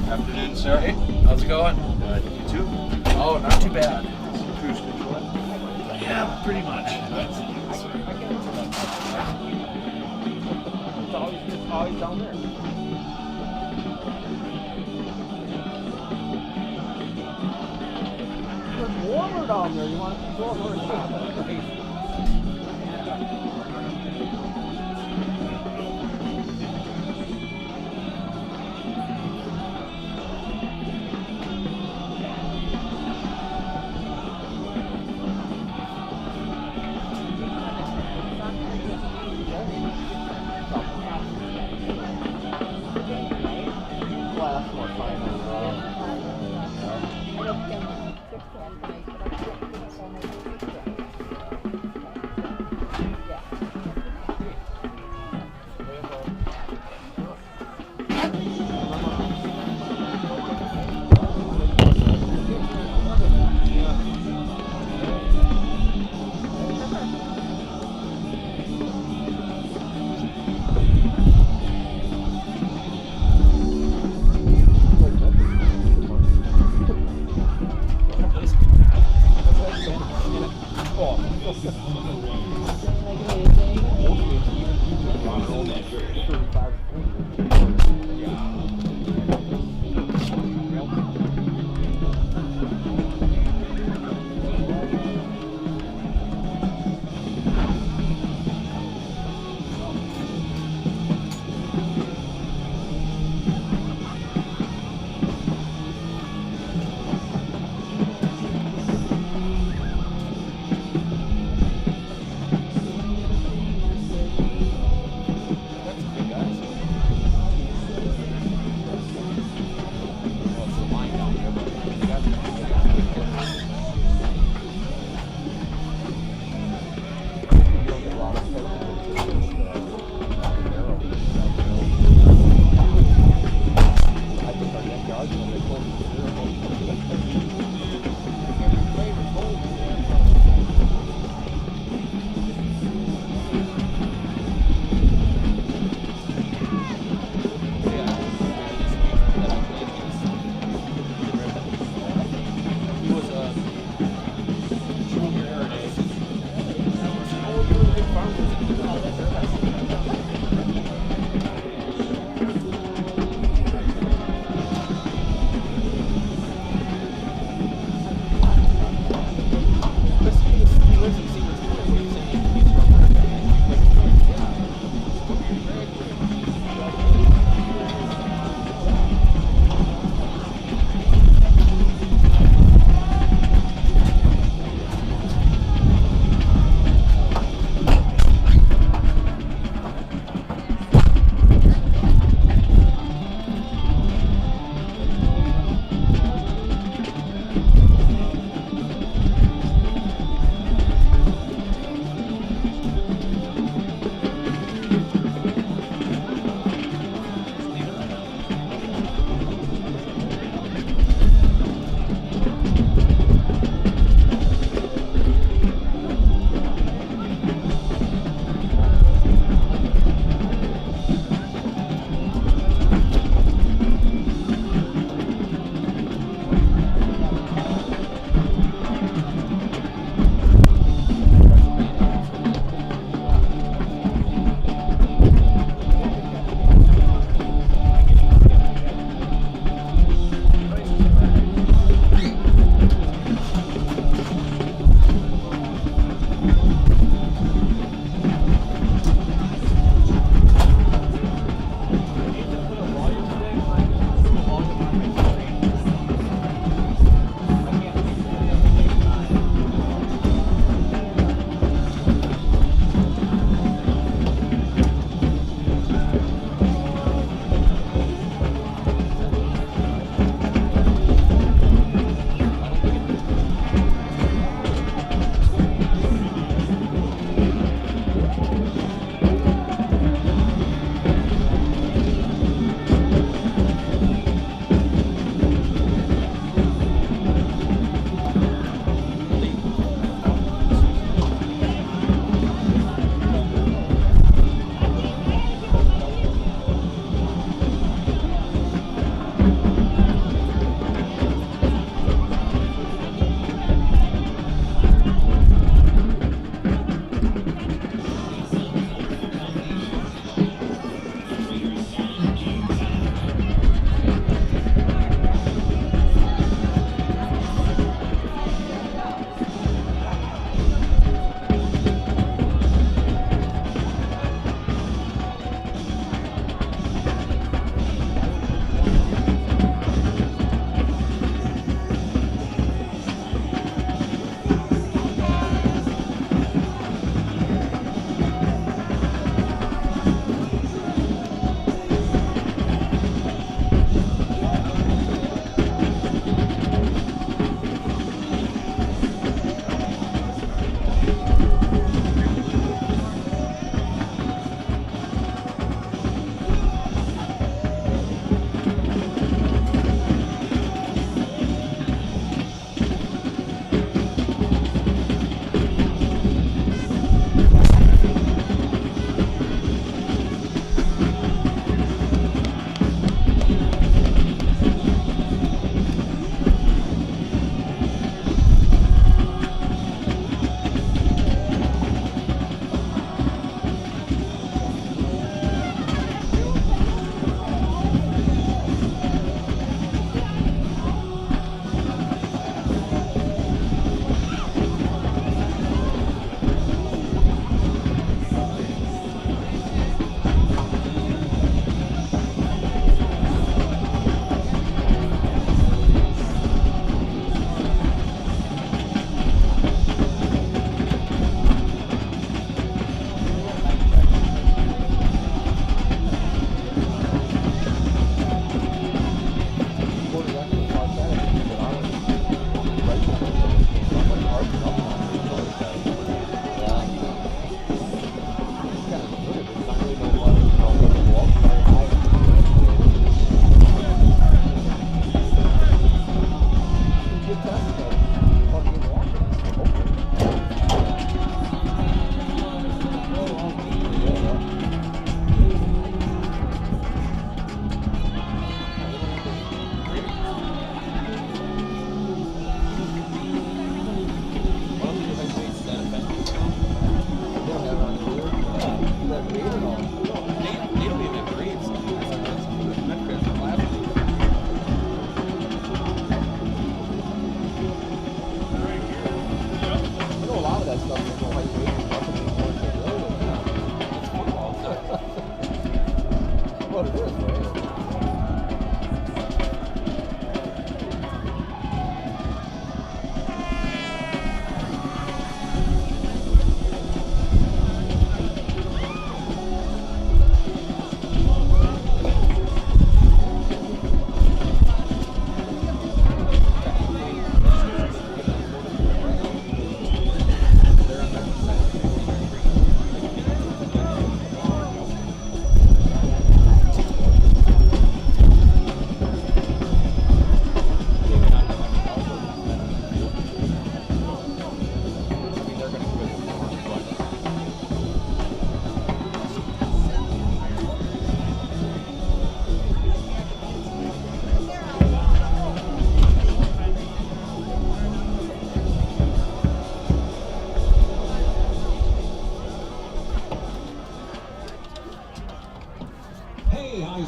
Afternoon, sir. Hey, how's it going? Good. You too? Oh, not too bad. Cruise control. Yeah, pretty much. It's always down there. It's warmer down there. You want to go over it?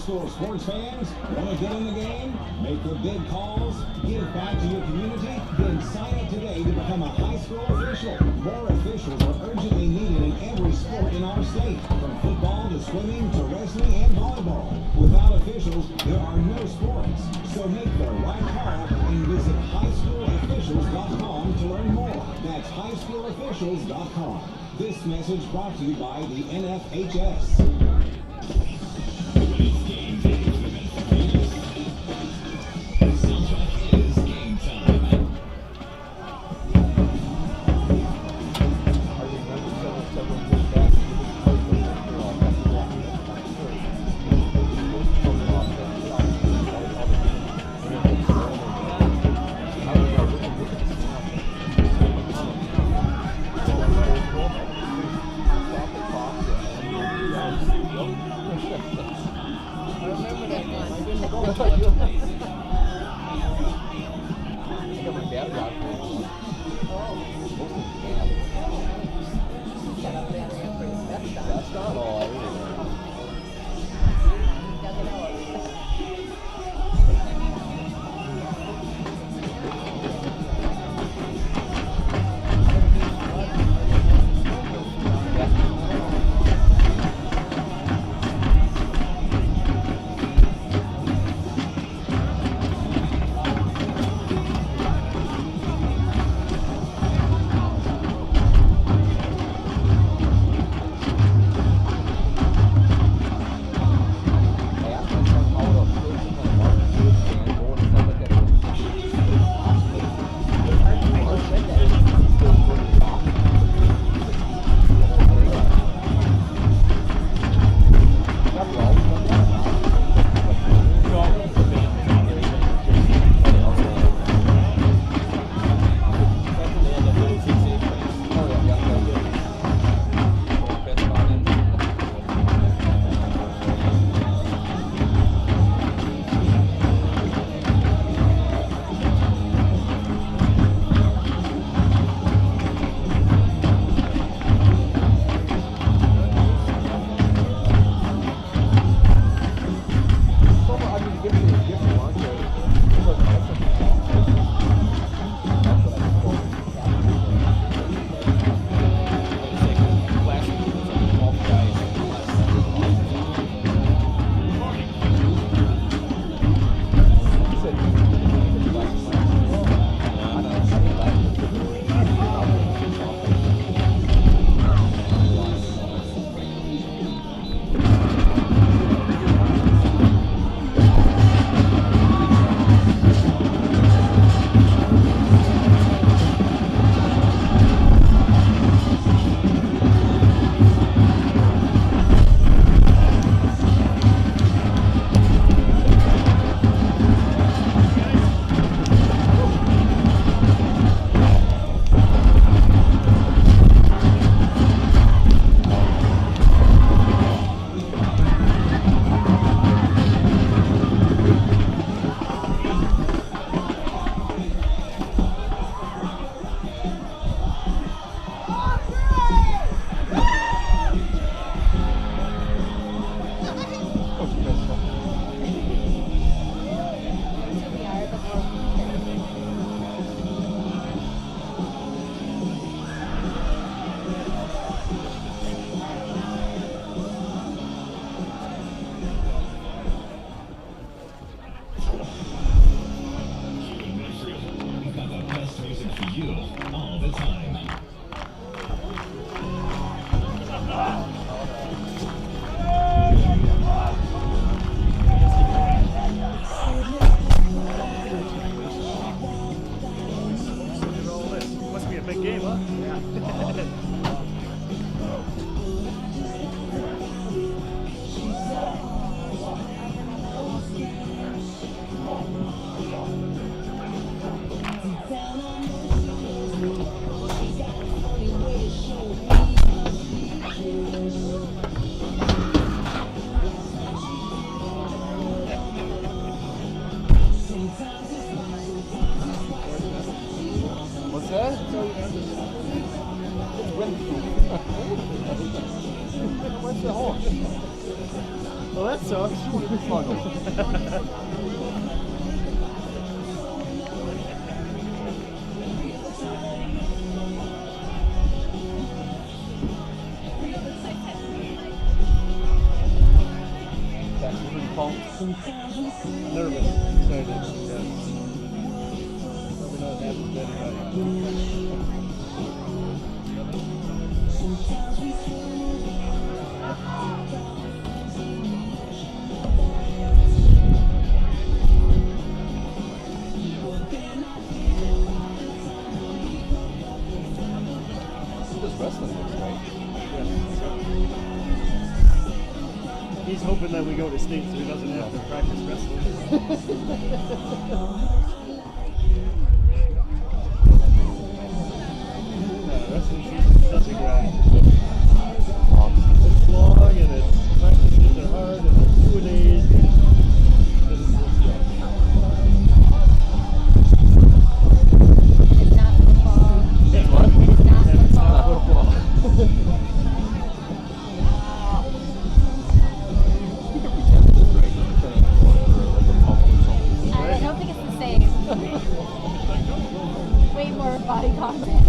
school sports fans, want to get in the game? Make the big calls? Give back to your community? Then sign up today to become a high school official. More officials are urgently needed in every sport in our state, from football to swimming to wrestling and volleyball. Without officials, there are no sports. So make the right call and visit highschoolofficials.com to learn more. That's highschoolofficials.com. This message brought to you by the NFHS. What's that? Where's the horse? Well, that sucks. Nervous, excited, yes. Never know what happens to anybody. This wrestling looks great. He's hoping that we go to state so he doesn't have to practice wrestling season's such a grind. It's long and it's practices are hard and it's 2 days. It's not football. It's what? It's not And it's not football. football. I don't think it's the same. Way more body contact.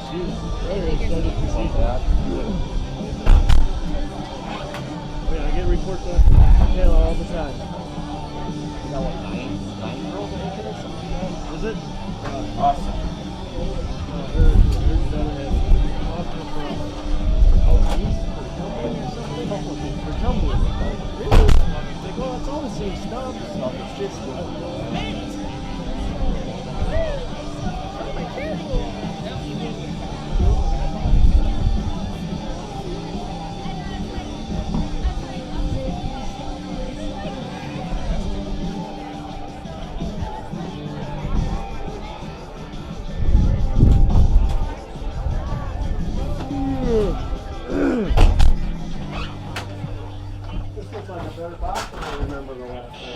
She's very excited to see that. I get reports on Taylor all the time. You got what, 9 girls in it or something like that? Is it? Awesome. Her daughter has offer from east for tumbling or something. For tumbling. Really? Like, oh, it's all the same stuff. It's just this looks like a better box than I remember the last time.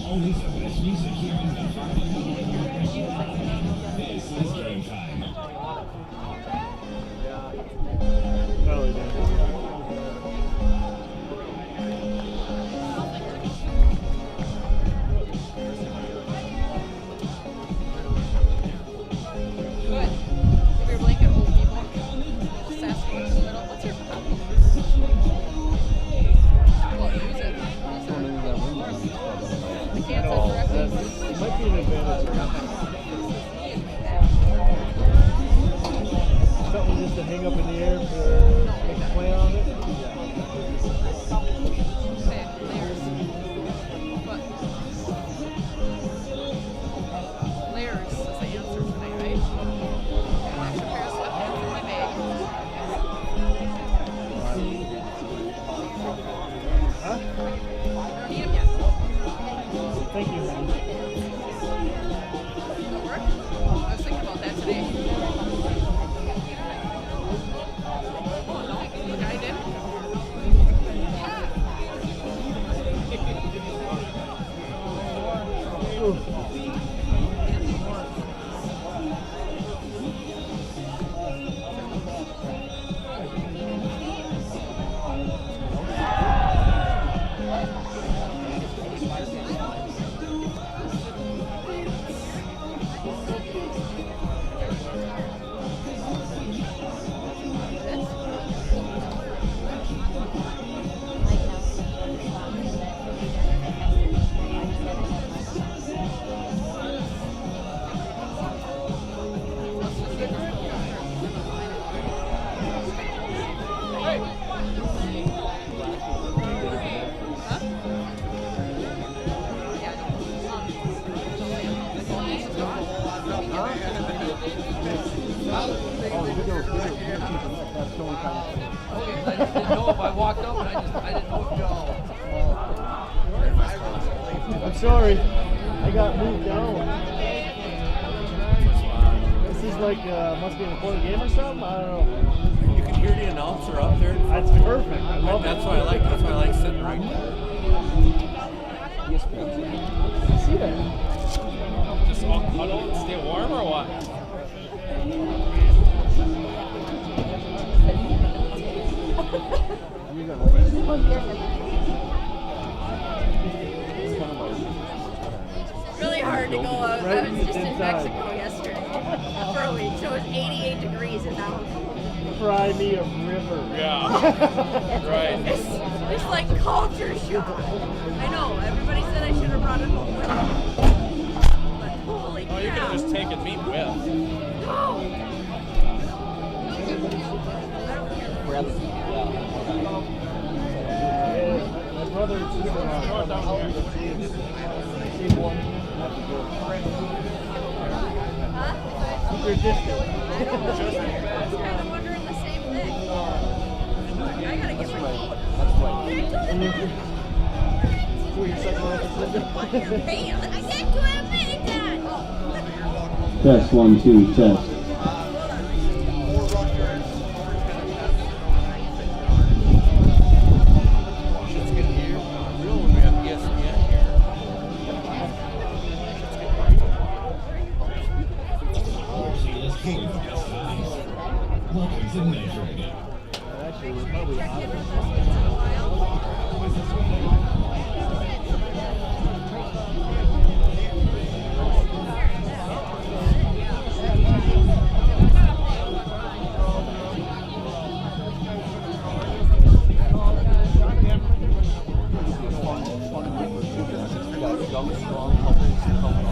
Only for best music here in Medford. This is game time. Probably did. Good. Give your blanket, old people. Little Sasquatch in the middle. What's your problem? Well, use it. The cans are directly. It might be an advantage. Something just to hang up in the air for make a play on it. Okay, layers. What? Layers is the answer tonight, right? An extra pair of sweatpants in my bag. Huh? I don't need them yet. Thank you, man. That work? I was thinking about that today. Oh no, the guy did. I just didn't know if I walked up and I didn't know if y'all. I'm sorry. I got moved down. This is like, must be an important game or something? I don't know. You can hear the announcer up there. That's perfect. I love That's it. why I like sitting right there. See that? Just all cuddle and stay warm or what? Really hard to go out. Right I was just in inside. Mexico yesterday for a week, so it was 88 degrees and now Fry me a river. Yeah. Right. it's like culture shock. I know, everybody said I should have brought it home with me. But holy Oh, you could cow. have just taken meat with. No. My brother and sister Throw it down here. same one. Huh? They're distant. I don't know. I was kind of wondering the same thing. I gotta get my phone. Who are your second one? Bam! I can't do anything then! Test 1, 2, test. Shit's getting here real when we have ESPN here. young, strong couples come from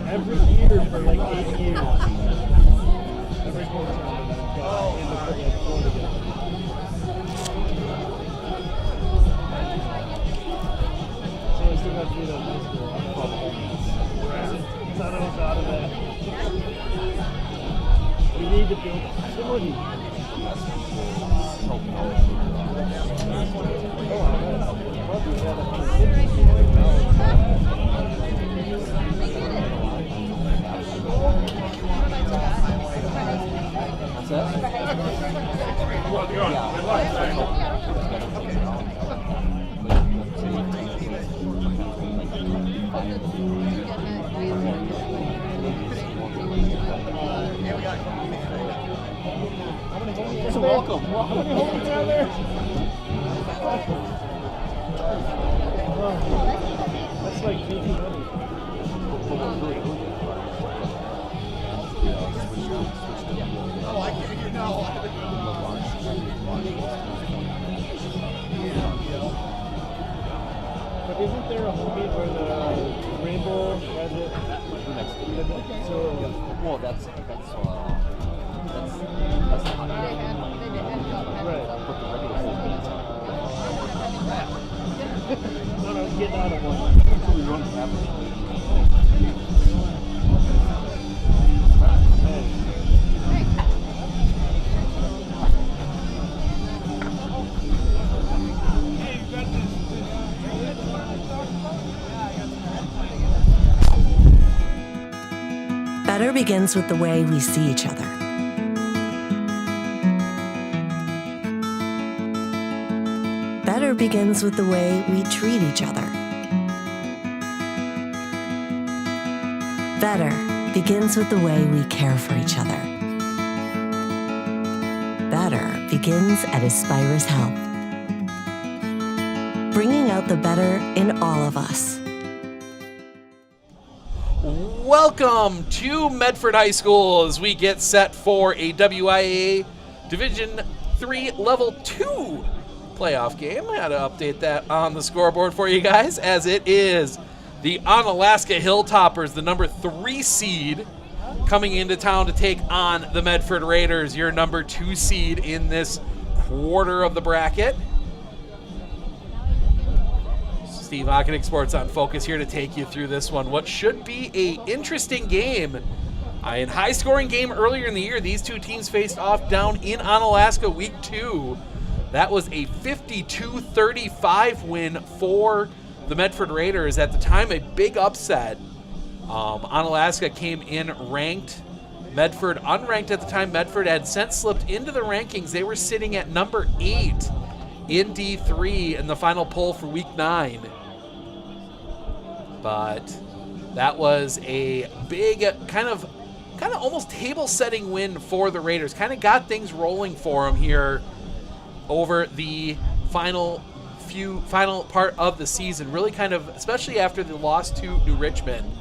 every year for like 8 years. Every quarter time that I've got in the like four together. So I still got to do that in high school. It's not always out of that. We need to build a facility. What's that? So welcome. How many homies are there? That's like too many. But isn't there a homie where the rainbow has it? So Well, that's the hot right. but the regular No, I'm getting out of one. we run average. Better begins with the way we see each other. Better begins with the way we treat each other. Better begins with the way we care for each other. Better begins at Aspirus Health, bringing out the better in all of us. Welcome to Medford High School as we get set for a WIAA Division III Level 2 playoff game. I had to update that on the scoreboard for you guys, as it is the Onalaska Hilltoppers, the number 3 seed, coming into town to take on the Medford Raiders, your number 2 seed in this quarter of the bracket. Steve Ockenick, Sports on Focus, here to take you through this one. What should be a interesting game. A high-scoring game earlier in the year. These two teams faced off down in Onalaska week 2. That was a 52-35 win for the Medford Raiders. At the time, a big upset. Onalaska came in ranked. Medford unranked at the time. Medford had since slipped into the rankings. They were sitting at number 8 in D3 in the final poll for week 9. But that was a big kind of almost table-setting win for the Raiders. Kind of got things rolling for them here over the final part of the season. Really kind of, especially after the loss to New Richmond.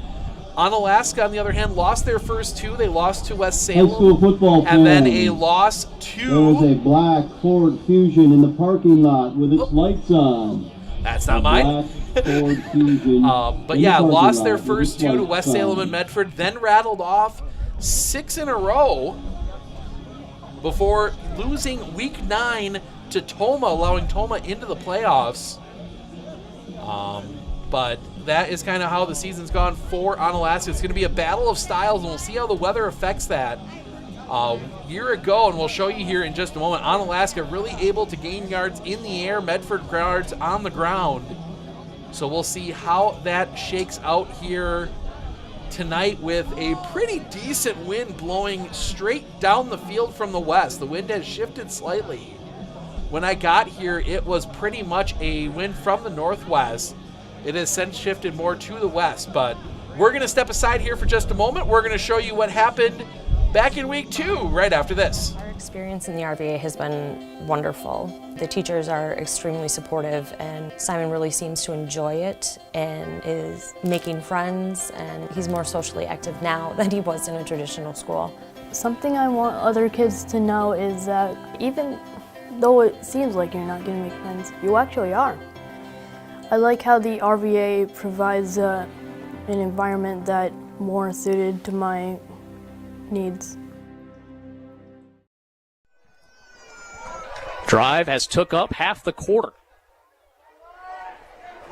Onalaska, on the other hand, lost their first 2. They lost to West Salem. High school football and then fans. a loss to... There was a black Ford Fusion in the parking lot with its lights on. That's not mine. Ford Fusion but yeah, lost their first 2 to West Salem and Medford, then rattled off 6 in a row before losing week 9 to Toma, allowing Toma into the playoffs. But that is kind of how the season's gone for Onalaska. It's going to be a battle of styles, and we'll see how the weather affects that. A year ago, and we'll show you here in just a moment, Onalaska really able to gain yards in the air, Medford yards on the ground. So we'll see how that shakes out here tonight with a pretty decent wind blowing straight down the field from the west. The wind has shifted slightly. When I got here, it was pretty much a wind from the northwest. It has since shifted more to the west, but we're going to step aside here for just a moment. We're going to show you what happened back in week 2 right after this. Our experience in the RVA has been wonderful. The teachers are extremely supportive, and Simon really seems to enjoy it and is making friends, and he's more socially active now than he was in a traditional school. Something I want other kids to know is that even Though it seems like you're not going to make friends, you actually are. I like how the RVA provides an environment that more suited to my needs. Drive has took up half the quarter.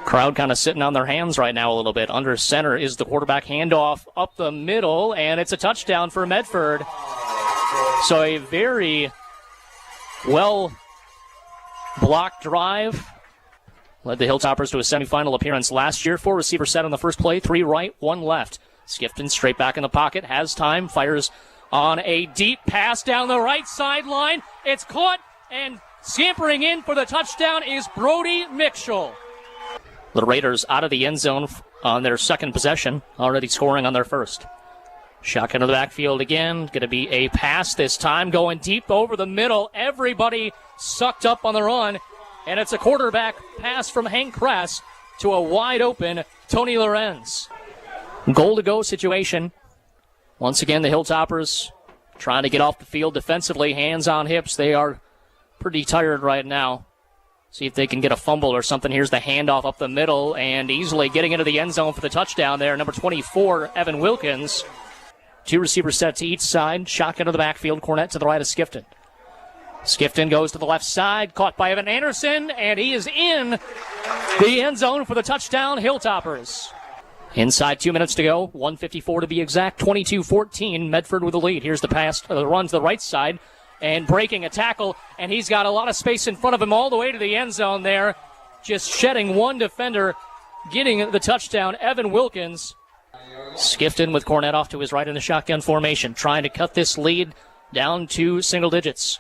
Crowd kind of sitting on their hands right now a little bit. Under center is the quarterback handoff up the middle, and it's a touchdown for Medford. So a very well-blocked drive. Led the Hilltoppers to a semifinal appearance last year. 4 receiver set on the first play, 3 right, 1 left. Skifton straight back in the pocket, has time, fires on a deep pass down the right sideline. It's caught, and scampering in for the touchdown is Brody Mitchell. The Raiders out of the end zone on their second possession, already scoring on their first. Shotgun to the backfield again. Going to be a pass this time, going deep over the middle. Everybody sucked up on the run, and it's a quarterback pass from Hank Kress to a wide open Tony Lorenz. Goal-to-go situation. Once again, the Hilltoppers trying to get off the field defensively, hands on hips. They are pretty tired right now. See if they can get a fumble or something. Here's the handoff up the middle, and easily getting into the end zone for the touchdown there. Number 24, Evan Wilkins. 2 receivers set to each side. Shotgun to the backfield. Cornett to the right of Skifton. Skifton goes to the left side. Caught by Evan Anderson, and he is in the end zone for the touchdown, Hilltoppers. Inside 2 minutes to go. 1:54 to be exact. 22-14. Medford with the lead. Here's the pass, the run to the right side. And breaking a tackle, and he's got a lot of space in front of him all the way to the end zone there. Just shedding one defender, getting the touchdown, Evan Wilkins. Skifton with Cornett off to his right in the shotgun formation, trying to cut this lead down to single digits.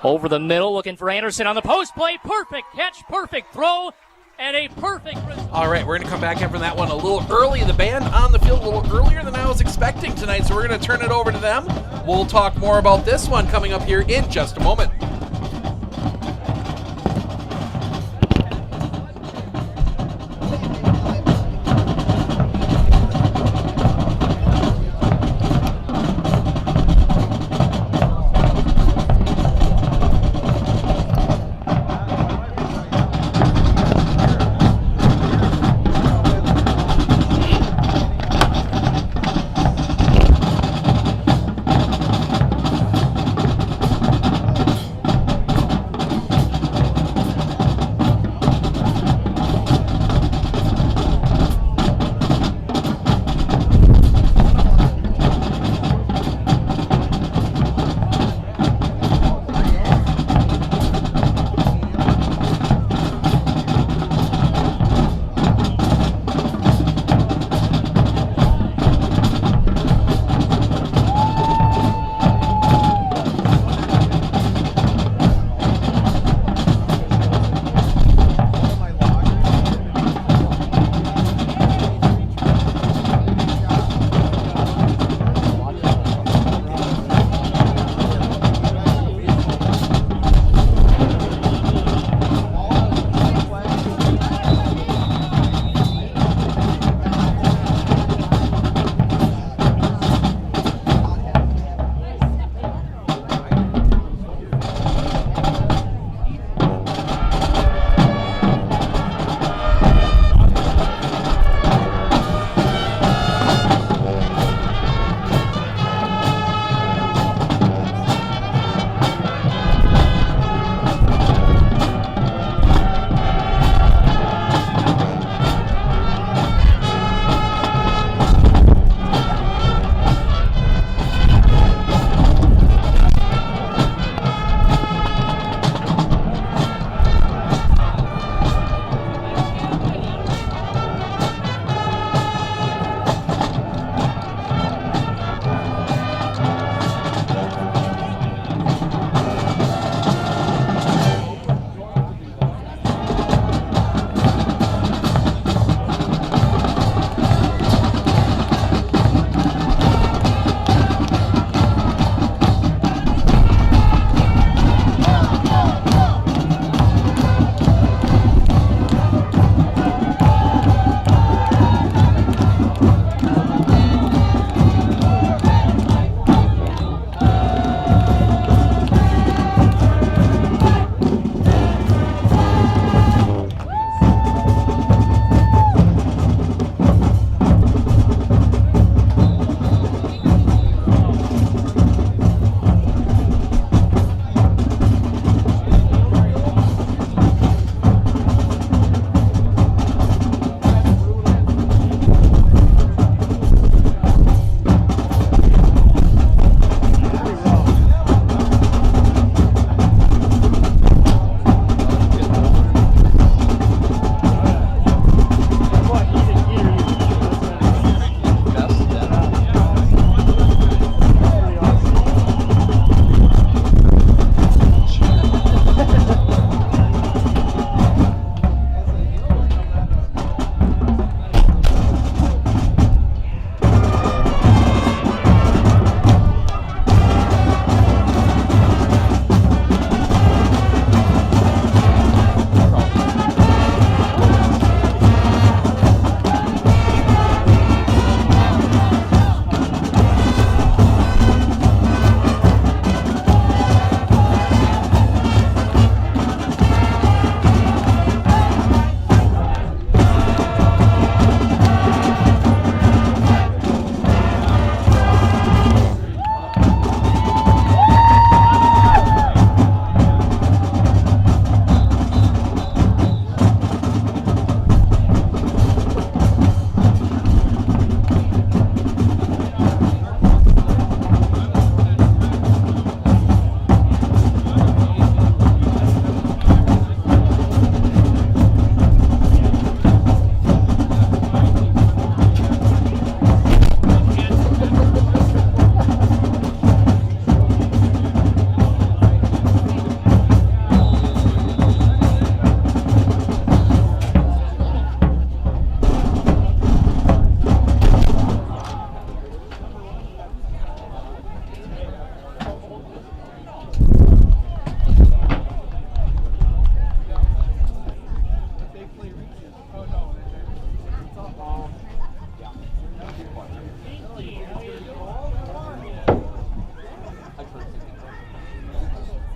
Over the middle, looking for Anderson on the post play. Perfect catch, perfect throw, and a perfect result. All right, we're going to come back in from that one a little early. The band on the field a little earlier than I was expecting tonight, so we're going to turn it over to them. We'll talk more about this one coming up here in just a moment.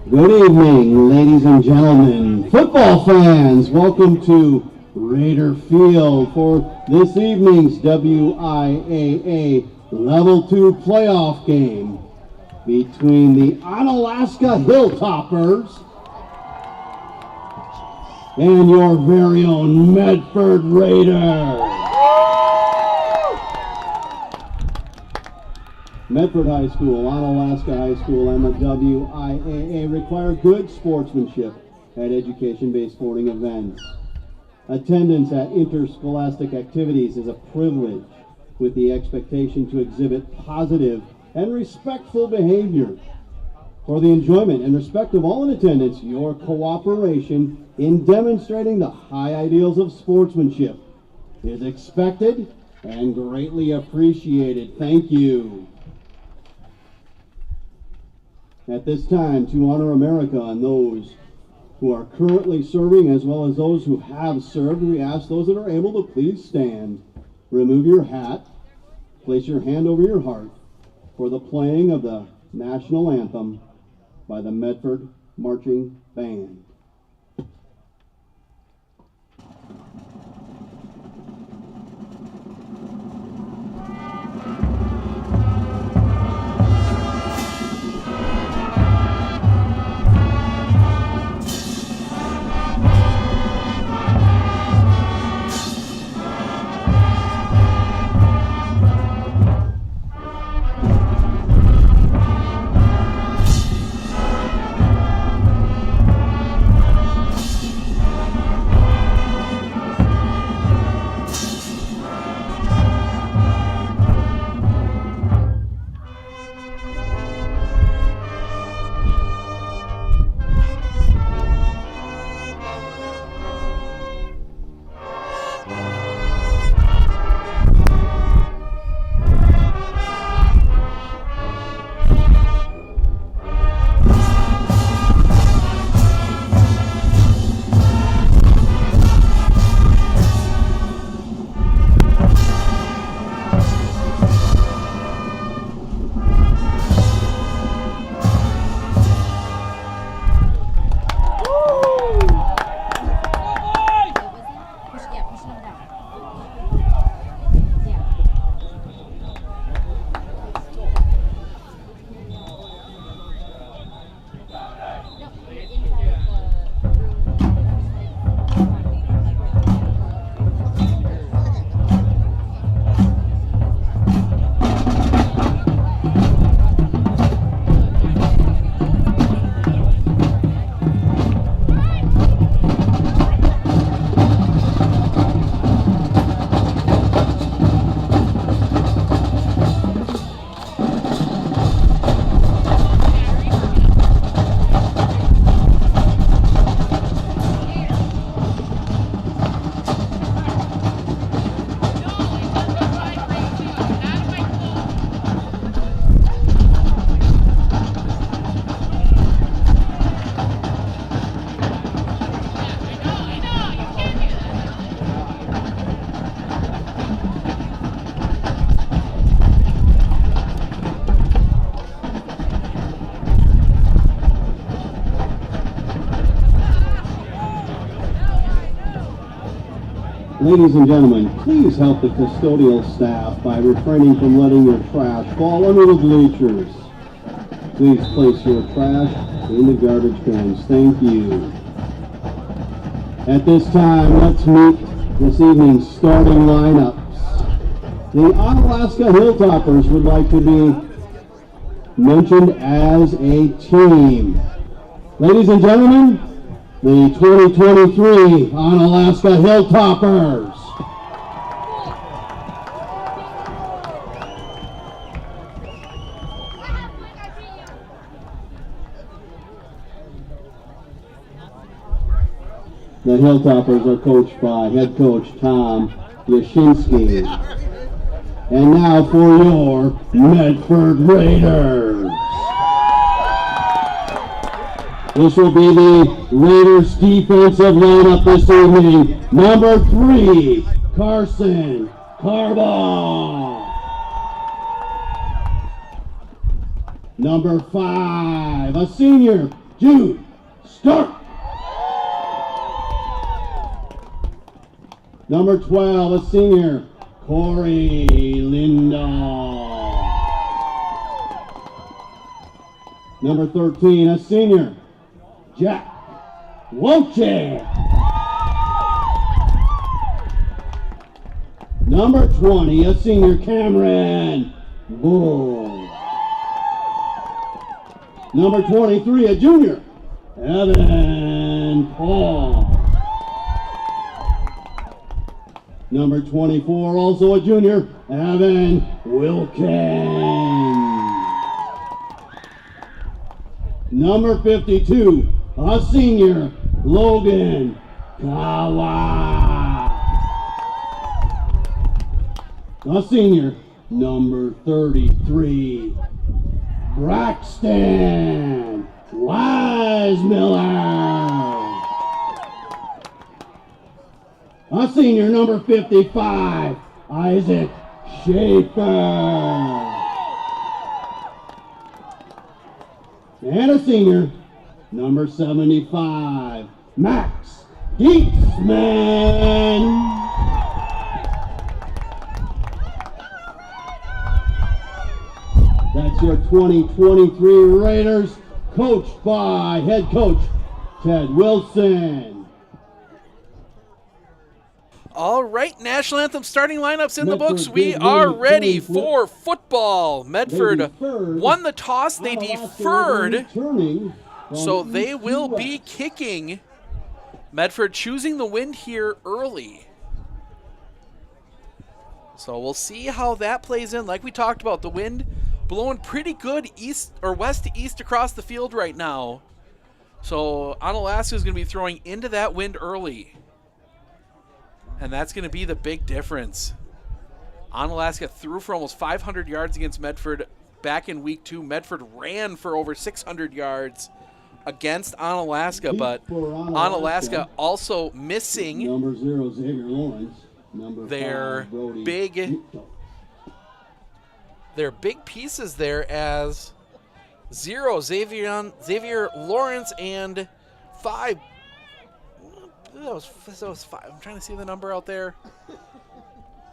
Good evening, ladies and gentlemen, football fans. Welcome to Raider Field for this evening's WIAA Level 2 playoff game between the Onalaska Hilltoppers and your very own Medford Raiders. Medford High School, Onalaska High School, and the WIAA require good sportsmanship at education-based sporting events. Attendance at interscholastic activities is a privilege with the expectation to exhibit positive and respectful behavior. For the enjoyment and respect of all in attendance, your cooperation in demonstrating the high ideals of sportsmanship is expected and greatly appreciated. Thank you. At this time, to honor America and those who are currently serving as well as those who have served, we ask those that are able to please stand, remove your hat, place your hand over your heart for the playing of the national anthem by the Medford Marching Band. Ladies and gentlemen, please help the custodial staff by refraining from letting your trash fall under the bleachers. Please place your trash in the garbage cans. Thank you. At this time, let's meet this evening's starting lineups. The Onalaska Hilltoppers would like to be mentioned as a team. Ladies and gentlemen, the 2023 Onalaska Hilltoppers. The Hilltoppers are coached by head coach Tom Yashinsky. And now for your Medford Raiders. This will be the Raiders defensive lineup this evening. Number 3, Carson Carbaugh. Number 5, a senior, Jude, start. Number 12, a senior, Corey Lindahl. Number 13, a senior, Jack Wojcik. Number 20, a senior, Cameron Bull. Number 23, a junior, Evan Paul. Number 24, also a junior, Evan Wilkins. Number 52, a senior, Logan Kawa. A senior, number 33, Braxton Weismiller. A senior, number 55, Isaac Schaefer. And a senior, number 75, Max Dietzman. That's your 2023 Raiders, coached by head coach Ted Wilson. All right, National Anthem starting lineups in the books. We are ready for football. Medford won the toss. They deferred, so they will be kicking. Medford choosing the wind here early. So we'll see how that plays in. Like we talked about, the wind blowing pretty good east or west to east across the field right now. So Onalaska is going to be throwing into that wind early. And that's going to be the big difference. Onalaska threw for almost 500 yards against Medford back in week 2. Medford ran for over 600 yards against Onalaska, but Onalaska also missing number 0, Xavier Lawrence. Number their 5, big pieces there as 0, Xavier Lawrence, and 5. That was 5. I'm trying to see the number out there.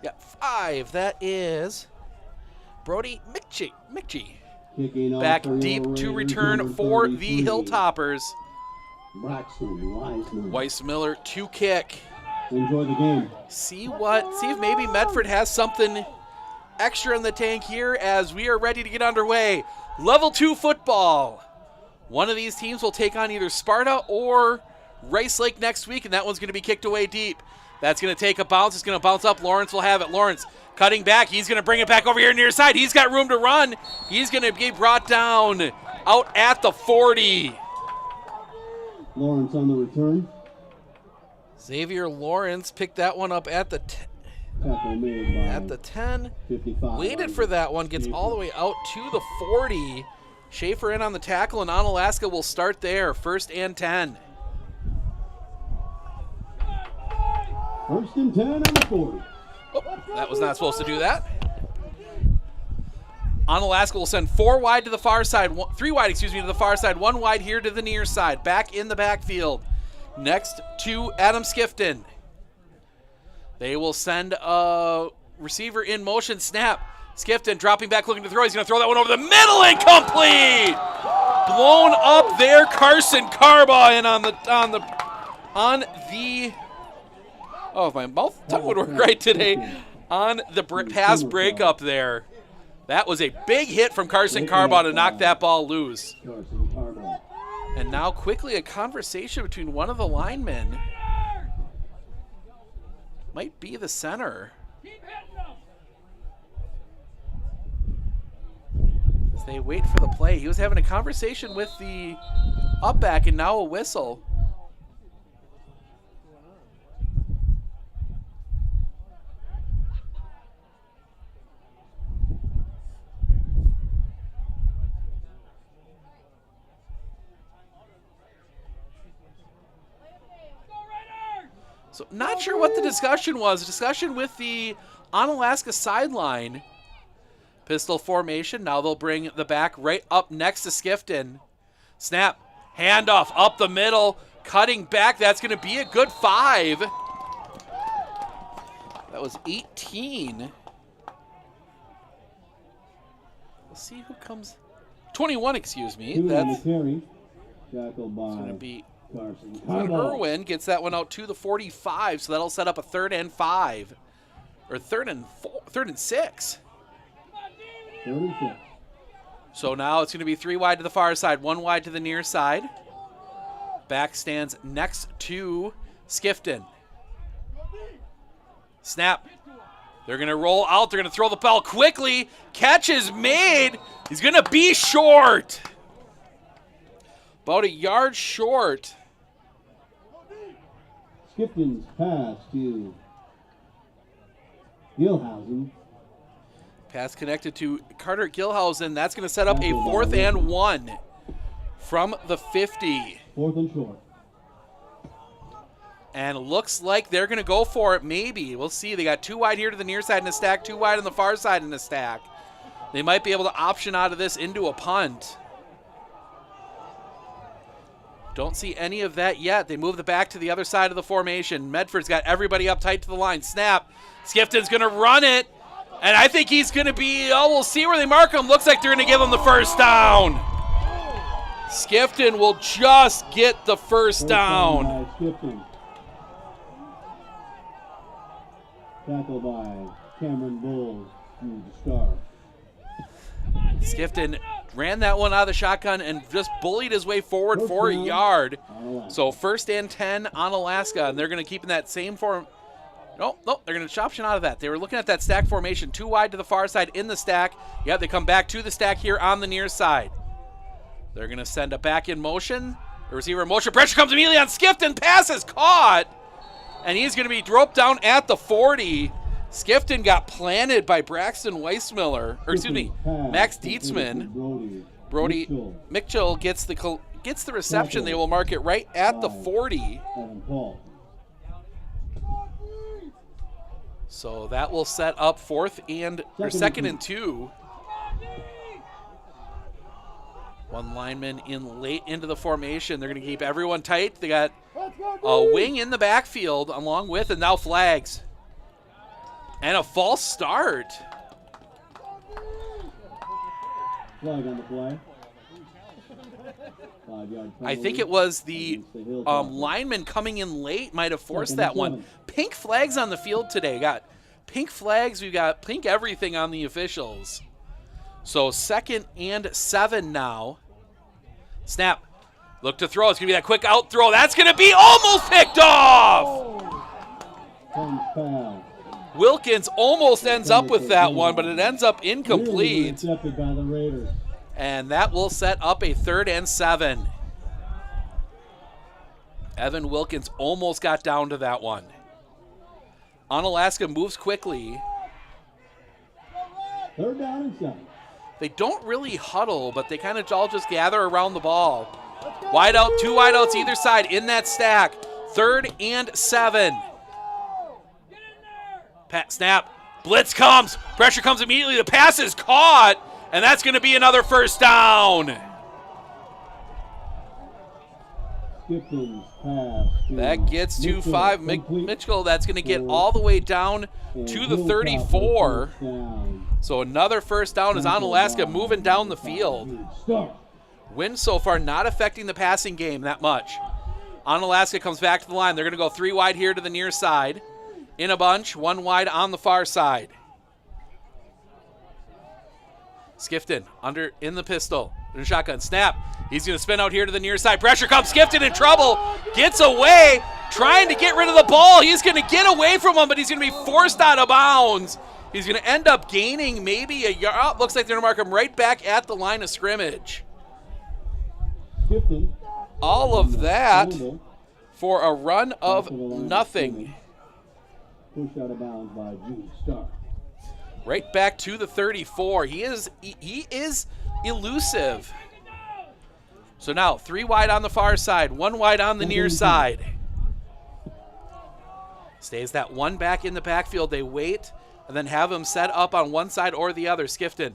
Yeah, 5. That is Brody McGee. Back deep to return for the Hilltoppers. Braxton Weismiller to kick. Enjoy the game. See if maybe Medford has something extra in the tank here as we are ready to get underway. Level 2 football. One of these teams will take on either Sparta or Rice Lake next week, and that one's going to be kicked away deep. That's going to take a bounce. It's going to bounce up. Lawrence will have it. Lawrence cutting back. He's going to bring it back over here near side. He's got room to run. He's going to be brought down out at the 40. Lawrence on the return. Xavier Lawrence picked that one up at the 10. 55. Waited for that one. Gets all the way out to the 40. Schaefer in on the tackle, and Onalaska will start there. 1st and 10. 1st and 10 on the 40. Oh, that was not supposed to do that. Onalaska will send 4 wide to the far side, 3 wide, to the far side, 1 wide here to the near side. Back in the backfield. Next to Adam Skifton. They will send a receiver in motion. Snap. Skifton dropping back, looking to throw. He's going to throw that one over the middle. Incomplete. Blown up there. Carson Carbaugh in on the. Oh, my tongue would work right today. On the pass breakup there. That was a big hit from Carson Carbaugh to knock that ball loose. And now quickly a conversation between one of the linemen. Might be the center. As they wait for the play. He was having a conversation with the up back, and now a whistle. So not sure what the discussion was. Discussion with the Onalaska sideline. Pistol formation. Now they'll bring the back right up next to Skifton. Snap. Handoff up the middle, cutting back. That's going to be a good 5. That was 18. Let's see who comes. 21, excuse me. That's carry. Tackled by going to be Carson. Irwin gets that one out to the 45, so that'll set up a 3rd and 5. Or 3rd and 6. 36. So now it's going to be 3 wide to the far side, 1 wide to the near side. Back stands next to Skifton. Snap. They're going to roll out. They're going to throw the ball quickly. Catch is made. He's going to be short. About a yard short. Skifton's pass to Gilhausen. Pass connected to Carter Gilhausen. That's going to set up a 4th and 1 from the 50. 4th and short. And it looks like they're going to go for it, maybe. We'll see. They got 2 wide here to the near side in a stack, 2 wide on the far side in a stack. They might be able to option out of this into a punt. Don't see any of that yet. They move the back to the other side of the formation. Medford's got everybody up tight to the line. Snap. Skifton's going to run it. And I think he's going to be, we'll see where they mark him. Looks like they're going to give him the first down. Skifton will just get the first down. Skifton. Tackled by Cameron Bulls to Star. Skifton ran that one out of the shotgun and just bullied his way forward for a yard. So 1st and 10 on Alaska, and they're going to keep in that same form. Nope, they're going to option out of that. They were looking at that stack formation, 2 wide to the far side in the stack. Yeah, they come back to the stack here on the near side. They're going to send a back in motion. The receiver in motion. Pressure comes immediately on Skifton. Pass is caught. And he's going to be roped down at the 40. Skifton got planted by Braxton Weissmiller. Or excuse me, Max Dietzman. Brody Mitchell gets the reception. They will mark it right at the 40. So that will set up 2nd and 2. 1 lineman in late into the formation. They're going to keep everyone tight. They got a wing in the backfield along with, and now flags. And a false start. Flag on the play. I think it was the lineman coming in late might have forced that one. Pink flags on the field today. Got pink flags. We've got pink everything on the officials. So 2nd and 7 now. Snap. Look to throw. It's going to be that quick out throw. That's going to be almost picked off. Wilkins almost ends up with that one, but it ends up incomplete. Intercepted by the Raiders. And that will set up a 3rd and 7. Evan Wilkins almost got down to that one. Onalaska moves quickly. 3rd down and 7. They don't really huddle, but they kind of all just gather around the ball. Wide out, 2 wideouts either side in that stack. 3rd and 7. Pat snap. Blitz comes. Pressure comes immediately. The pass is caught. And that's going to be another first down. That gets to 5. Mitchell, that's going to get all the way down to the 34. So another first down is Onalaska moving down the field. Win so far not affecting the passing game that much. Onalaska comes back to the line. They're going to go 3 wide here to the near side. In a bunch, 1 wide on the far side. Skifton under in the pistol. There's a shotgun. Snap. He's going to spin out here to the near side. Pressure comes. Skifton in trouble. Gets away. Trying to get rid of the ball. He's going to get away from him, but he's going to be forced out of bounds. He's going to end up gaining maybe a yard. Oh, looks like they're going to mark him right back at the line of scrimmage. Skifton. All of that for a run of nothing. Pushed out of bounds by Jude Stark. Right back to the 34. He is elusive. So now 3 wide on the far side, 1 wide on the near side. Stays that 1 back in the backfield. They wait and then have him set up on one side or the other. Skifton.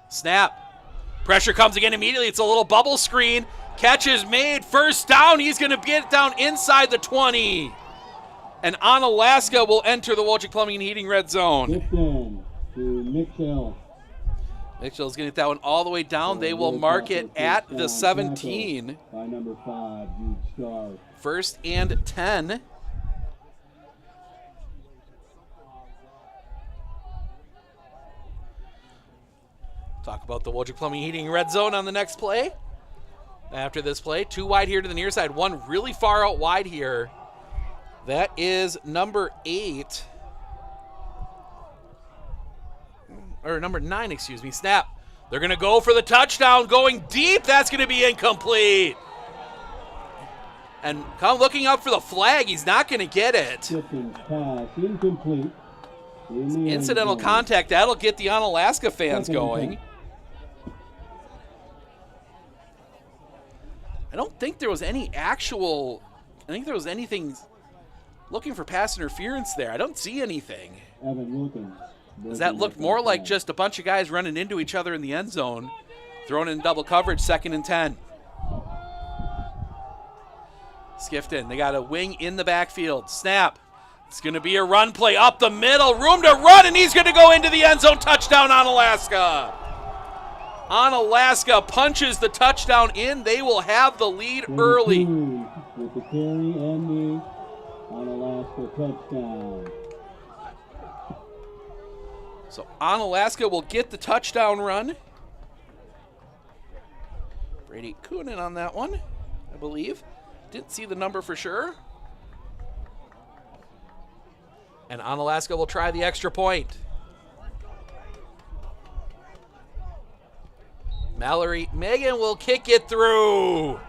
Snap. Pressure comes again immediately. It's a little bubble screen. Catch is made. First down. He's going to get it down inside the 20. And Onalaska will enter the Wojcik Plumbing and Heating red zone. Tipton to Mitchell. Mitchell's going to get that one all the way down. They will mark it at the 17. By number 5, Jude Starr. First and 10. Talk about the Wojcik Plumbing and Heating red zone on the next play. After this play, 2 wide here to the near side, 1 really far out wide here. That is number 8. Or number 9, excuse me. Snap. They're going to go for the touchdown, going deep. That's going to be incomplete. And looking up for the flag. He's not going to get it. Tipton's pass incomplete. Incidental contact. That'll get the Onalaska fans going. I don't think there was any actual, I think there was anything looking for pass interference there. I don't see anything. Evan Wilkins. Does that look more like just a bunch of guys running into each other in the end zone, thrown in double coverage, 2nd and 10. Skifton, they got a wing in the backfield. Snap. It's going to be a run play up the middle. Room to run, and he's going to go into the end zone. Touchdown, Onalaska. Onalaska punches the touchdown in. They will have the lead early. With the carry and the Onalaska touchdown. So Onalaska will get the touchdown run. Brady Coonan on that one, I believe. Didn't see the number for sure. And Onalaska will try the extra point. Mallory Megan will kick it through.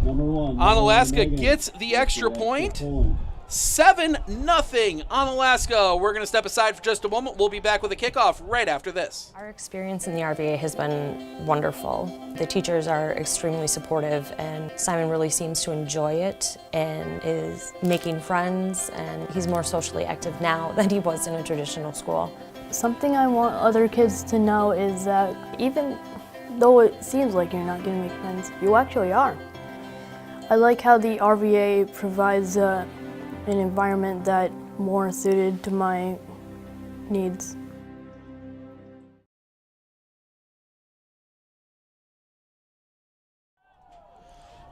Number 1. Onalaska gets the extra point. 7-0 Onalaska. We're going to step aside for just a moment. We'll be back with a kickoff right after this. Our experience in the RVA has been wonderful. The teachers are extremely supportive, and Simon really seems to enjoy it and is making friends, and he's more socially active now than he was in a traditional school. Something I want other kids to know is that even though it seems like you're not going to make friends, you actually are. I like how the RVA provides an environment that more suited to my needs.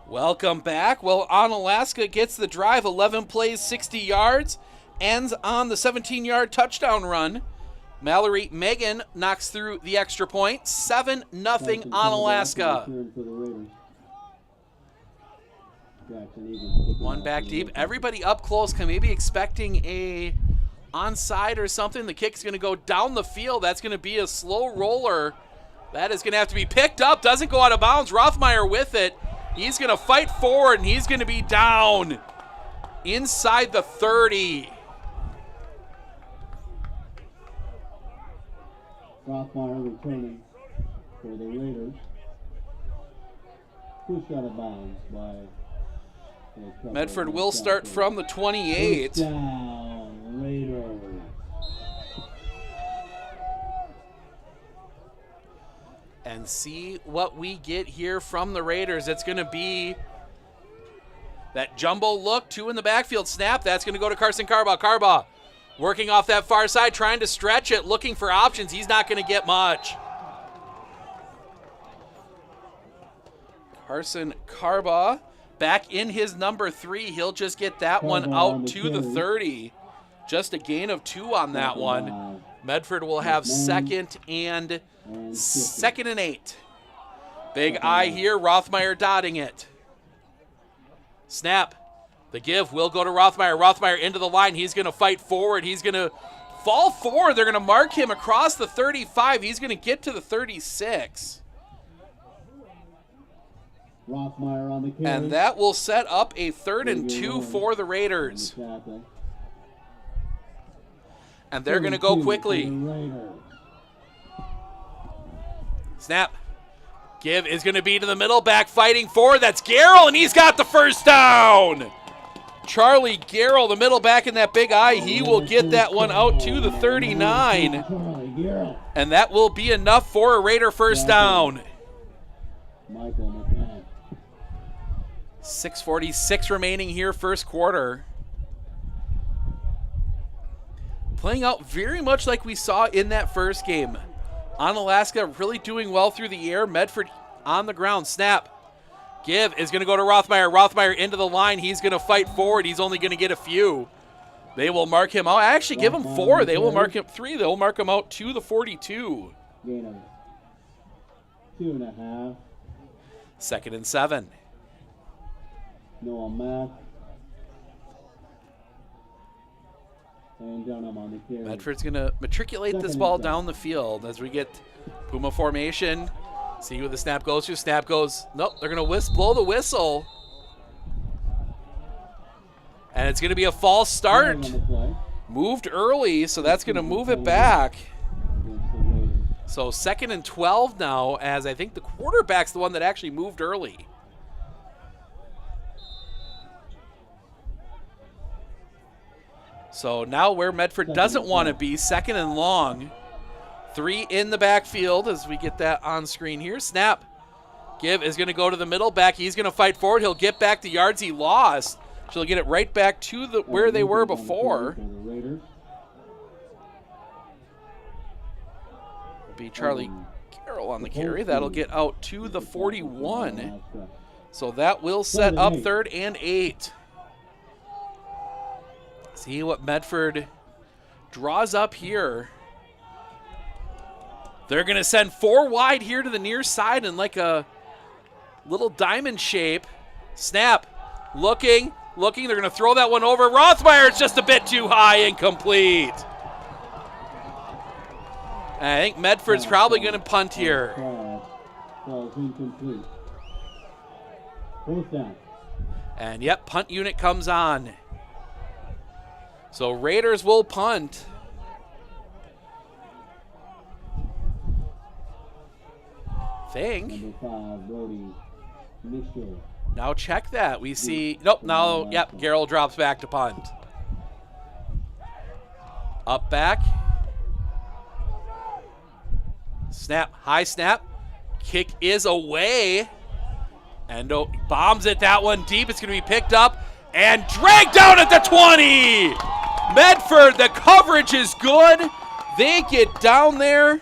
Welcome back. Well, Onalaska gets the drive, 11 plays, 60 yards, ends on the 17-yard touchdown run. Mallory Megan knocks through the extra point. 7-0 Onalaska. One back deep. Everybody up close can maybe expecting a onside or something. The kick's going to go down the field. That's going to be a slow roller. That is going to have to be picked up. Doesn't go out of bounds. Rothmeyer with it. He's going to fight forward, and he's going to be down inside the 30. Rothmeyer returning for the Raiders. Pushed out of bounds by Medford will start from the 28. First down, Raiders. And see what we get here from the Raiders. It's going to be that jumbo look, 2 in the backfield. Snap, that's going to go to Carson Carbaugh. Carbaugh working off that far side, trying to stretch it, looking for options. He's not going to get much. Carson Carbaugh back in his number 3. He'll just get that one out to the 30. Just a gain of 2 on that one. Medford will have second and 8. Big I here, Rothmeyer dotting it. Snap. The give will go to Rothmeyer. Rothmeyer into the line. He's going to fight forward. He's going to fall forward. They're going to mark him across the 35. He's going to get to the 36. Rothmeyer on the carry. And that will set up a 3rd and 2 for the Raiders. And they're going to go quickly. Snap. Give is going to be to the middle. Back fighting forward. That's Garrell, and he's got the first down. Charlie Garrell, the middle back in that big I. He will get that one out to the 39. And that will be enough for a Raider first down. Michael 6:46 remaining here, first quarter. Playing out very much like we saw in that first game. Onalaska really doing well through the air. Medford on the ground. Snap. Give is going to go to Rothmeyer. Rothmeyer into the line. He's going to fight forward. He's only going to get a few. They will mark him out. Actually, give him 4. They will mark him 3. They'll mark him out to the 42. Gain of 2.5. 2nd and 7. Noah Mack. And Dunham on the carry. Medford's going to matriculate this ball down the field as we get Puma formation. See who the snap goes to. Snap goes. Nope, they're going to blow the whistle. And it's going to be a false start. Moved early, so that's going to move it back. So 2nd and 12 now, as I think the quarterback's the one that actually moved early. So now where Medford doesn't want to be, 2nd and long. 3 in the backfield as we get that on screen here. Snap. Give is going to go to the middle back. He's going to fight forward. He'll get back the yards he lost. So he'll get it right back to where they were before. It'll be Charlie Carroll on the carry. That'll get out to the 41. So that will set up 3rd and 8. See what Medford draws up here. They're going to send 4 wide here to the near side in like a little diamond shape. Snap. Looking. They're going to throw that one over. Rothmeyer, it's just a bit too high, incomplete. And I think Medford's probably going to punt here. And yep, punt unit comes on. So Raiders will punt. Think. Now check that. We see, nope, now, yep, Garrell drops back to punt. Up back. Snap, high snap. Kick is away. And bombs it, that one deep. It's going to be picked up and dragged down at the 20. Medford, the coverage is good. They get down there.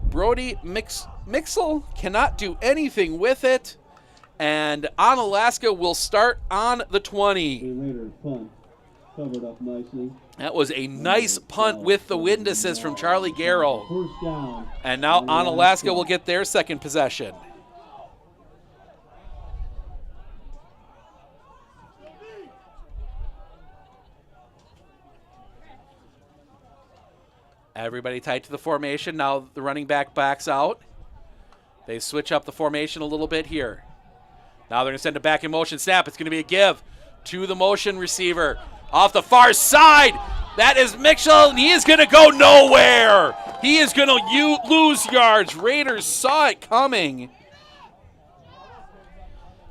Brody Mixel cannot do anything with it. And Onalaska will start on the 20. Covered up nicely. That was a nice punt with the wind assist from Charlie Garrell. And now Onalaska will get their 2nd possession. Everybody tight to the formation. Now the running back backs out. They switch up the formation a little bit here. Now they're going to send it back in motion. Snap. It's going to be a give to the motion receiver. Off the far side. That is Mitchell, and he is going to go nowhere. He is going to lose yards. Raiders saw it coming.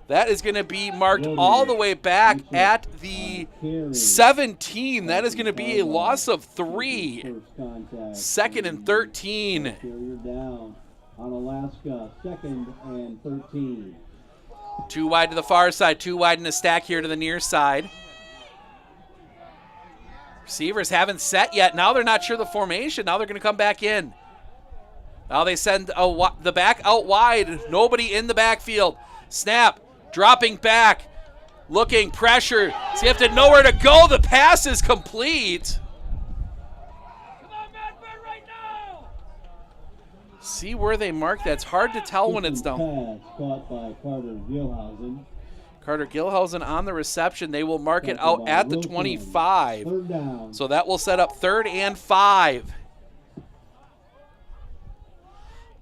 That is going to be marked all the way back at the 17. That is going to be a loss of 3. 2nd and 13. Onalaska, 2nd and 13. 2 wide to the far side, 2 wide in a stack here to the near side. Receivers haven't set yet. Now they're not sure the formation. Now they're going to come back in. Now they send the back out wide. Nobody in the backfield. Snap. Dropping back. Looking. Pressure. So you have to know where to go. The pass is complete. See where they mark that. It's hard to tell when it's done. Caught by Carter Gilhausen. Carter Gilhausen on the reception. They will mark it out at the 25. So that will set up 3rd and 5.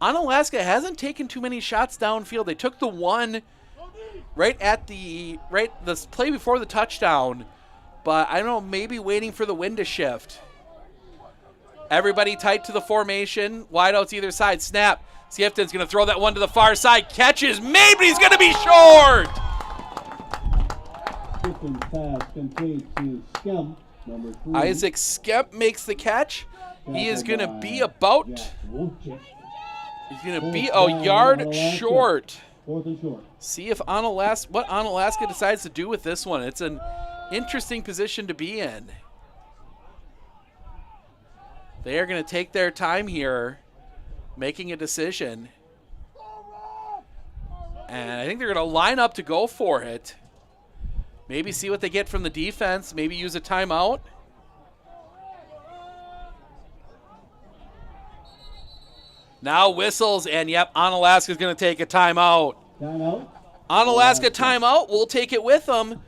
Onalaska hasn't taken too many shots downfield. They took the one right at the play before the touchdown. But I don't know, maybe waiting for the wind to shift. Everybody tight to the formation. Wideouts either side. Snap. Sifton's going to throw that one to the far side. Catches made, but he's going to be short. Pass complete to Skemp, number 3. Isaac Skemp makes the catch. He is going to be about, He's going to be a yard short. 4th and short. See if what Onalaska decides to do with this one. It's an interesting position to be in. They are going to take their time here, making a decision. And I think they're going to line up to go for it. Maybe see what they get from the defense. Maybe use a timeout. Now whistles, and yep, Onalaska's going to take a timeout. Timeout. Onalaska timeout. We'll take it with them.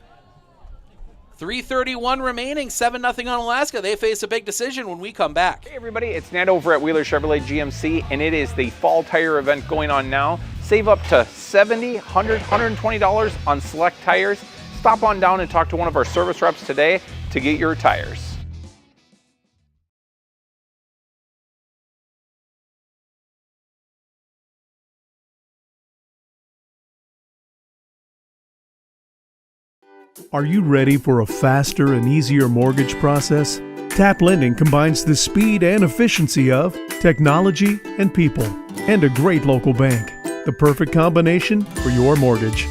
3:31 remaining, 7-0 Onalaska. They face a big decision when we come back. Hey everybody, it's Ned over at Wheeler Chevrolet GMC, and it is the fall tire event going on now. Save up to $70, $100, $120 on select tires. Stop on down and talk to one of our service reps today to get your tires. Are you ready for a faster and easier mortgage process? Tap Lending combines the speed and efficiency of technology and people, and a great local bank. The perfect combination for your mortgage.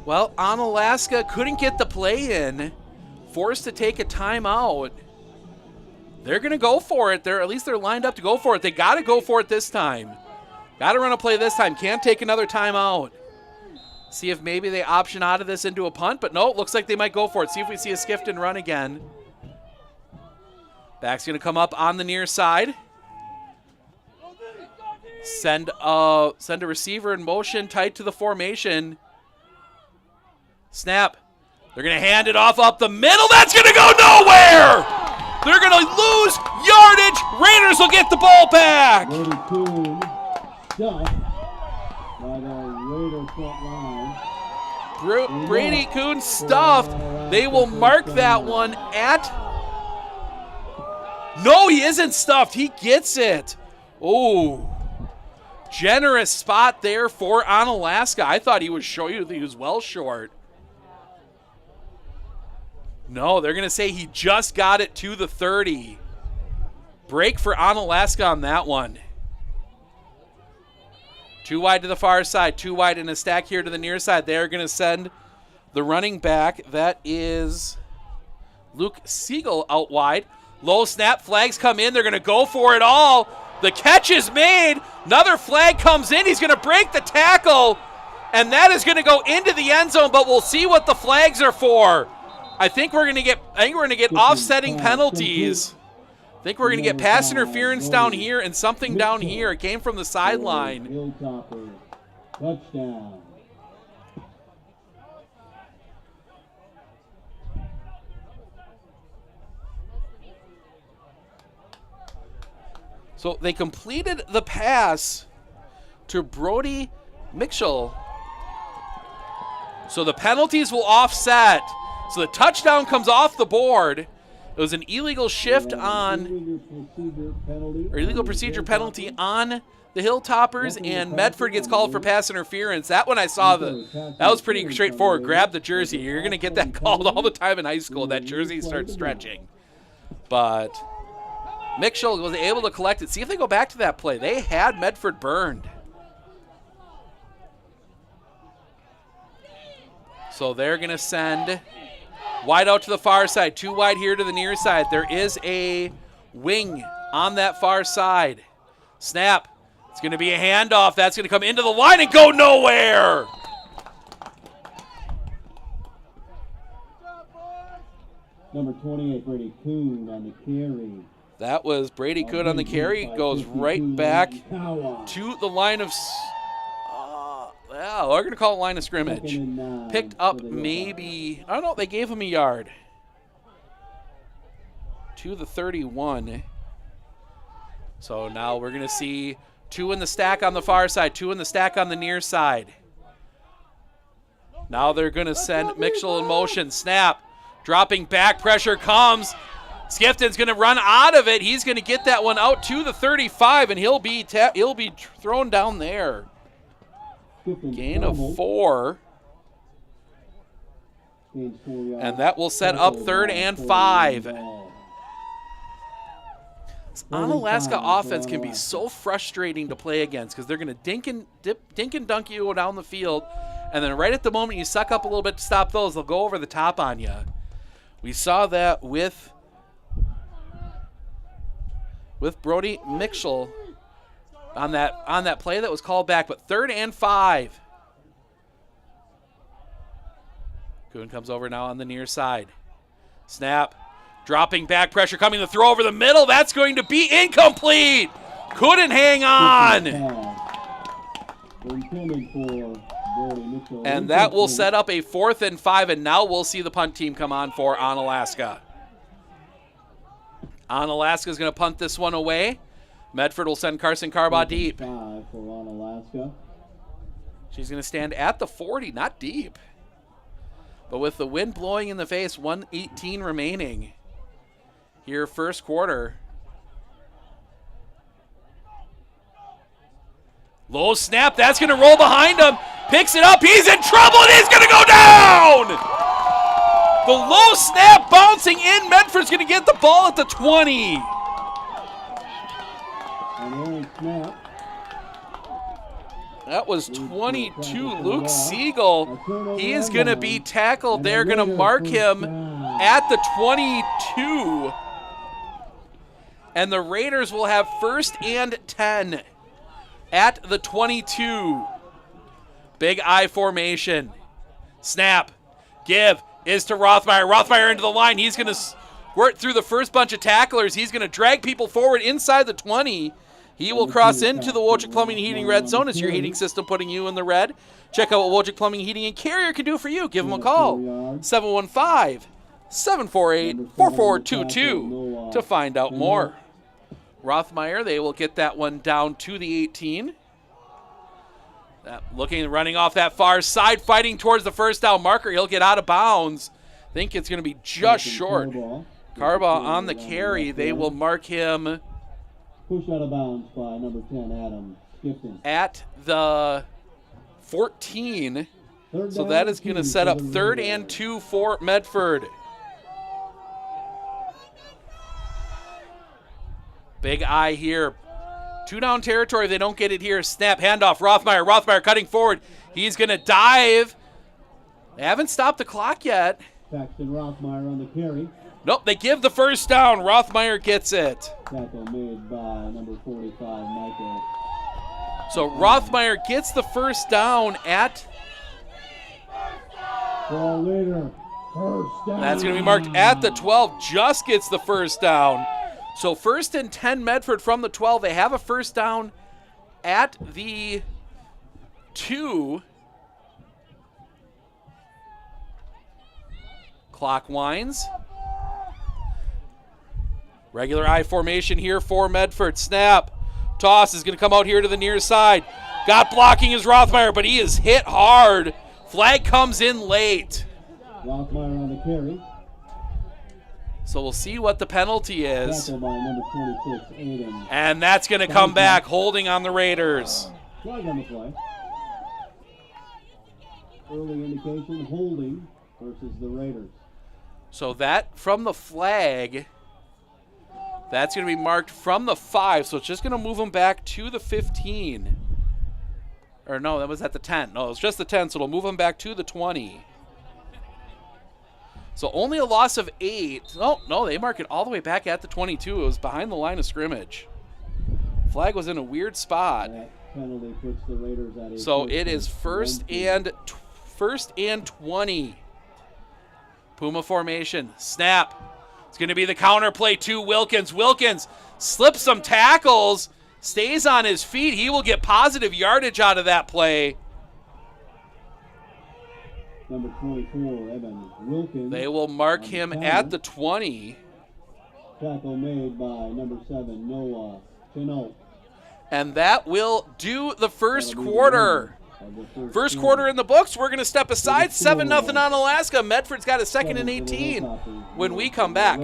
Well, Onalaska couldn't get the play in, forced to take a timeout. They're going to go for it. At least they're lined up to go for it. They got to go for it this time. Got to run a play this time. Can't take another timeout. See if maybe they option out of this into a punt, but no, it looks like they might go for it. See if we see a Skifton run again. Back's going to come up on the near side. Send a receiver in motion, tight to the formation. Snap. They're going to hand it off up the middle. That's going to go nowhere! They're going to lose yardage. Raiders will get the ball back. By the Raider front line. Brady Kuhn stuffed. They will mark that one at... No, he isn't stuffed. He gets it. Oh, generous spot there for Onalaska. I thought he was short. He was well short. No, they're going to say he just got it to the 30. Break for Onalaska on that one. 2 wide to the far side, 2 wide in a stack here to the near side. They're going to send the running back. That is Luke Siegel out wide. Low snap, flags come in. They're going to go for it all. The catch is made. Another flag comes in. He's going to break the tackle, and that is going to go into the end zone, but we'll see what the flags are for. I think we're going to get offsetting penalties. I think we're going to get pass interference down here and something down here. It came from the sideline. Touchdown. So they completed the pass to Brody Mitchell. So the penalties will offset. So the touchdown comes off the board. It was an illegal shift on, or illegal procedure penalty on the Hilltoppers, and Medford gets called for pass interference. That one I saw, that was pretty straightforward. Grab the jersey. You're going to get that called all the time in high school. That jersey starts stretching. But Mitchell was able to collect it. See if they go back to that play. They had Medford burned. So they're going to send wide out to the far side. 2 wide here to the near side. There is a wing on that far side. Snap. It's going to be a handoff. That's going to come into the line and go nowhere. Number 28, Brady Kuhn on the carry. That was Brady Kuhn on the carry. Goes right back to the line of... we're going to call it line of scrimmage. Picked up maybe... I don't know. They gave him a yard. To the 31. So now we're going to see 2 in the stack on the far side, 2 in the stack on the near side. Now they're going to send Mitchell in motion. Snap. Dropping back. Pressure comes. Skifton's going to run out of it. He's going to get that one out to the 35, and he'll be thrown down there. Gain of 4. Gains 4 yards. And that will set up 3rd and 5. This Onalaska offense can be so frustrating to play against because they're going to dink and dunk you down the field, and then right at the moment you suck up a little bit to stop those, they'll go over the top on you. We saw that with Brody Mitchell on that play that was called back, but 3rd and 5. Kuhn comes over now on the near side. Snap. Dropping back pressure coming, the throw over the middle. That's going to be incomplete. Couldn't hang on. And that will set up a 4th and 5, and now we'll see the punt team come on for Onalaska. Onalaska is going to punt this one away. Medford will send Carson Carbaugh deep. For Onalaska. She's going to stand at the 40, not deep. But with the wind blowing in the face, 1:18 remaining here, first quarter. Low snap, that's going to roll behind him. Picks it up, he's in trouble, and he's going to go down! The low snap bouncing in. Medford's going to get the ball at the 20. That was 22, Luke Siegel. He is going to be tackled. They're going to mark him at the 22. And the Raiders will have 1st and 10 at the 22. Big I formation. Snap. Give is to Rothmeyer. Rothmeyer into the line. He's going to squirt through the first bunch of tacklers. He's going to drag people forward inside the 20. He will cross into the Wojcik Plumbing and Heating red zone. It's your heating system putting you in the red. Check out what Wojcik Plumbing, Heating, and Carrier can do for you. Give them a call. 715-748-4422 to find out more. Rothmeyer, they will get that one down to the 18. Running off that far side, fighting towards the first down marker. He'll get out of bounds. Think it's going to be just short. Carbaugh on the carry. They will mark him pushed out of bounds by number 10, Adam Skipton. At the 14. So that is going to set up 3rd and 2 for Medford. Big I here. 2 down territory. They don't get it here. Snap, handoff. Rothmeyer. Rothmeyer cutting forward. He's going to dive. They haven't stopped the clock yet. Paxton Rothmeyer on the carry. Nope, they give the first down. Rothmeyer gets it. Tackle made by number 45, Michael. So Rothmeyer gets the first down at... Ball later. First down. That's going to be marked at the 12. Just gets the first down. So 1st and 10 Medford from the 12. They have a first down at the 2. Clock winds. Regular I formation here for Medford. Snap. Toss is going to come out here to the near side. Got blocking is Rothmeyer, but he is hit hard. Flag comes in late. Rothmeyer on the carry. So we'll see what the penalty is. Tackle by number 26, Aiden. And that's going to come back, holding on the Raiders. Flag on the play. Early indication, holding versus the Raiders. So that from the flag, that's going to be marked from the 5. So it's just going to move them back to the 15. Or no, that was at the 10. No, it's just the 10, so it'll move them back to the 20. So only a loss of 8. No, they mark it all the way back at the 22. It was behind the line of scrimmage. Flag was in a weird spot. Penalty puts the Raiders at a so it is first and 20. Puma formation. Snap. It's going to be the counter play to Wilkins. Wilkins slips some tackles, stays on his feet. He will get positive yardage out of that play. Number 24, Evan Wilkins. They will mark him at the 20. Tackle made by number 7, Noah Chenault. And that will do the first quarter. First quarter in the books. We're going to step aside. 7-0 Onalaska. Medford's got a 2nd and 18 when we come back.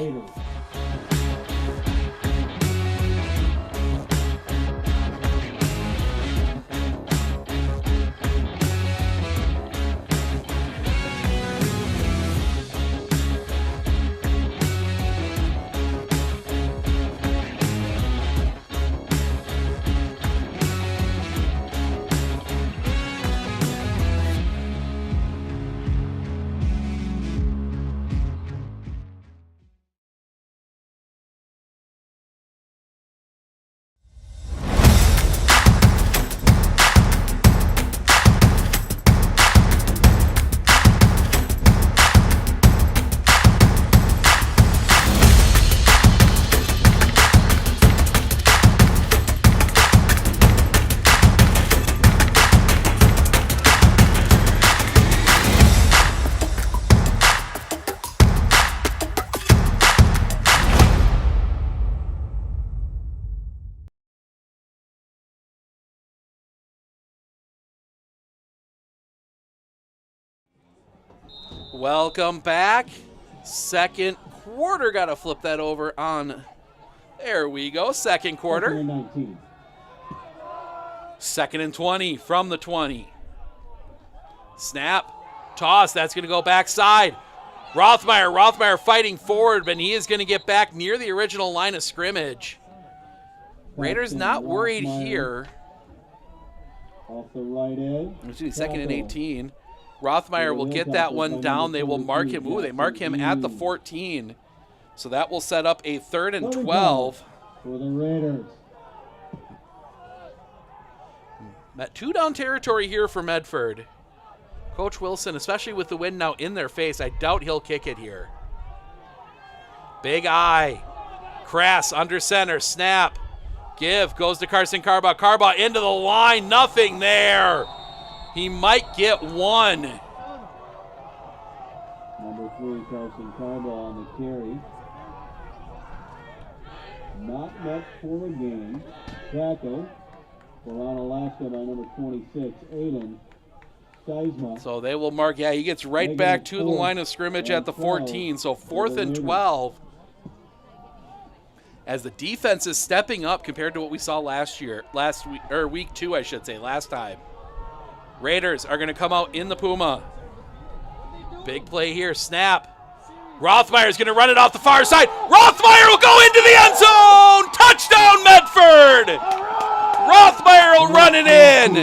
Welcome back. Second quarter. Got to flip that over on. There we go. Second quarter. 2nd and 20 from the 20. Snap. Toss. That's going to go backside. Rothmeyer fighting forward, but he is going to get back near the original line of scrimmage. Raiders not worried here. Off the right edge. Let's do 2nd and 18. Rothmeyer will get that one down. They will mark him. Ooh, they mark him at the 14. So that will set up a 3rd and 12. For the Raiders. That 2-down territory here for Medford. Coach Wilson, especially with the wind now in their face, I doubt he'll kick it here. Big eye. Crass under center. Snap. Give. Goes to Carson Carbaugh. Carbaugh into the line. Nothing there. He might get one. Number 3, Carson Carbaugh on the carry. Not much for a game. Tackle for Onalaska by number 26, Aiden Steisma. So they will mark, yeah, he gets right back to the line of scrimmage at the 14. So 4th and 12. As the defense is stepping up compared to what we saw last week 2, I should say, last time. Raiders are going to come out in the Puma. Big play here, snap. Rothmeyer's going to run it off the far side. Rothmeyer will go into the end zone. Touchdown, Medford. Rothmeyer will run it in.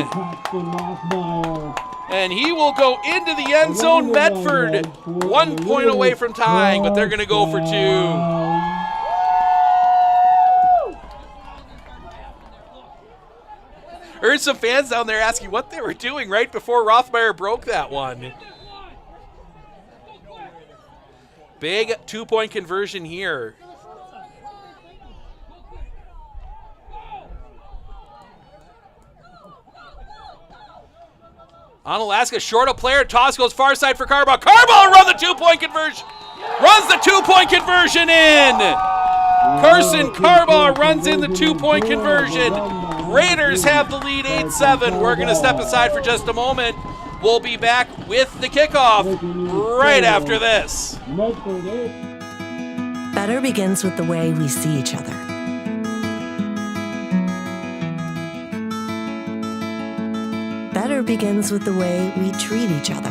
And he will go into the end zone. Medford 1 point away from tying, but they're going to go for 2. Heard some fans down there asking what they were doing right before Rothmeyer broke that one. Big 2-point conversion here. Onalaska short a player. Toss goes far side for Carbaugh. Carbaugh will run the 2-point conversion. Runs the 2-point conversion in. Carson Carbaugh runs in the 2-point conversion. Raiders have the lead 8-7. We're going to step aside for just a moment. We'll be back with the kickoff right after this. Better begins with the way we see each other. Better begins with the way we treat each other.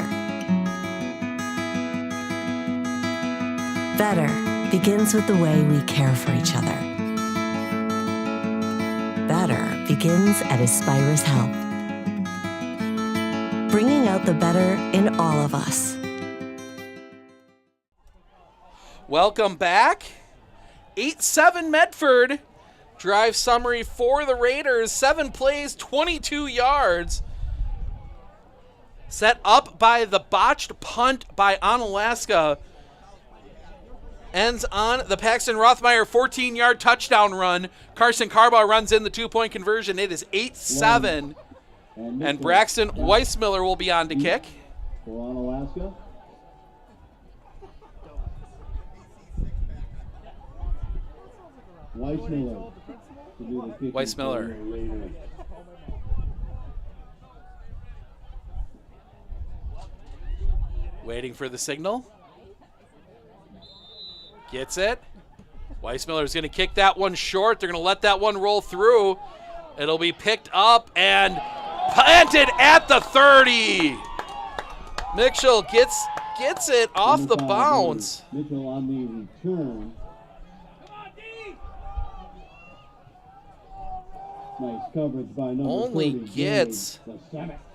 Better begins with the way we care for each other. Better begins at Aspirus Health, bringing out the better in all of us. Welcome back. 8-7 Medford. Drive summary for the Raiders. 7 plays, 22 yards. Set up by the botched punt by Onalaska. Ends on the Paxton Rothmeyer 14-yard touchdown run. Carson Carbaugh runs in the 2-point conversion. It is 8-7. And Braxton Weissmiller will be on to kick. For Onalaska. Weissmiller. Weissmiller. Waiting for the signal. Gets it. Weissmiller is going to kick that one short. They're going to let that one roll through. It'll be picked up and planted at the 30. Mitchell gets it off the bounce. Mitchell on the return. Nice coverage by number Only 30, gets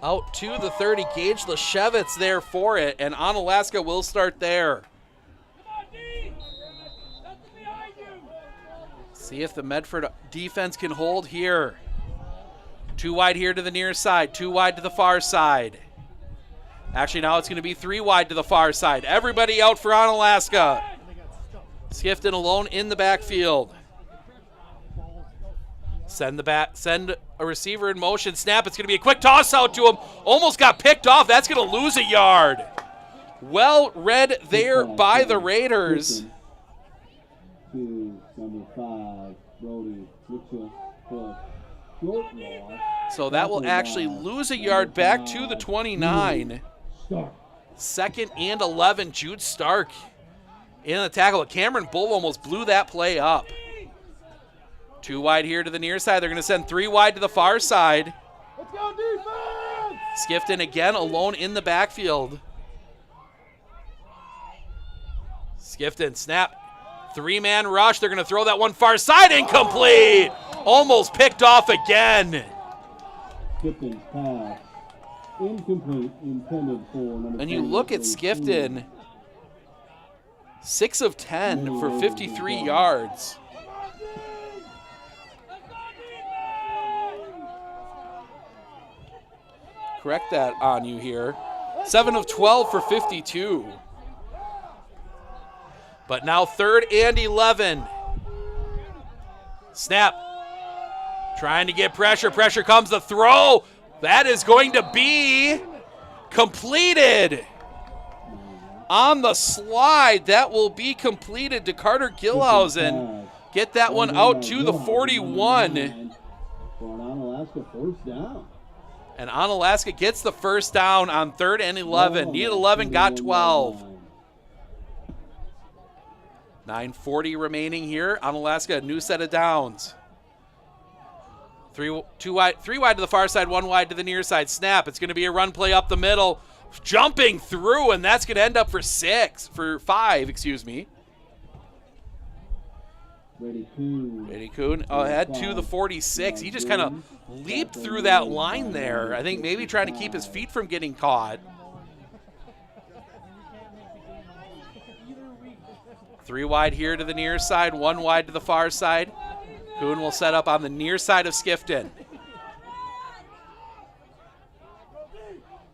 out to the 30. Gage Leshevitz there for it, and Onalaska will start there. See if the Medford defense can hold here. 2 wide here to the near side, 2 wide to the far side. Actually, now it's going to be 3 wide to the far side. Everybody out for Onalaska. Skifton alone in the backfield. Send a receiver in motion. Snap. It's going to be a quick toss out to him. Almost got picked off. That's going to lose a yard. Well read there by the Raiders. Number 5, Brody Mitchell for short loss. So that will actually lose a yard back to the 29. 2nd and 11. Jude Stark in the tackle. Cameron Bull almost blew that play up. 2 wide here to the near side. They're going to send 3 wide to the far side. Let's go defense! Skifton again alone in the backfield. Skifton, snap. 3-man rush. They're going to throw that one far side. Incomplete. Almost picked off again. Skifton's pass. Incomplete, intended for number And you look at Skifton, 6 of 10 for 53 yards. Correct that on you here. 7 of 12 for 52. But now 3rd and 11. Snap. Trying to get pressure. Pressure comes, the throw. That is going to be completed. On the slide, that will be completed to Carter Gilhausen. Get that one out to the 41. For an Onalaska first down. And Onalaska gets the first down on 3rd and 11. Needed 11, got 12. 9:40 remaining here. Onalaska, a new set of downs. 3 wide to the far side, 1 wide to the near side. Snap. It's going to be a run play up the middle. Jumping through, and that's going to end up for 5, excuse me. Brady Kuhn ahead to the 46. He just kind of leaped through that line there. I think maybe trying to keep his feet from getting caught. 3 wide here to the near side, 1 wide to the far side. Kuhn will set up on the near side of Skifton.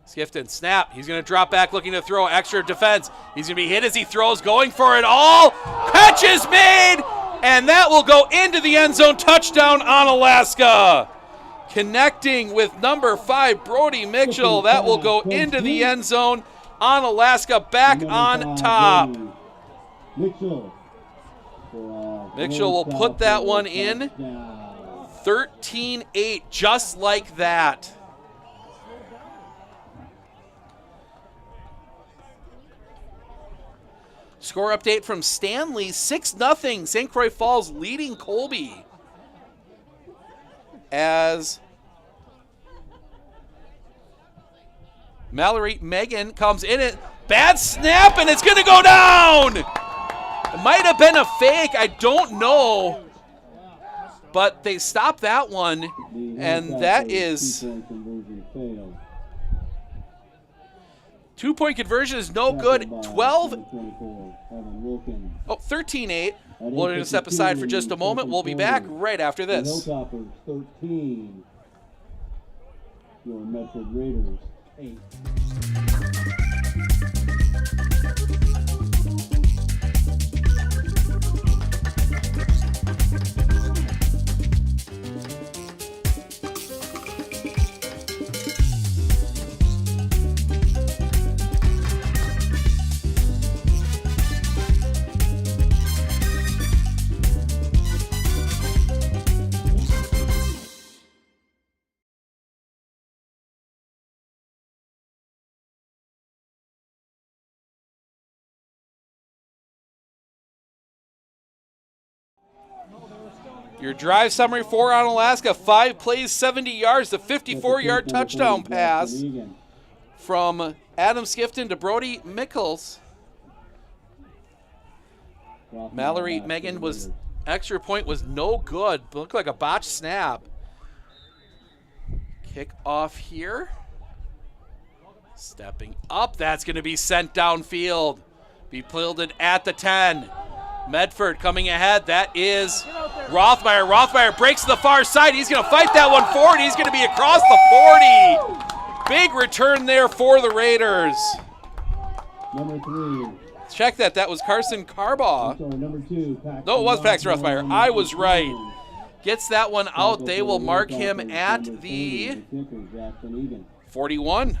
Skifton, snap. He's going to drop back looking to throw. Extra defense. He's going to be hit as he throws, going for it all. Catch is made, and that will go into the end zone. Touchdown, Onalaska. Connecting with number 5, Brody Mitchell. That will go into the end zone. Onalaska back on top. Mitchell will put that one in. 13-8, just like that. Score update from Stanley, 6-0. St. Croix Falls leading Colby. As Mallory Megan comes in it. Bad snap, and it's going to go down. It might have been a fake. I don't know. But they stopped that one, and that is... 2-point conversion is no good. 13-8. We're going to step aside for just a moment. We'll be back right after this. Hilltoppers 13. Your Medford Raiders 8. Your drive summary for Onalaska: 5 plays, 70 yards, the 54-yard touchdown pass from Adam Skifton to Brody Mickles. Mallory Megan was extra point was no good. Looked like a botched snap. Kick off here. Stepping up, that's going to be sent downfield. Be fielded at the 10. Medford coming ahead. That is Rothmeyer. Rothmeyer breaks to the far side. He's going to fight that one forward. He's going to be across the 40. Big return there for the Raiders. Number 3. Check that. That was Carson Carbaugh. Number 2. No, it was Paxton Rothmeyer. I was right. Gets that one out. They will mark him at the 41.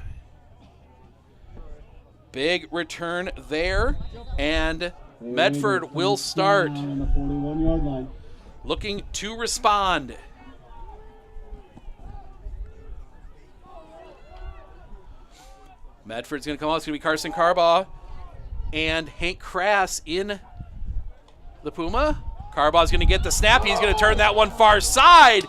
Big return there. And Medford will start. Looking to respond. Medford's going to come out. It's going to be Carson Carbaugh and Hank Crass in the Puma. Carbaugh's going to get the snap. He's going to turn that one far side.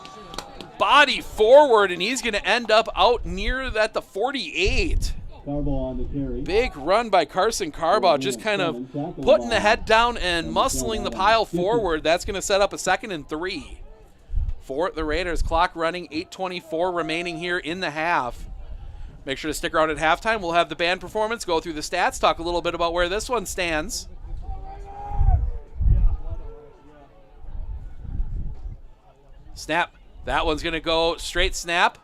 Body forward, and he's going to end up out near the 48. Carbaugh on the carry. Big run by Carson Carbaugh, just kind of putting the head down and muscling the pile forward. That's going to set up a 2nd and 3 for the Raiders. Clock running, 8:24 remaining here in the half. Make sure to stick around at halftime. We'll have the band performance, go through the stats, talk a little bit about where this one stands. Snap. That one's going to go straight snap.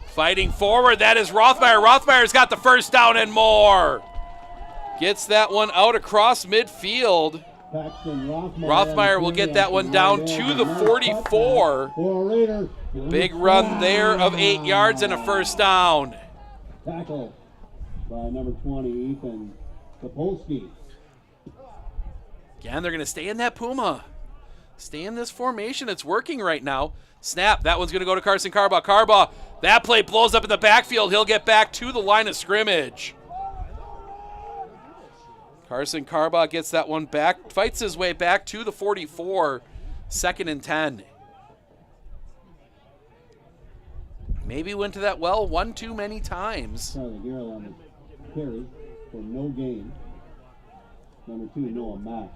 Fighting forward, that is Rothmeyer. Rothmeyer's got the first down and more. Gets that one out across midfield. Rothmeyer will get that one down to the 44. Big run there of 8 yards and a first down. Tackle by number 20, Ethan Kapolsky. Again, they're going to stay in that Puma. Stay in this formation. It's working right now. Snap. That one's going to go to Carson Carbaugh. Carbaugh, that play blows up in the backfield. He'll get back to the line of scrimmage. Carson Carbaugh gets that one back, fights his way back to the 44, 2nd and 10. Maybe went to that well one too many times. Charlie Garrell on the carry for no gain. Number 2, Noah Mack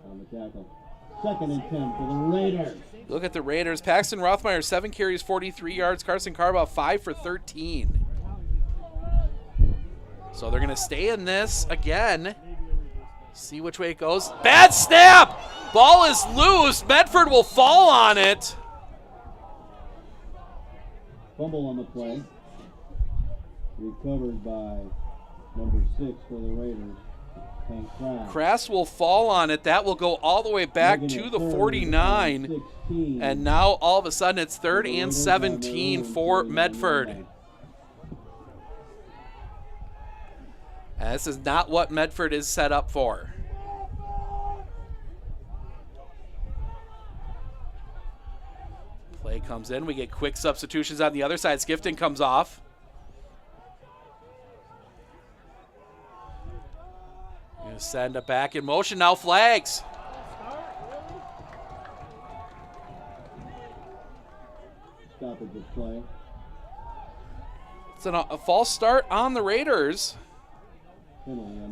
on the tackle. 2nd and 10 for the Raiders. Look at the Raiders. Paxton Rothmeyer, 7 carries, 43 yards. Carson Carbaugh, 5 for 13. So they're going to stay in this again. See which way it goes. Bad snap! Ball is loose. Medford will fall on it. Fumble on the play. Recovered by number 6 for the Raiders. Crass will fall on it. That will go all the way back to the 49. And now all of a sudden it's 3rd and 17 for Medford. And this is not what Medford is set up for. Play comes in. We get quick substitutions on the other side. Skifton comes off. Gonna send it back in motion. Now flags. Stoppage of play. It's a false start on the Raiders.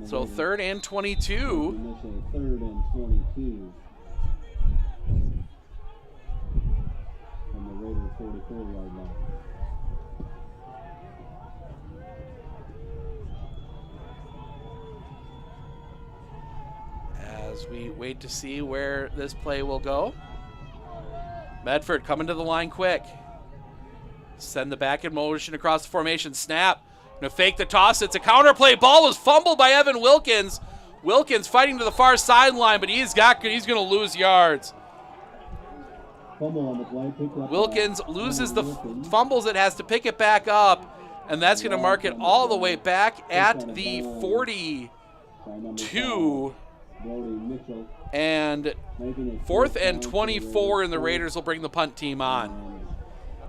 So 3rd and 22. 3rd and 22. From the Raiders 44-yard line. As we wait to see where this play will go. Medford coming to the line quick. Send the back in motion across the formation. Snap. Gonna fake the toss. It's a counter play. Ball was fumbled by Evan Wilkins. Wilkins fighting to the far sideline, but he's gonna lose yards. Fumble on the play. Wilkins loses the fumbles it, has to pick it back up, and that's gonna mark it all the way back at the 42. And 4th and 24, and the Raiders will bring the punt team on.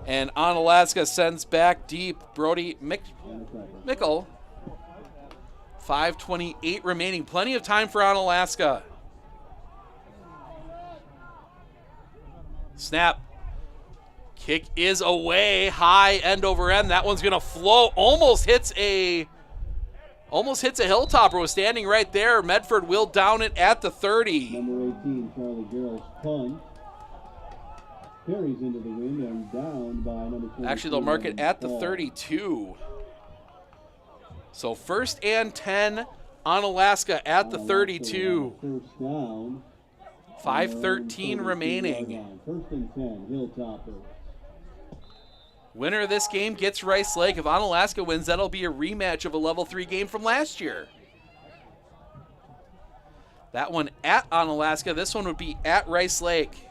And Onalaska sends back deep. Brody Mickle. 5:28 remaining. Plenty of time for Onalaska. Snap. Kick is away. High end over end. That one's going to float. Almost hits a hilltopper. Was standing right there. Medford will down it at the 30. Number 18, Charlie Garrell's punt. Carries into the wind and down by number 22. Actually, they'll mark it at the 32. So 1st and 10, Onalaska at the 32. First down. 5:13 remaining. 1st and 10, Hilltopper. Winner of this game gets Rice Lake. If Onalaska wins, that'll be a rematch of a level 3 game from last year. That one at Onalaska. This one would be at Rice Lake.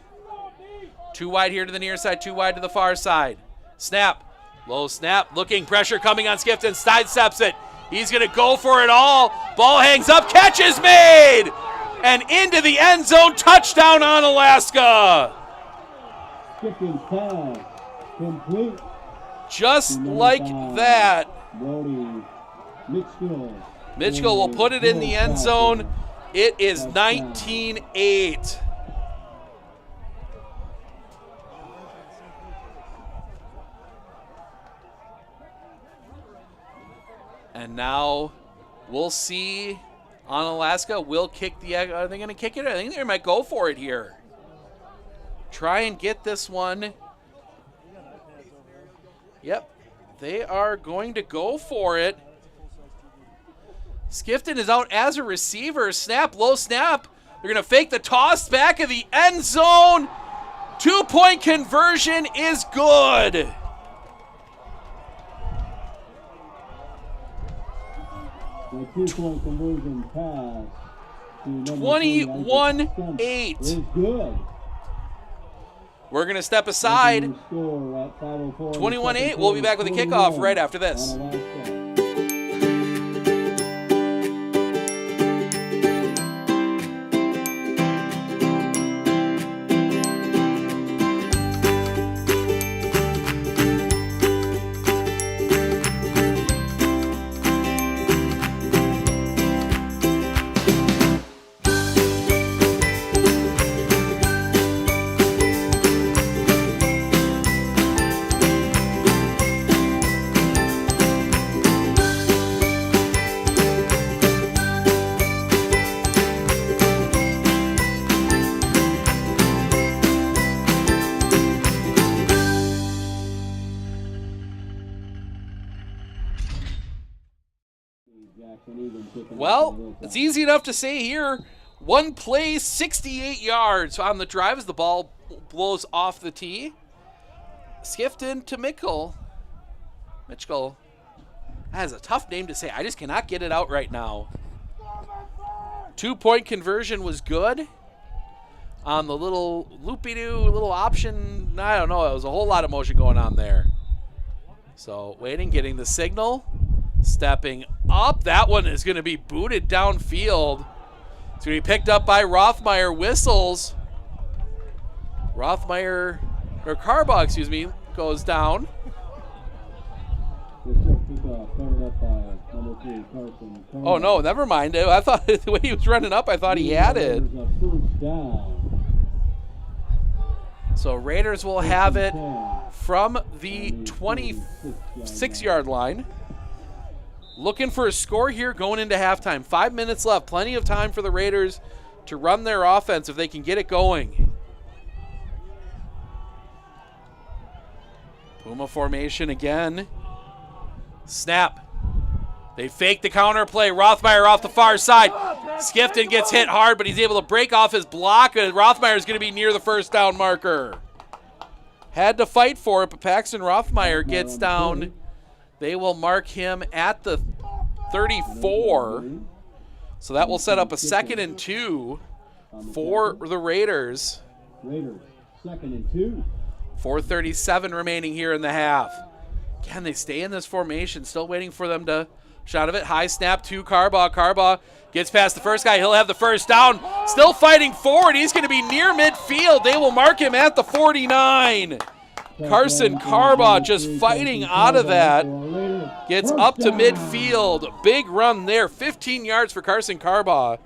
2 wide here to the near side, 2 wide to the far side. Snap. Low snap. Looking. Pressure coming on Skifton. Sidesteps it. He's going to go for it all. Ball hangs up. Catch is made. And into the end zone. Touchdown, Onalaska. Skifton's pass complete. Just like that. Brody Mitchell will put it in the end zone. It is 19-8. And now we'll see. Onalaska will kick the. Are they going to kick it? I think they might go for it here. Try and get this one. Yep, they are going to go for it. Skifton is out as a receiver. Snap, low snap. They're going to fake the toss back of the end zone. 2-point conversion is good. The 2-point conversion pass to 21-8. is good. We're going to step aside. 21-8. We'll be back with a kickoff right after this. Well, it's easy enough to say here. One play, 68 yards on the drive as the ball blows off the tee. Skifton to Mitchell. Mitchell. That is a tough name to say. I just cannot get it out right now. 2-point conversion was good. On the little loopy-doo, little option. I don't know. It was a whole lot of motion going on there. So waiting, getting the signal. Stepping up. That one is going to be booted downfield. It's going to be picked up by Rothmeyer. Whistles. Rothmeyer, or Carbaugh, excuse me, goes down. Oh, no, never mind. I thought the way he was running up, I thought he had it. So Raiders will have it from the 26-yard line. Looking for a score here going into halftime. 5 minutes left. Plenty of time for the Raiders to run their offense if they can get it going. Puma formation again. Snap. They fake the counter play. Rothmeyer off the far side. Skifton gets hit hard, but he's able to break off his block. Rothmeyer is going to be near the first down marker. Had to fight for it, but Paxton Rothmeyer gets down. They will mark him at the 34. So that will set up a 2nd and 2 for the Raiders. Raiders, 2nd and 2. 4:37 remaining here in the half. Can they stay in this formation? Still waiting for them to shot of it. High snap to Carbaugh. Carbaugh gets past the first guy. He'll have the first down. Still fighting forward. He's going to be near midfield. They will mark him at the 49. Carson Carbaugh just fighting out of that. Gets up to midfield. Big run there. 15 yards for Carson Carbaugh.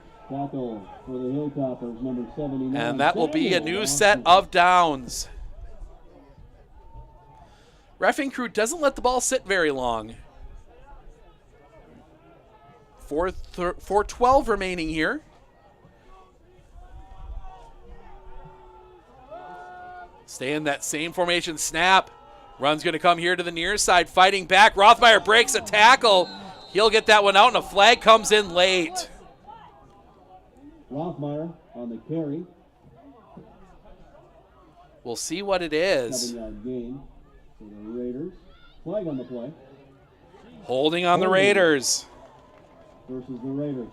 And that will be a new set of downs. Reffing crew doesn't let the ball sit very long. 4:12 remaining here. Stay in that same formation. Snap. Run's going to come here to the near side. Fighting back. Rothmeyer breaks a tackle. He'll get that one out, and a flag comes in late. Rothmeyer on the carry. We'll see what it is. 7-yard gain for the Raiders. Flag on the play. Holding on the Raiders. Versus the Raiders.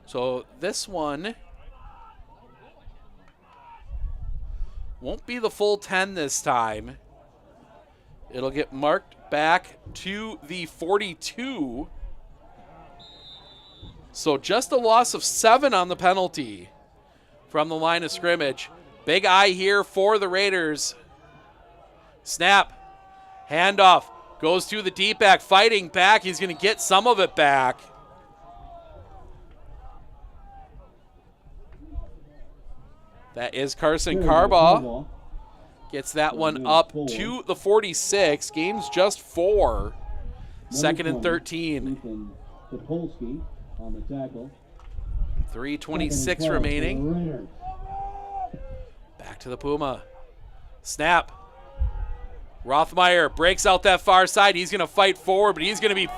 So this one won't be the full 10 this time. It'll get marked back to the 42. So just a loss of 7 on the penalty from the line of scrimmage. Big eye here for the Raiders. Snap. Handoff. Goes to the deep back, fighting back. He's going to get some of it back. That is Carson Carbaugh. Gets that one up to the 46. Game's just 4. Second and 13. Topolsky on the tackle. 3:26 remaining. Back to the Puma. Snap. Rothmeyer breaks out that far side. He's going to fight forward, but he's going to be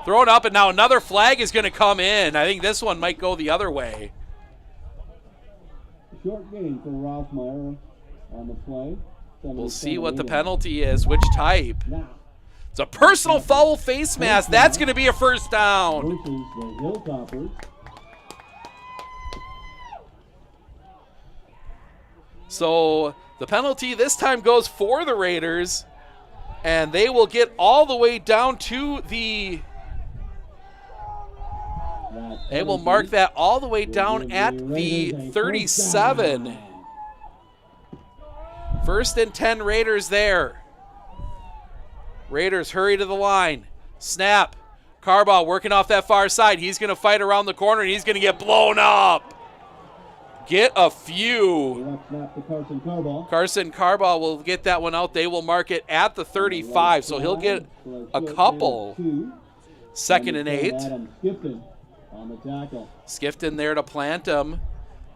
thrown up, and now another flag is going to come in. I think this one might go the other way. Short gain for Rothmeyer on the play. We'll see what the penalty is, which type. It's a personal foul face mask. That's going to be a first down. Versus the Hilltoppers. So the penalty this time goes for the Raiders, and they will get all the way down to the... They will mark that all the way down at the 37. First and 10 Raiders there. Raiders hurry to the line. Snap. Carbaugh working off that far side. He's going to fight around the corner, and he's going to get blown up. Get a few. Carson Carbaugh will get that one out. They will mark it at the 35, so he'll get a couple. Second and 8. Skifton there to plant him.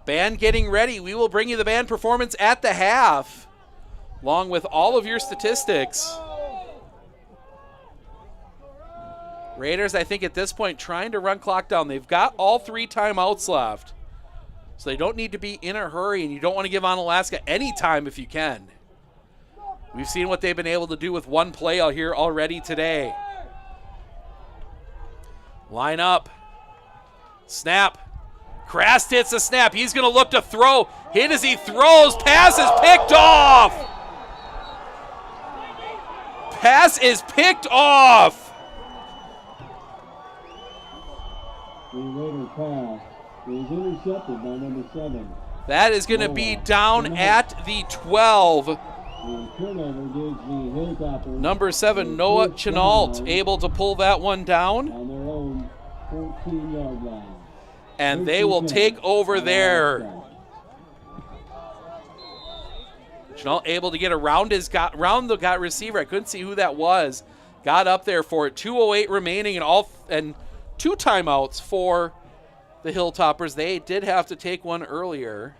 Band getting ready. We will bring you the band performance at the half, along with all of your statistics. Raiders, I think at this point, trying to run clock down. They've got all 3 timeouts left, so they don't need to be in a hurry, and you don't want to give Onalaska any time if you can. We've seen what they've been able to do with one play out here already today. Line up. Snap. Krast hits the snap. He's going to look to throw. Hit as he throws. Pass is picked off. Pass is picked off. The Raider pass is intercepted by number 7. That is going to be down at the 12. The turnover gives the Hilltoppers Number 7, Noah Chenault, able to pull that one down. On their own 14-yard line. And they will take over there. Chenault able to get around the receiver. I couldn't see who that was. Got up there for it. 2:08 remaining and 2 timeouts for the Hilltoppers. They did have to take one earlier.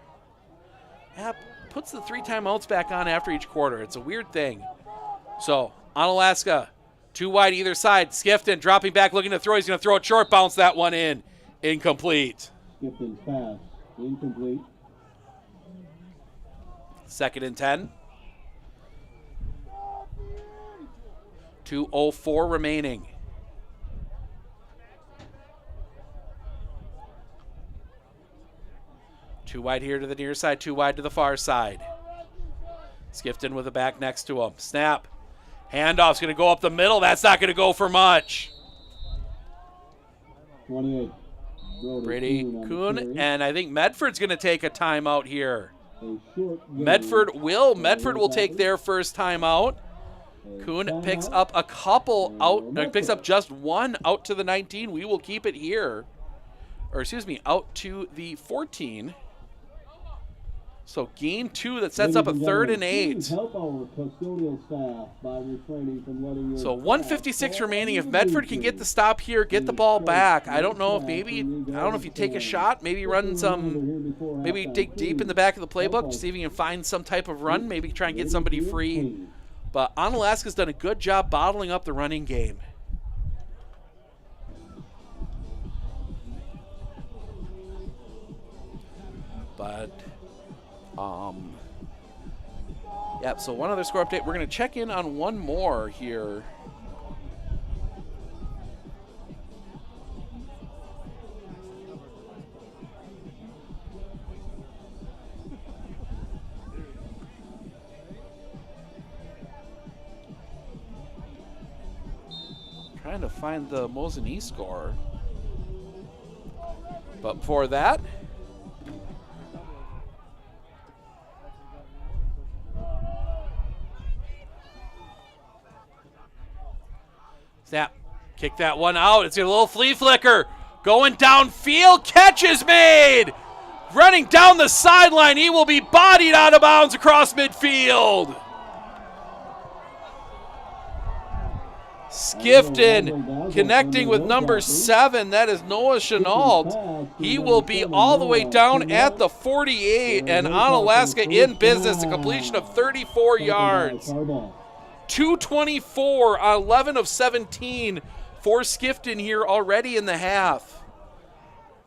Yeah, puts the 3 timeouts back on after each quarter. It's a weird thing. So, Onalaska, 2 wide either side. Skifton dropping back, looking to throw. He's going to throw it short, bounce that one in. Incomplete. Skifton's pass, incomplete. Second and 10. 2:04 remaining. Two wide here to the near side, 2 wide to the far side. Skifton with the back next to him. Snap. Handoff's going to go up the middle. That's not going to go for much. 28. Brady Kuhn, and I think Medford's going to take a timeout here. Medford will take their first timeout. Kuhn picks up a couple out, picks up just 1 out to the 19. We will keep it here. Or excuse me, out to the 14. So gain 2, that sets up a 3rd and 8. So 1:56 remaining. If Medford can get the stop here, get the ball back. I don't know if you take a shot, maybe run some, maybe dig deep in the back of the playbook, see if you can find some type of run, maybe try and get somebody free. But Onalaska's done a good job bottling up the running game. But yep, so one other score update. We're going to check in on one more here. Trying to find the Mosinee score. But before that, Snap. Kick that one out. It's a little flea flicker. Going downfield. Catch is made. Running down the sideline. He will be bodied out of bounds across midfield. Skifton connecting with number 7. That is Noah Chenault. He will be all the way down at the 48, and Onalaska in business, a completion of 34 yards. 224 on 11 of 17 for Skifton here already in the half.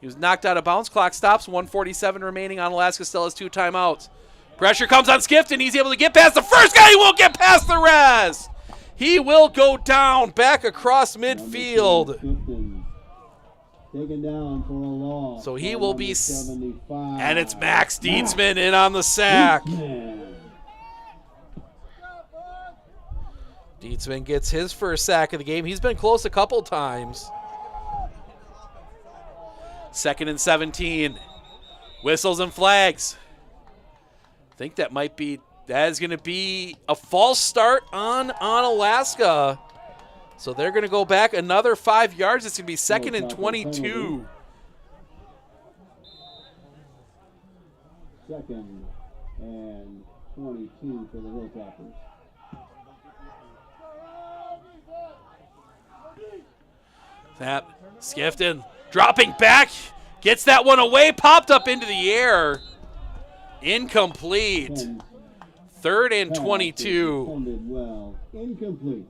He was knocked out of bounds. Clock stops. 1:47 remaining. Onalaska still has 2 timeouts. Pressure comes on Skifton. He's able to get past the first guy. He won't get past the rest. He will go down back across midfield. Taken down for a loss. So he will be, and it's Max Dietzman in on the sack. Dietzman gets his first sack of the game. He's been close a couple times. 2nd and 17. Whistles and flags. I think that is going to be a false start on Onalaska. So they're going to go back another 5 yards. It's going to be 2nd and 22. 2nd and 22 for the Hilltoppers. Snap. Skifton dropping back. Gets that one away. Popped up into the air. Incomplete. 3rd and 22. Funded well. Incomplete.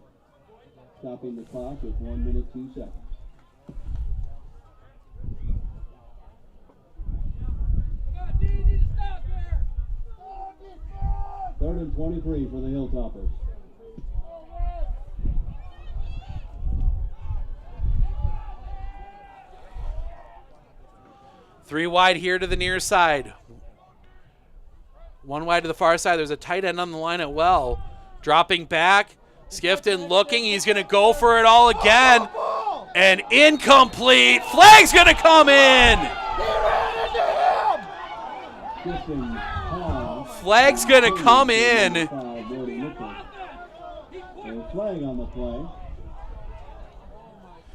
Stopping the clock with 1 minute, 2 seconds. Third and 23 for the Hilltoppers. Three wide here to the near side. 1 wide to the far side. There's a tight end on the line at well. Dropping back. Skifton looking. He's going to go for it all again. And incomplete. Flag's going to come in. Flag's going to come in. Flag on the play.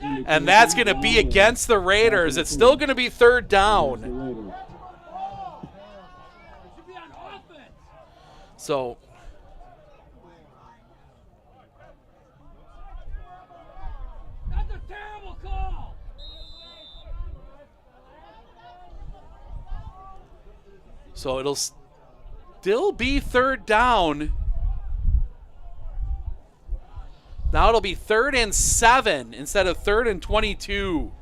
And that's going to be against the Raiders. It's still going to be 3rd down. So That's a terrible call. So it'll still be 3rd down. Now it'll be 3rd and 7 instead of 3rd and 22.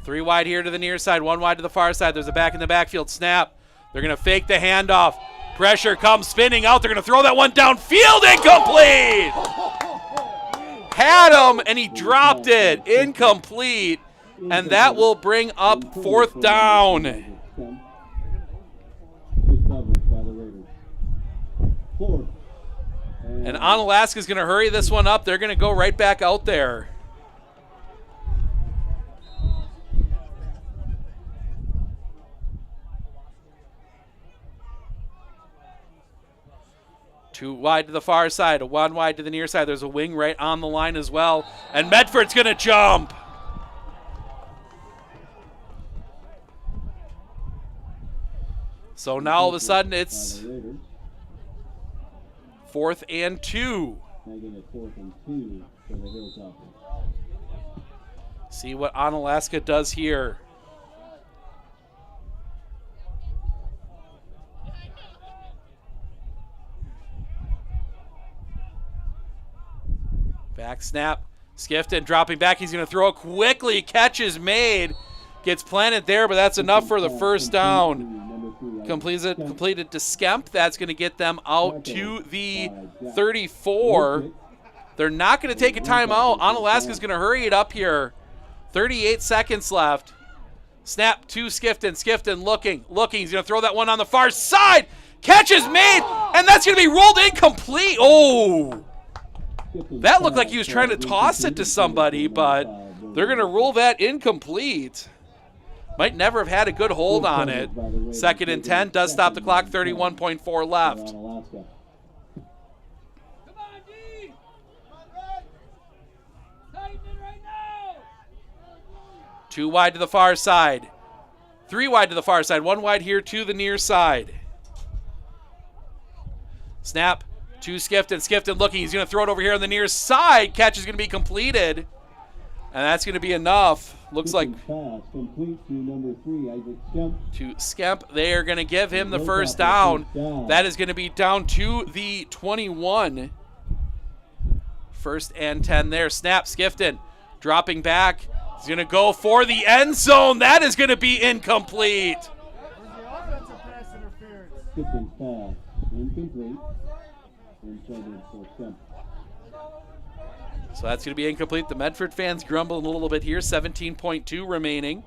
3 wide here to the near side, 1 wide to the far side. There's a back in the backfield. Snap. They're going to fake the handoff. Pressure comes spinning out. They're going to throw that one downfield. Incomplete. Had him, and he dropped it. Incomplete. And that will bring up 4th down. Good coverage by the Raiders. 4th. And Onalaska's going to hurry this one up. They're going to go right back out there. Two wide to the far side, 1 wide to the near side. There's a wing right on the line as well. And Medford's going to jump. So now all of a sudden it's 4th and 2. Making it 4th and 2 for the Hilltoppers. See what Onalaska does here. Back snap. Skifton dropping back. He's going to throw it quickly. Catch is made. Gets planted there, but that's enough for the 1st down. Completed to Skemp. That's going to get them out to the 34. They're not going to take a timeout. Onalaska's going to hurry it up here. 38 seconds left. Snap to Skifton. Skifton looking. He's going to throw that one on the far side. Catch is made, and that's going to be rolled incomplete. Oh! That looked like he was trying to toss it to somebody, but they're going to rule that incomplete. Might never have had a good hold on it. 2nd and 10 does stop the clock, 31.4 left. 2 wide to the far side. 3 wide to the far side. 1 wide here to the near side. Snap to Skifton. Skifton looking. He's going to throw it over here on the near side. Catch is going to be completed. And that's going to be enough. Looks like pass complete to number 3, Isaac Skemp. To Skemp. They are going to give him the first down. That is going to be down to the 21. First and 10 there. Snap. Skifton dropping back. He's going to go for the end zone. That is going to be incomplete. Skifton's pass incomplete. So that's going to be incomplete. The Medford fans grumbling a little bit here. 17.2 remaining.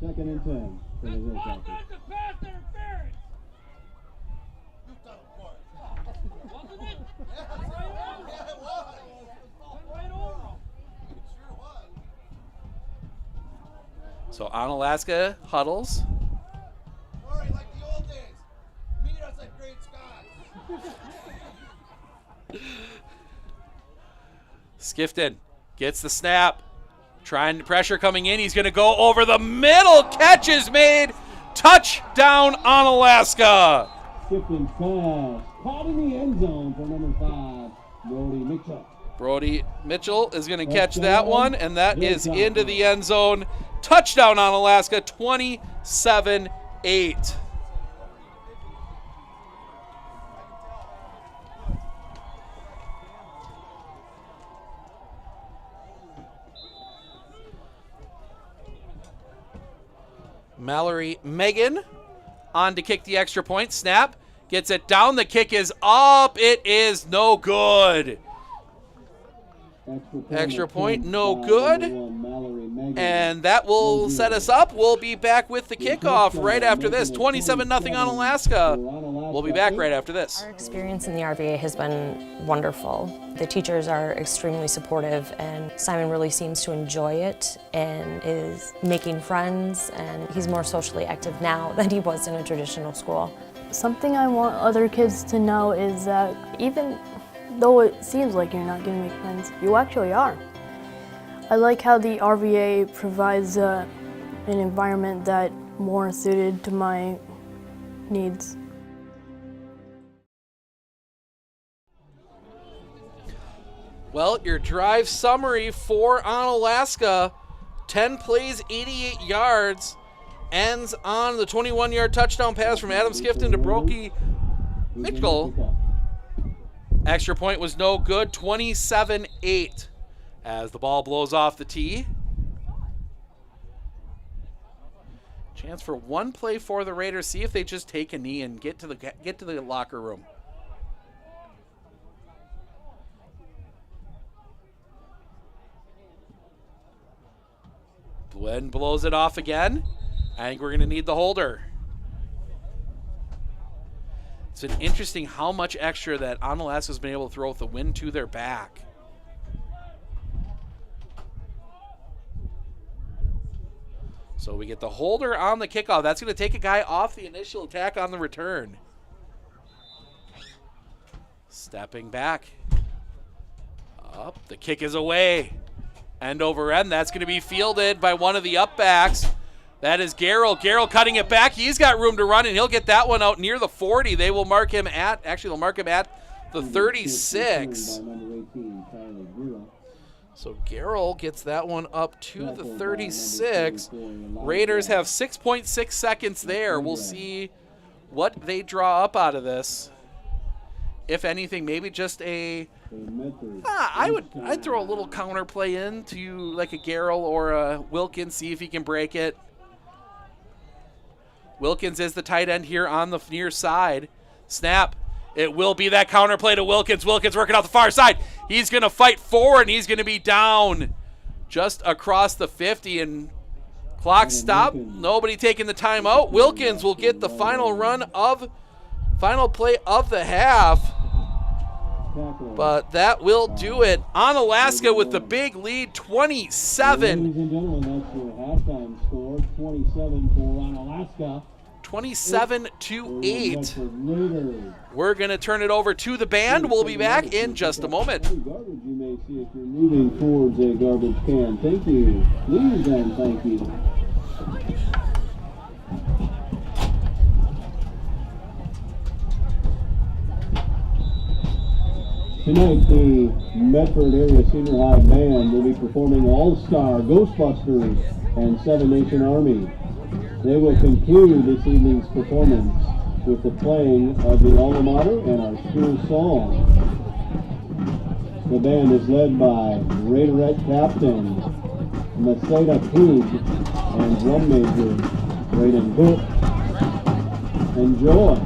2nd and 10 for the Hilltoppers. So Onalaska huddles. Skifton gets the snap. Trying pressure coming in. He's going to go over the middle. Catch is made. Touchdown Onalaska. Skifton's pass caught in the end zone for number 5, Brody Mitchell. Brody Mitchell is going to catch that one, and that is into the end zone. Touchdown Onalaska, 27-8. Mallory Megan on to kick the extra point. Snap. Gets it down. The kick is up. It is no good. Extra point, no good. And that will set us up. We'll be back with the kickoff right after this. 27-0 Onalaska. We'll be back right after this. Our experience in the RVA has been wonderful. The teachers are extremely supportive, and Simon really seems to enjoy it and is making friends, and he's more socially active now than he was in a traditional school. Something I want other kids to know is that even though it seems like you're not going to make friends, you actually are. I like how the RVA provides an environment that more suited to my needs. Well, your drive summary for Onalaska, 10 plays, 88 yards, ends on the 21-yard touchdown pass from Adam Skifton to Brody Mitchell. Extra point was no good, 27-8 as the ball blows off the tee. Chance for one play for the Raiders. See if they just take a knee and get to the locker room. Glenn blows it off again. I think we're going to need the holder. It's been interesting how much extra that Onalaska's been able to throw with the wind to their back. So we get the holder on the kickoff. That's going to take a guy off the initial attack on the return. Stepping back. Up. The kick is away. End over end. That's going to be fielded by one of the up-backs. That is Garrell. Garrell cutting it back. He's got room to run, and he'll get that one out near the 40. They will mark him at, actually they'll mark him at the 36. So Garrell gets that one up to the 36. Raiders have 6.6 seconds there. We'll see what they draw up out of this. If anything, maybe just a, I'd throw a little counter play in to like a Garrell or a Wilkins, see if he can break it. Wilkins is the tight end here on the near side. Snap. It will be that counter play to Wilkins. Wilkins working out the far side. He's going to fight forward, and he's going to be down just across the 50. And clock stop. Nobody taking the timeout. Wilkins will get the final play of the half. But that will do it. Onalaska with the big lead, 27. Ladies and gentlemen, that's your halftime score. 27 for Onalaska. 27-8. We're going to turn it over to the band. We'll be back in just a moment. Garbage you may see if you're moving towards a garbage can. Thank you. Please and thank you. Tonight, the Medford Area Senior High Band will be performing All-Star, Ghostbusters, and Seven Nation Army. They will conclude this evening's performance with the playing of the alma mater and our school song. The band is led by Raiderette Captain Masada Poog and drum major Braden Book. Enjoy.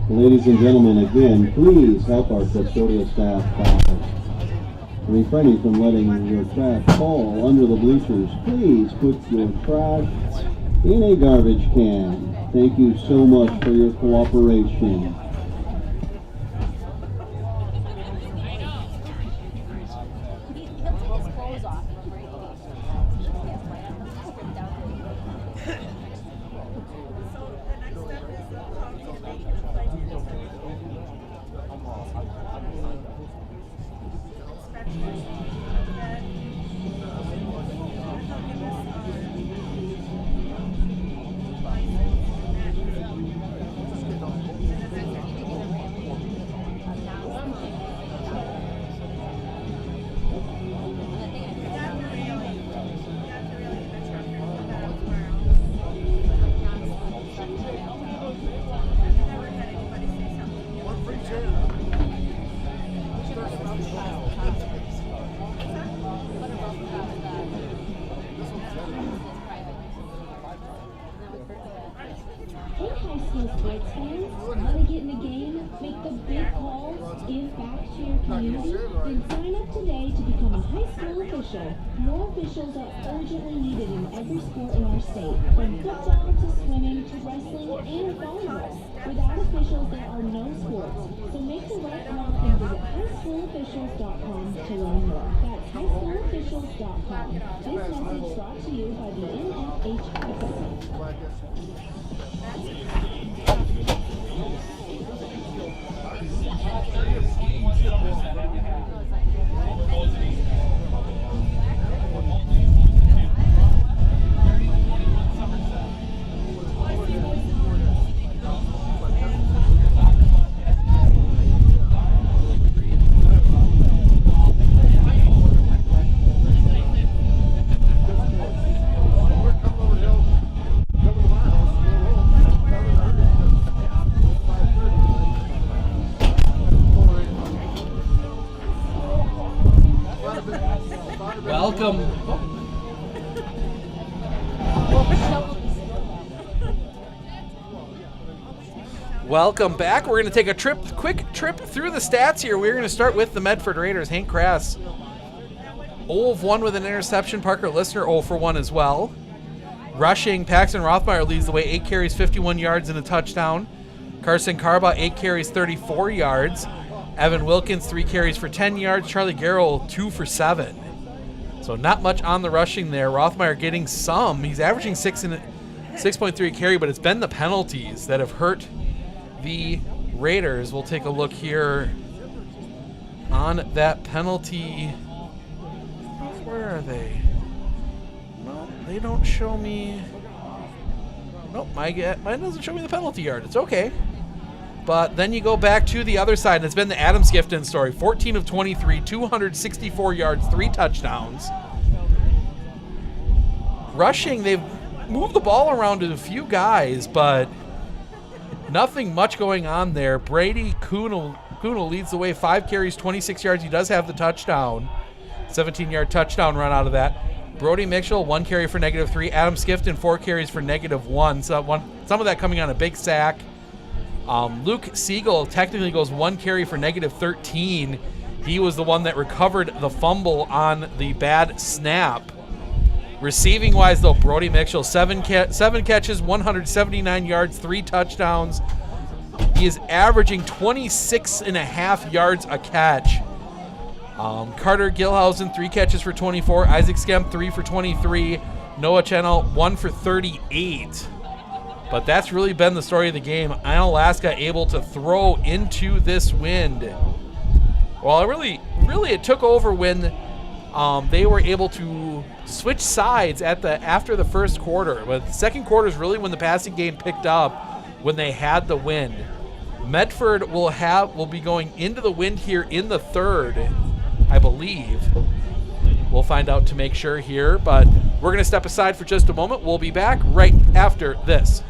Ladies and gentlemen, again, please help our custodial staff by refraining from letting your trash fall under the bleachers. Please put your trash in a garbage can. Thank you so much for your cooperation. More officials are urgently needed in every sport in our state, from football to swimming to wrestling and volleyball. Without officials, there are no sports. So make the right call and visit highschoolofficials.com to learn more. That's highschoolofficials.com. This message brought to you by the NFHS. Welcome back. We're going to take a quick trip through the stats here. We're going to start with the Medford Raiders. Hank Crass, 0 of 1 with an interception. Parker Listener, 0 for 1 as well. Rushing, Paxton Rothmeyer leads the way, 8 carries, 51 yards, and a touchdown. Carson Carba, 8 carries, 34 yards. Evan Wilkins, 3 carries for 10 yards. Charlie Garrow, 2 for 7. So not much on the rushing there. Rothmeyer getting some. He's averaging 6.3 carry, but it's been the penalties that have hurt the Raiders. We'll take a look here on that penalty. Where are they? No, they don't show me. Nope, mine doesn't show me the penalty yard. It's okay. But then you go back to the other side, and it's been the Adam Skifton story. 14 of 23, 264 yards, 3 touchdowns. Rushing, they've moved the ball around to a few guys, but nothing much going on there. Brady Kuhnel leads the way, 5 carries, 26 yards. He does have the touchdown. 17-yard touchdown run out of that. Brody Mitchell, 1 carry for -3. Adam Skifton, 4 carries for -1. So some of that coming on a big sack. Luke Siegel technically goes 1 carry for -13. He was the one that recovered the fumble on the bad snap. Receiving wise, though, Brody Mitchell, 7 catches, 179 yards, 3 touchdowns. He is averaging 26.5 yards a catch. Carter Gilhausen, 3 catches for 24. Isaac Skemp, 3 for 23. Noah Chennel, 1 for 38. But that's really been the story of the game. Onalaska able to throw into this wind. Well, really it took over when they were able to switch sides after the first quarter. But the second quarter is really when the passing game picked up, when they had the wind. Medford will be going into the wind here in the third, I believe. We'll find out to make sure here, but we're going to step aside for just a moment. We'll be back right after this.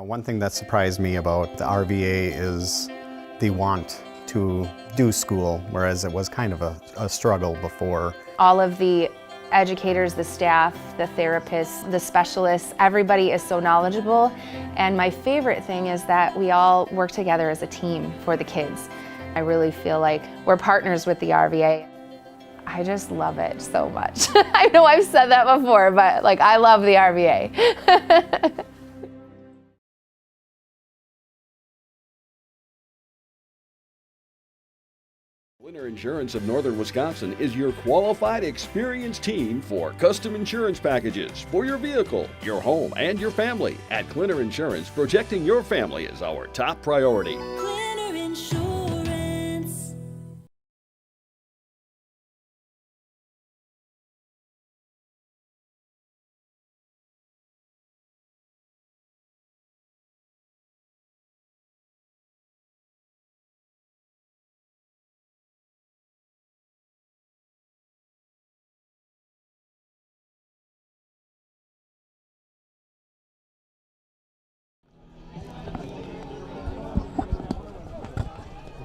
One thing that surprised me about the RVA is the want to do school, whereas it was kind of a struggle before. All of the educators, the staff, the therapists, the specialists, everybody is so knowledgeable. And my favorite thing is that we all work together as a team for the kids. I really feel like we're partners with the RVA. I just love it so much. I know I've said that before, but like I love the RVA. Winter Insurance of Northern Wisconsin is your qualified, experienced team for custom insurance packages for your vehicle, your home, and your family. At Clinner Insurance, protecting your family is our top priority. Clinner Insurance.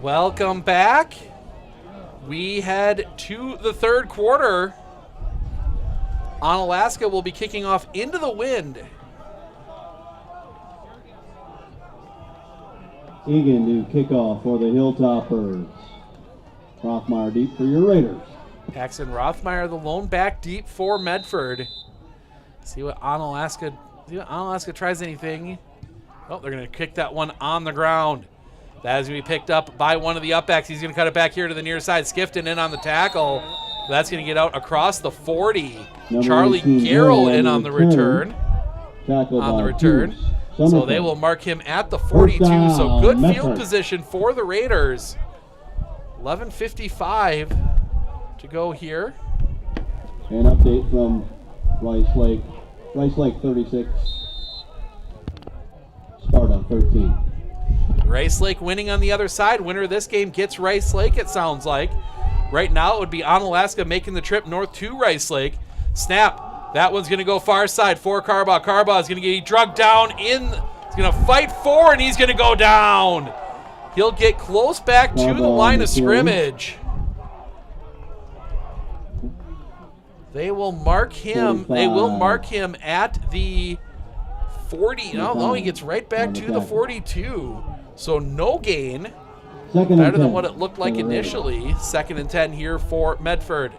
Welcome back. We head to the third quarter. Onalaska will be kicking off into the wind. Egan to kickoff for the Hilltoppers. Rothmeyer deep for your Raiders. Paxton Rothmeyer, the lone back deep for Medford. See what Onalaska tries anything. Oh, they're going to kick that one on the ground. That is going to be picked up by one of the upbacks. He's going to cut it back here to the near side. Skifton in on the tackle. That's going to get out across the 40. Charlie Garrow in on the return. So they will mark him at the 42. So good field position for the Raiders. 11:55 to go here. An update from Rice Lake. Rice Lake 36. Sparta 13. Rice Lake winning on the other side. Winner of this game gets Rice Lake, it sounds like. Right now, it would be Onalaska making the trip north to Rice Lake. Snap. That one's going to go far side for Carbaugh. Carbaugh is going to get drugged down in. He's going to fight for, and he's going to go down. He'll get close back to the line of scrimmage. They will mark him. They will mark him at the 40. No, he gets right back to the 42. So no gain. Better than what it looked like initially. 2nd and 10 here for Medford.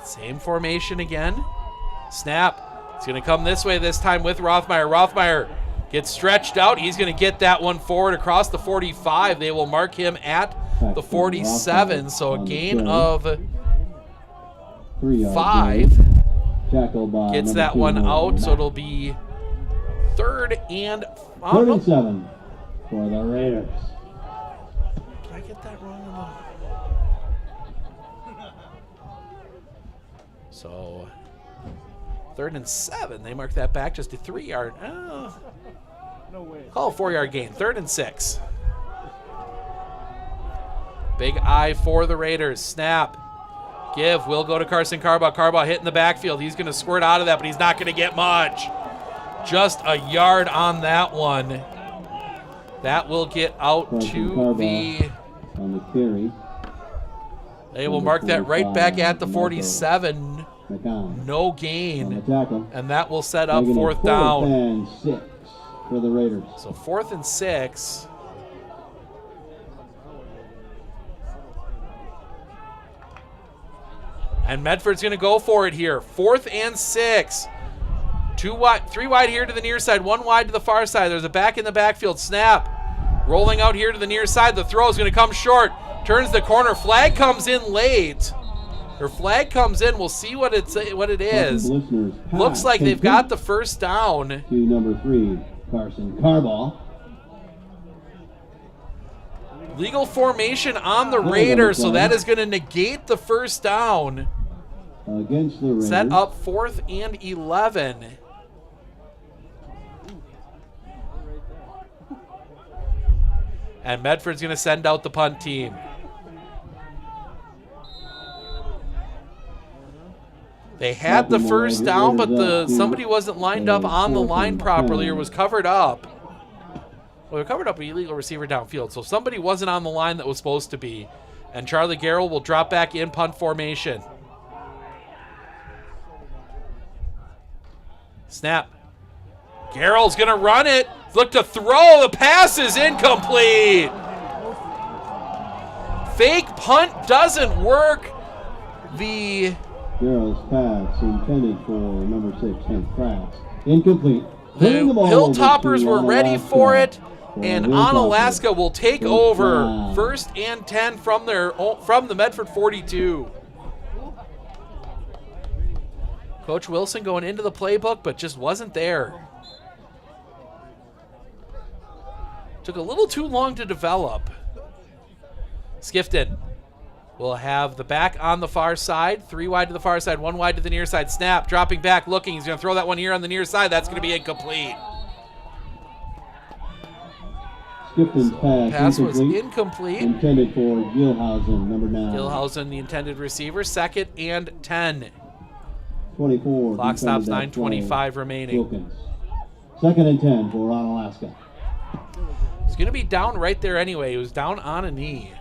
Same formation again. Snap. It's going to come this way this time with Rothmeyer. Rothmeyer gets stretched out. He's going to get that one forward across the 45. They will mark him at the 47. So a gain of 5. Gets that one out, so it'll be 3rd and 37 for the Raiders. Did I get that wrong? So 3rd and 7. They mark that back just a 3-yard. No way. Call a 4-yard gain. 3rd and 6. Big eye for the Raiders. Snap. Give will go to Carson Carbaugh. Carbaugh hitting the backfield. He's going to squirt out of that, but he's not going to get much. Just a yard on that one. That will get out to the... On the carry. They will mark that right back at the 47. No gain. And that will set up 4th down. for the Raiders. So 4th and 6. And Medford's going to go for it here. 4th and 6. 2 wide, 3 wide here to the near side, 1 wide to the far side. There's a back in the backfield. Snap. Rolling out here to the near side. The throw is going to come short. Turns the corner. Flag comes in late. Or flag comes in. We'll see what it is. Looks like they've got the first down. To number 3, Carson Carbaugh. Legal formation on the Raiders, so that is going to negate the first down. Against the Raiders. Set up 4th and 11. And Medford's going to send out the punt team. They had the first down, but somebody wasn't lined up on the line properly or was covered up. Well, they covered up an illegal receiver downfield, so somebody wasn't on the line that was supposed to be. And Charlie Garrell will drop back in punt formation. Snap. Garrell's going to run it. Look to throw. The pass is incomplete. Fake punt doesn't work. Garrell's pass intended for number 6, Hank Kratz. Incomplete. The Hilltoppers were ready for it, and Onalaska will take over. 1st and 10 from the Medford 42. Coach Wilson going into the playbook, but just wasn't there. Took a little too long to develop. Skifton will have the back on the far side. 3 wide to the far side, 1 wide to the near side. Snap, dropping back, looking. He's going to throw that one here on the near side. That's going to be incomplete. Skifton's pass was incomplete. Intended for Gilhausen, number 9. Gilhausen, the intended receiver. 2nd and 10. 24. Clock stops, 9:25 remaining. Wilkins. 2nd and 10 for Onalaska. He's going to be down right there anyway. He was down on a knee.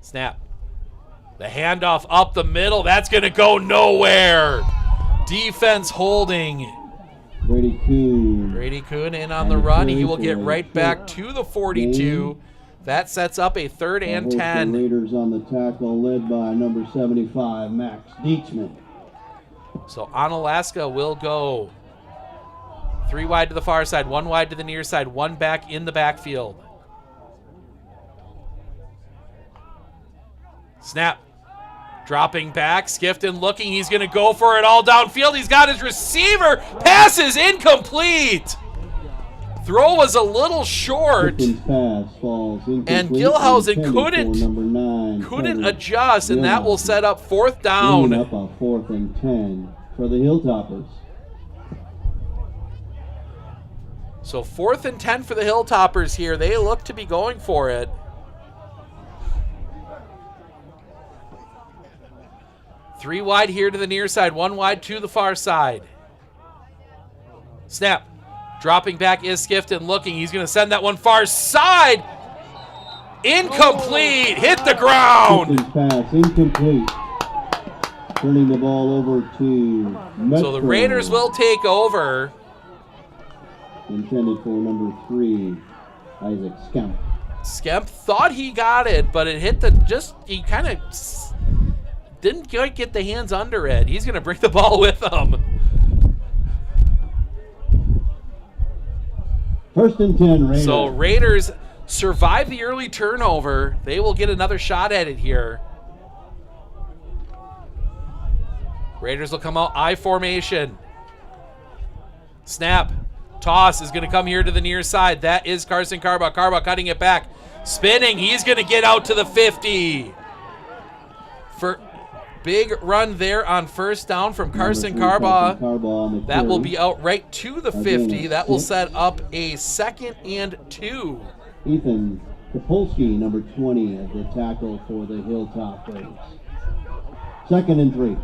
Snap. The handoff up the middle. That's going to go nowhere. Defense holding. Brady Kuhn in on the run. He will get right back to the 42. That sets up a 3rd and 10. Raiders on the tackle, led by number 75, Max Dietzman. So Onalaska will go 3 wide to the far side, 1 wide to the near side, 1 back in the backfield. Snap. Dropping back. Skifton looking. He's going to go for it all downfield. He's got his receiver. Pass is incomplete. Throw was a little short. Pass falls and Gilhausen couldn't adjust, and that will set up 4th down. Up on 4th and 10 for the Hilltoppers. So 4th and 10 for the Hilltoppers here. They look to be going for it. Three wide here to the near side, 1 wide to the far side. Snap. Dropping back is Skifton looking. He's going to send that one far side. Incomplete. Hit the ground. Pass incomplete. Turning the ball over to Medford. So the Raiders will take over. Intended for number 3, Isaac Skemp. Skemp thought he got it, but it hit he kind of didn't quite get the hands under it. He's going to bring the ball with him. 1st and 10, Raiders. So Raiders survive the early turnover. They will get another shot at it here. Raiders will come out I formation. Snap. Toss is going to come here to the near side. That is Carson Carbaugh. Carbaugh cutting it back. Spinning. He's going to get out to the 50. For big run there on 1st down from Carson Carbaugh. That will be out right to the 50. That will set up a 2nd and 2. Ethan Kapolsky, number 20, as the tackle for the Hilltoppers. 2nd and 3.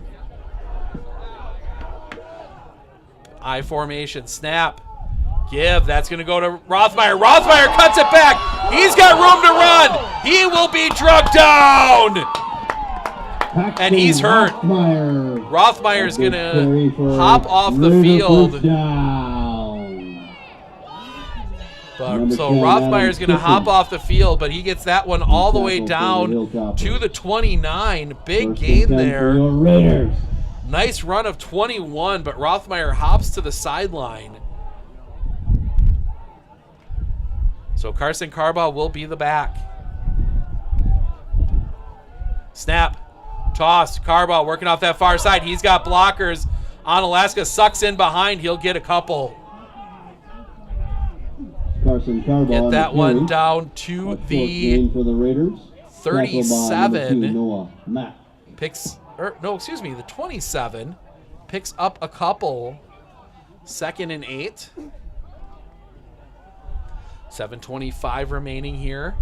I formation. Snap. Give. That's going to go to Rothmeyer. Rothmeyer cuts it back. He's got room to run. He will be drugged down. And he's hurt. Rothmeyer's going to hop off the field. But, so Rothmeyer's going to hop off the field, but he gets that one all the way down to the 29. Big gain there. Nice run of 21, but Rothmeyer hops to the sideline. So Carson Carbaugh will be the back. Snap. Toss. Carbaugh working off that far side. He's got blockers. Onalaska sucks in behind. He'll get a couple. Carson Carbaugh get that one down to the for the Raiders. 37. Picks, the 27. Picks up a couple. 2nd and 8. 7:25 remaining here.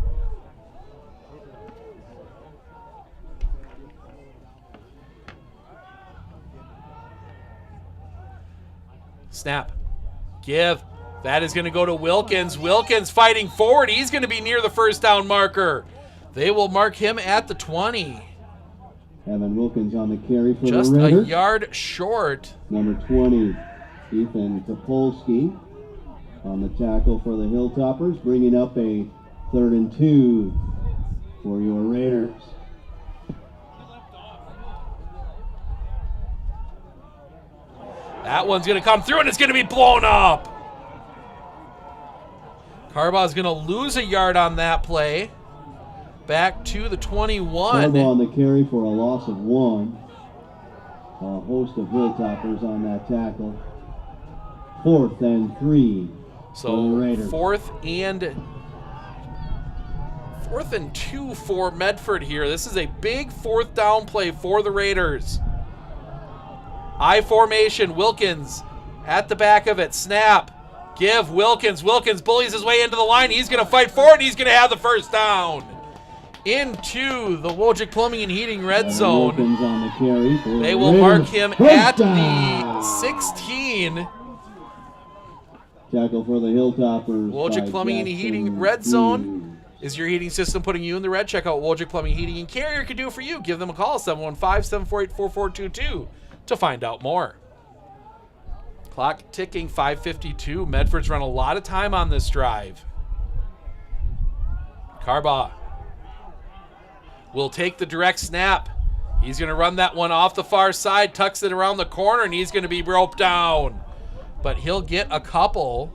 Snap. Give. That is going to go to Wilkins. Wilkins fighting forward. He's going to be near the first down marker. They will mark him at the 20. Evan Wilkins on the carry for just the Raiders. A yard short. Number 20, Ethan Topolsky on the tackle for the Hilltoppers, bringing up a 3rd and 2 for your Raiders. That one's going to come through, and it's going to be blown up. Carbaugh's going to lose a yard on that play. Back to the 21. Carbaugh on the carry for a loss of 1. A host of Hilltoppers on that tackle. 4th and 3. So 4th and 2 for Medford here. This is a big 4th down play for the Raiders. I formation. Wilkins at the back of it. Snap. Give. Wilkins. Wilkins bullies his way into the line. He's going to fight forward. He's going to have the first down. Into the Wojcik Plumbing and Heating red zone. On the carry for they will mark him at the 16. Tackle for the Hilltoppers. Wojcik Plumbing and Heating red zone. Is your heating system putting you in the red? Check out Wojcik Plumbing, Heating, and Carrier can do it for you. Give them a call, 715-748-4422 to find out more. Clock ticking, 5:52. Medford's run a lot of time on this drive. Carbaugh will take the direct snap. He's going to run that one off the far side, tucks it around the corner, and he's going to be roped down. But he'll get a couple.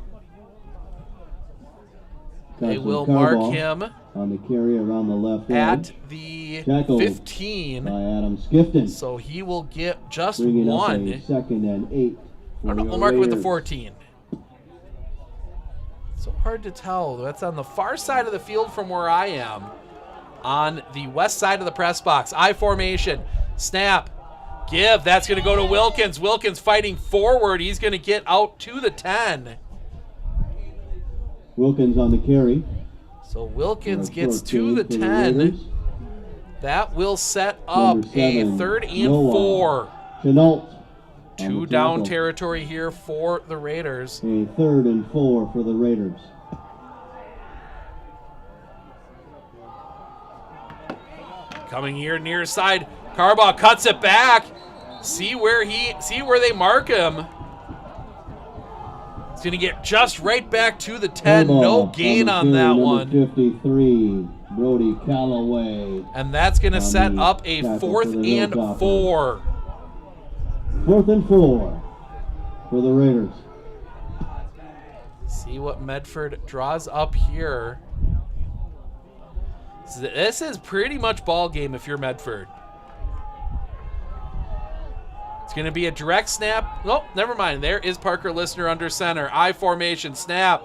They will mark him on the carry around the left at the 15 by Adam Skifton. So he will get just bringing one. Up a 2nd and 8. We'll mark him with the 14. So hard to tell. That's on the far side of the field from where I am. On the west side of the press box. I formation. Snap. Give. That's going to go to Wilkins. Wilkins fighting forward. He's going to get out to the 10. Wilkins on the carry. So Wilkins gets to the 10. That will set up a 3rd and 4. Chenault 2 down territory here for the Raiders. A 3rd and 4 for the Raiders. Coming here near side. Carbaugh cuts it back. See where they mark him. He's going to get just right back to the 10. No gain on that one. 53, Brody Calloway. And that's going to set up a 4th and 4. 4th and 4 for the Raiders. See what Medford draws up here. This is pretty much ball game if you're Medford. It's going to be a direct snap. Oh, never mind. There is Parker Listener under center. I formation. Snap.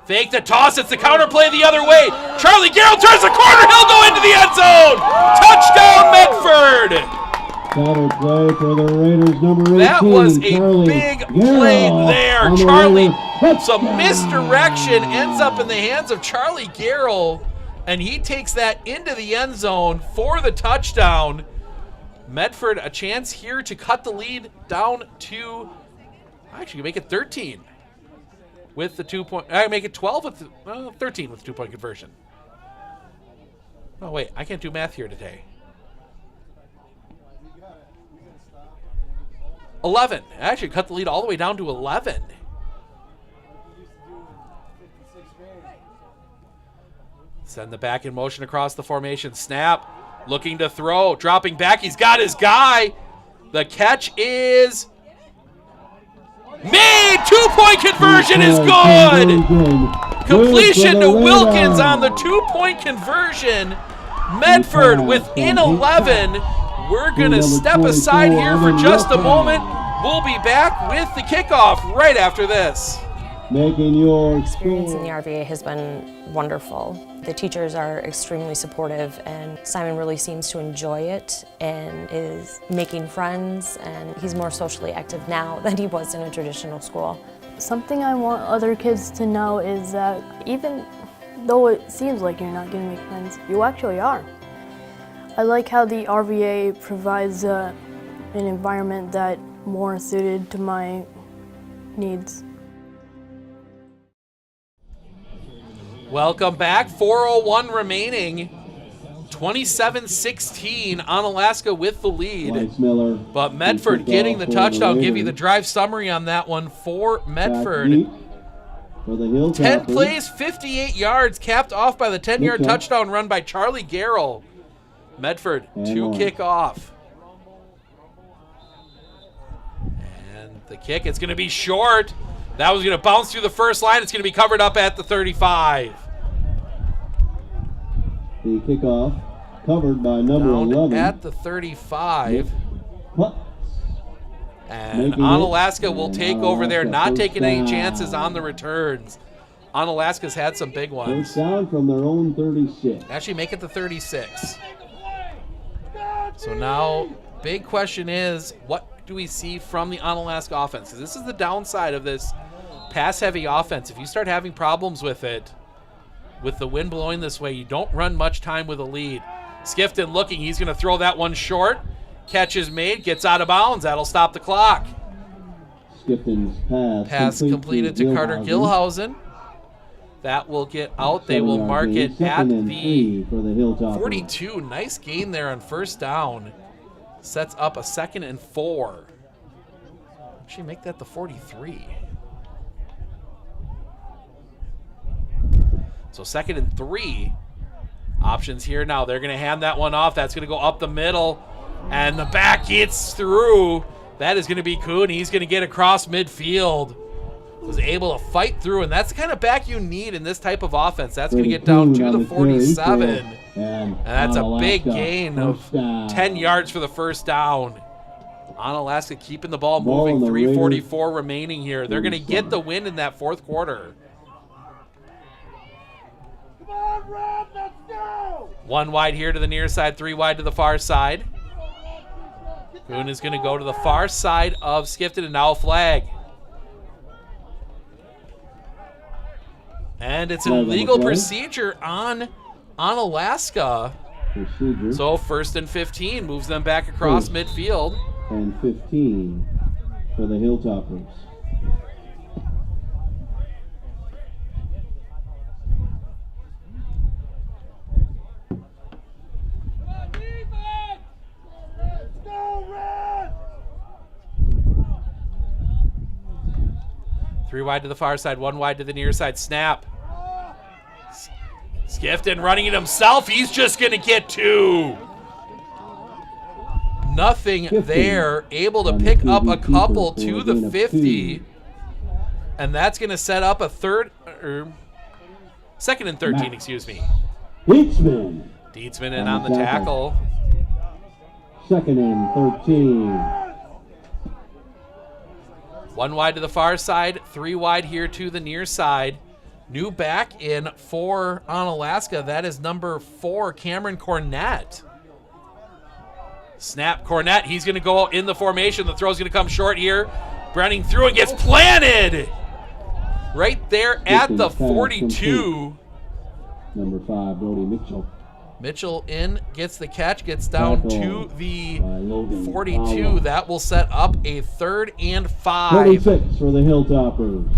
Fake the toss. It's the counter play the other way. Charlie Garrell turns the corner. He'll go into the end zone. Touchdown, Medford. Counter play for the Raiders, number 18. That was a Charlie big Garrell play there. Charlie, some Touchdown. misdirection ends up in the hands of Charlie Garrell, and he takes that into the end zone for the touchdown. Medford a chance here to cut the lead down to, actually make it 13. with the 2-point. I make it 12 with the, 13 with the 2-point conversion. Oh wait, I can't do math here today. 11. Actually cut the lead all the way down to 11. Send the back in motion across the formation. Snap. Looking to throw. Dropping back. He's got his guy. The catch is made. 2-point conversion is good. Completion to Wilkins on the 2-point conversion. Medford within 11. We're going to step aside here for just a moment. We'll be back with the kickoff right after this. Making your experience in the RVA has been wonderful. The teachers are extremely supportive, and Simon really seems to enjoy it and is making friends, and he's more socially active now than he was in a traditional school. Something I want other kids to know is that even though it seems like you're not going to make friends, you actually are. I like how the RVA provides an environment that more suited to my needs. Welcome back. 4:01 remaining. 27-16. Onalaska with the lead. But Medford getting the touchdown. Give you the drive summary on that one for Medford. 10 plays, 58 yards, capped off by the 10-yard touchdown run by Charlie Garrell. Medford to kick off. And the kick, it's going to be short. That was going to bounce through the first line. It's going to be covered up at the 35. The kickoff covered by number 11. At the 35. And Onalaska will take over there, not taking any chances on the returns. Onalaska's had some big ones. First down from their own 36. Actually make it the 36. So now, big question is, what do we see from the Onalaska offense? Because this is the downside of this pass-heavy offense. If you start having problems with it, with the wind blowing this way, you don't run much time with a lead. Skifton looking, he's going to throw that one short. Catch is made, gets out of bounds. That'll stop the clock. Skifton's Pass completed to Carter Gilhausen. That will get out. They will mark it at the 42. Nice gain there on first down. Sets up a 2nd and 4. Actually make that the 43. So 2nd and 3. Options here now. They're going to hand that one off. That's going to go up the middle. And the back gets through. That is going to be Kuhn. He's going to get across midfield. Was able to fight through, and that's the kind of back you need in this type of offense. That's going to get down to the 47. And that's a big gain of 10 yards for the first down. Onalaska keeping the ball moving. 3:44 remaining here. They're going to get the win in that fourth quarter. One wide here to the near side, 3 wide to the far side. Kuhn is going to go to the far side of Skifton, and now a flag. And it's an illegal procedure on Onalaska. So 1st and 15 moves them back across midfield. And 15 for the Hilltoppers. Three wide to the far side, 1 wide to the near side. Snap. Skifton running it himself. He's just going to get 2. Nothing there. Able to pick up a couple to the 50. And that's going to set up a 2nd and 13, excuse me. Dietzman in on the tackle. 2nd and 13. 1 wide to the far side, 3 wide here to the near side. New back in for Onalaska. That is number 4, Cameron Cornett. Snap, Cornett. He's going to go in the formation. The throw's going to come short here. Browning through and gets planted right there at the 42. Number 5, Brody Mitchell. Mitchell in, gets the catch, gets down to the 42. That will set up a 3rd and 5. 26 for the Hilltoppers.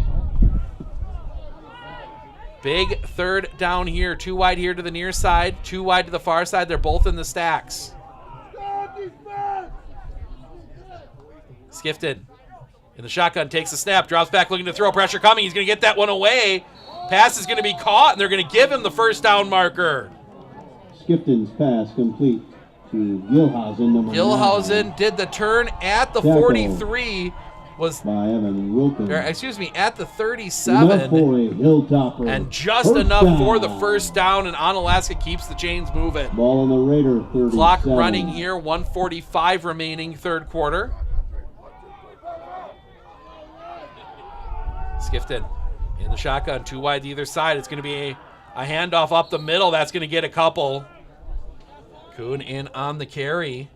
Big third down here. 2 wide here to the near side. 2 wide to the far side. They're both in the stacks. Skifted in the shotgun, takes the snap, drops back looking to throw. Pressure coming. He's going to get that one away. Pass is going to be caught, and they're going to give him the first down marker. Skifton's pass complete to Gilhausen. Gilhausen did the turn at the 43. Was by Evan Wilkins. At the 37. Enough for a Hilltopper. And just enough for the first down, and Onalaska keeps the chains moving. Ball on the Raider 37. Clock running here, 1:45 remaining third quarter. Skifted in the shotgun, 2 wide to either side. It's going to be a handoff up the middle. That's going to get a couple. Kuhn in on the carry.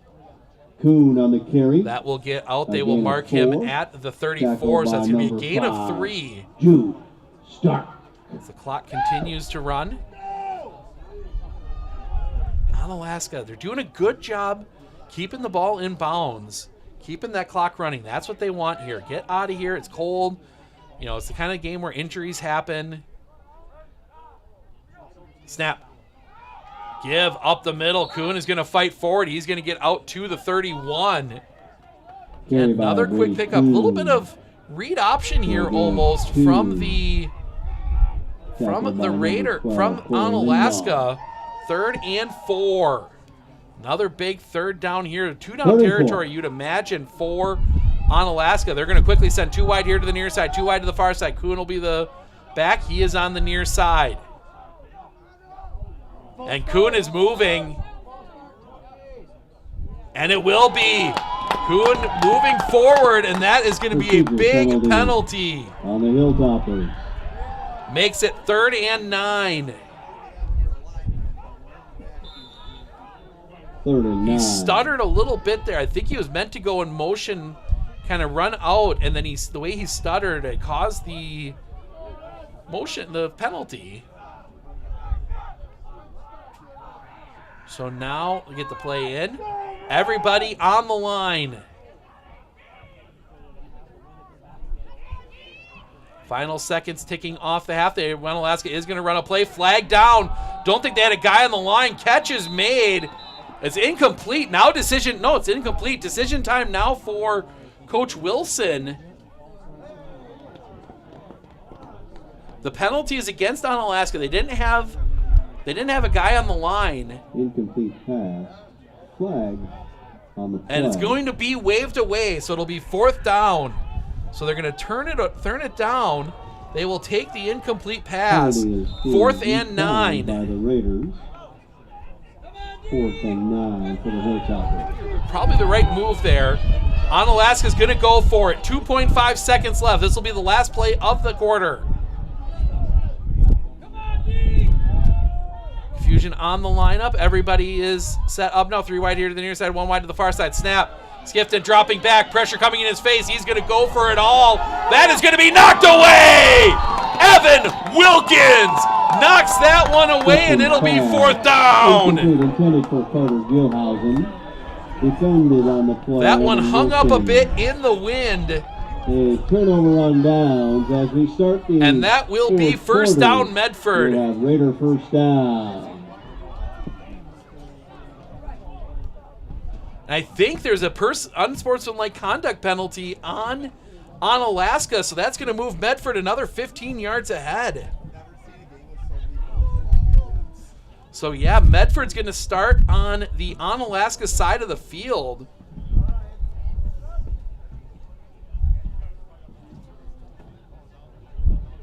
Kuhn on the carry. That will get out. They will mark him at the 34. So that's going to be a gain of 3. Jude, start. As the clock continues to run. Onalaska, they're doing a good job keeping the ball in bounds, keeping that clock running. That's what they want here. Get out of here. It's cold. You know, it's the kind of game where injuries happen. Snap. Give up the middle. Kuhn is going to fight forward. He's going to get out to the 31. And another quick pickup. A little bit of read option here almost from the Raider, from Onalaska. 3rd and 4. Another big third down here. 2 down territory, you'd imagine, for Onalaska. They're going to quickly send 2 wide here to the near side, 2 wide to the far side. Kuhn will be the back. He is on the near side. And Kuhn is moving. And it will be Kuhn moving forward, and that is going to be a big penalty. On the Hilltoppers. Makes it 3rd and 9. 3rd and 9. He stuttered a little bit there. I think he was meant to go in motion, kind of run out, and then the way he stuttered, it caused the penalty. So now we get the play in. Everybody on the line. Final seconds ticking off the half. Onalaska is going to run a play. Flag down. Don't think they had a guy on the line. Catch is made. It's incomplete. Now decision. No, it's incomplete. Decision time now for Coach Wilson. The penalty is against Onalaska. They didn't have a guy on the line. Incomplete pass. Flag on the play. And it's going to be waved away, so it'll be 4th down. So they're going to turn it down. They will take the incomplete pass. 4th and 9. By the Raiders. 4th and 9 for the Hilltoppers. Probably the right move there. Onalaska's going to go for it. 2.5 seconds left. This will be the last play of the quarter. Confusion on the lineup. Everybody is set up now. 3 wide here to the near side, 1 wide to the far side. Snap. Skifton dropping back. Pressure coming in his face. He's going to go for it all. That is going to be knocked away. Evan Wilkins knocks that one away, and it'll be 4th down. Intended for Carter Gilhausen. Defended on the play. That one hung up a bit in the wind. A turnover on downs as we start the and that will be first down, Medford. We have Raider first down. I think there's a unsportsmanlike conduct penalty on Onalaska, so that's going to move Medford another 15 yards ahead. So yeah, Medford's going to start on the Onalaska side of the field.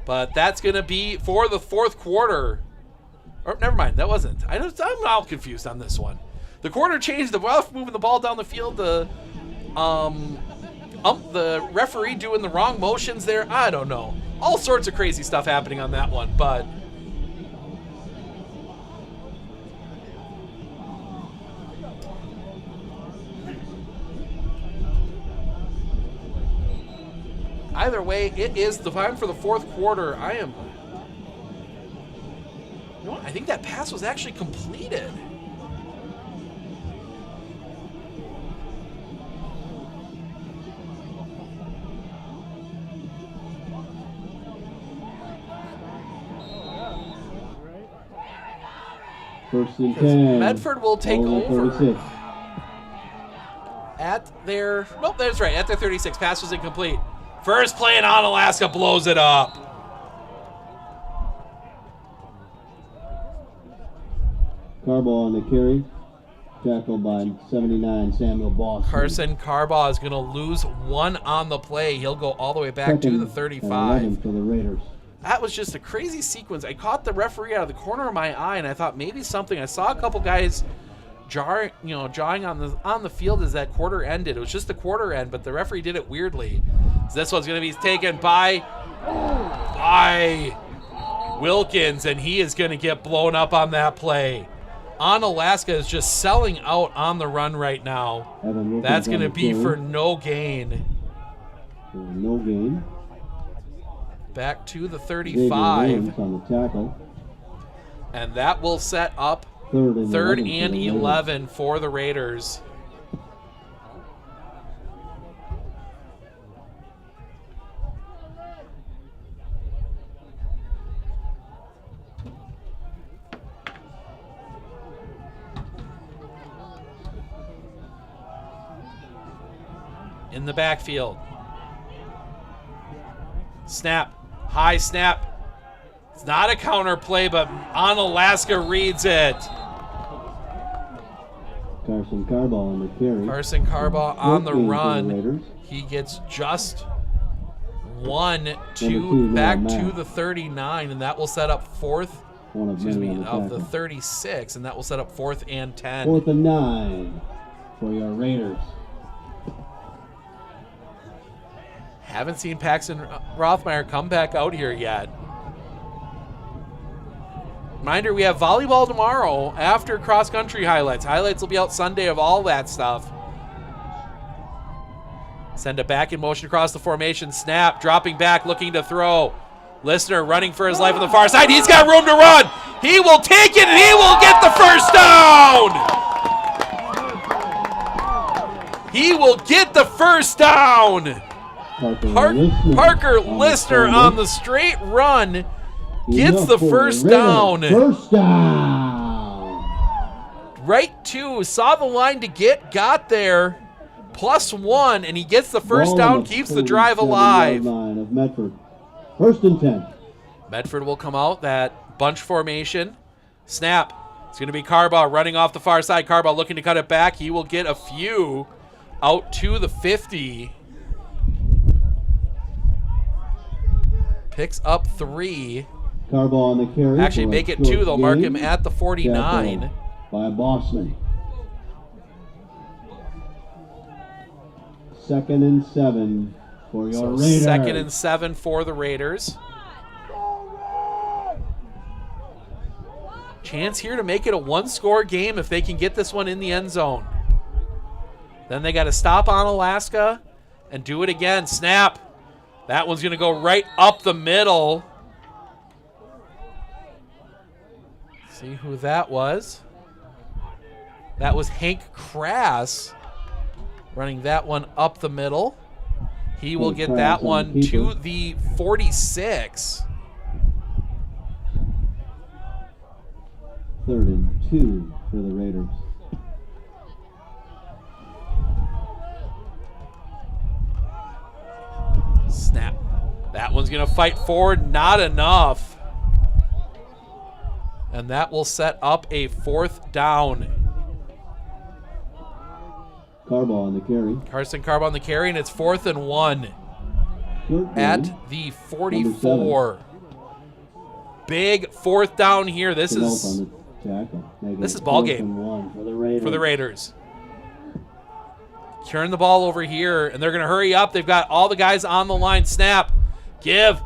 But that's going to be for the 4th quarter. Or never mind, that wasn't. I'm all confused on this one. The quarter changed. The ref moving the ball down the field. The referee doing the wrong motions there. I don't know. All sorts of crazy stuff happening on that one, but either way, it is the time for the 4th quarter. You know what? I think that pass was actually completed. First and 10. Medford will take Ball on over 36. at their, nope, that's right, at their 36. Pass was incomplete. First play in Onalaska blows it up. Carbaugh on the carry. Tackled by 79 Samuel Boston. Carson Carbaugh is going to lose one on the play. He'll go all the way back to the 35. For the Raiders. That was just a crazy sequence. I caught the referee out of the corner of my eye, and I thought maybe something. I saw a couple guys jawing on the field as that quarter ended. It was just the quarter end, but the referee did it weirdly. So this one's going to be taken by Wilkins, and he is going to get blown up on that play. Onalaska is just selling out on the run right now. That's going to be for no gain. No gain. Back to the 35. On the tackle. And that will set up third and 11 for the Raiders. In the backfield. Snap. High snap. It's not a counter play, but Onalaska reads it. Carson Carbaugh on the carry. Carson Carbaugh on the run. He gets just 1, 2, back to the 39, and that will set up fourth, of the 36, and that will set up 4th and 10. 4th and 9 for your Raiders. Haven't seen Paxton Rothmeyer come back out here yet. Reminder, we have volleyball tomorrow after cross-country highlights. Highlights will be out Sunday of all that stuff. Send it back in motion across the formation. Snap, dropping back, looking to throw. Listener running for his life on the far side. He's got room to run. He will take it, and he will get the first down. He will get the first down. Parker Listener on the straight run gets the first down. First down. Right to, saw the line to got there. +1, and he gets the first down, keeps the drive alive. Line of Medford. 1st and 10. Medford will come out, that bunch formation. Snap. It's going to be Carbaugh running off the far side. Carbaugh looking to cut it back. He will get a few out to the 50. Picks up 3. Carbaugh on the carry. Actually, make it 2. They'll mark him at the 49. By Boston. 2nd and 7 for your Raiders. 2nd and 7 for the Raiders. Chance here to make it a 1-score game if they can get this one in the end zone. Then they got to stop Onalaska and do it again. Snap. That one's going to go right up the middle. See who that was. That was Hank Crass running that one up the middle. He will get that one to the 46. 3rd and 2 for the Raiders. Snap. That one's going to fight forward. Not enough. And that will set up a 4th down. Carbaugh on the carry. Carson Carbaugh on the carry, and it's 4th and 1 at the 44. Big 4th down here. This is ball game for the Raiders. Turn the ball over here, and they're going to hurry up. They've got all the guys on the line. Snap. Give.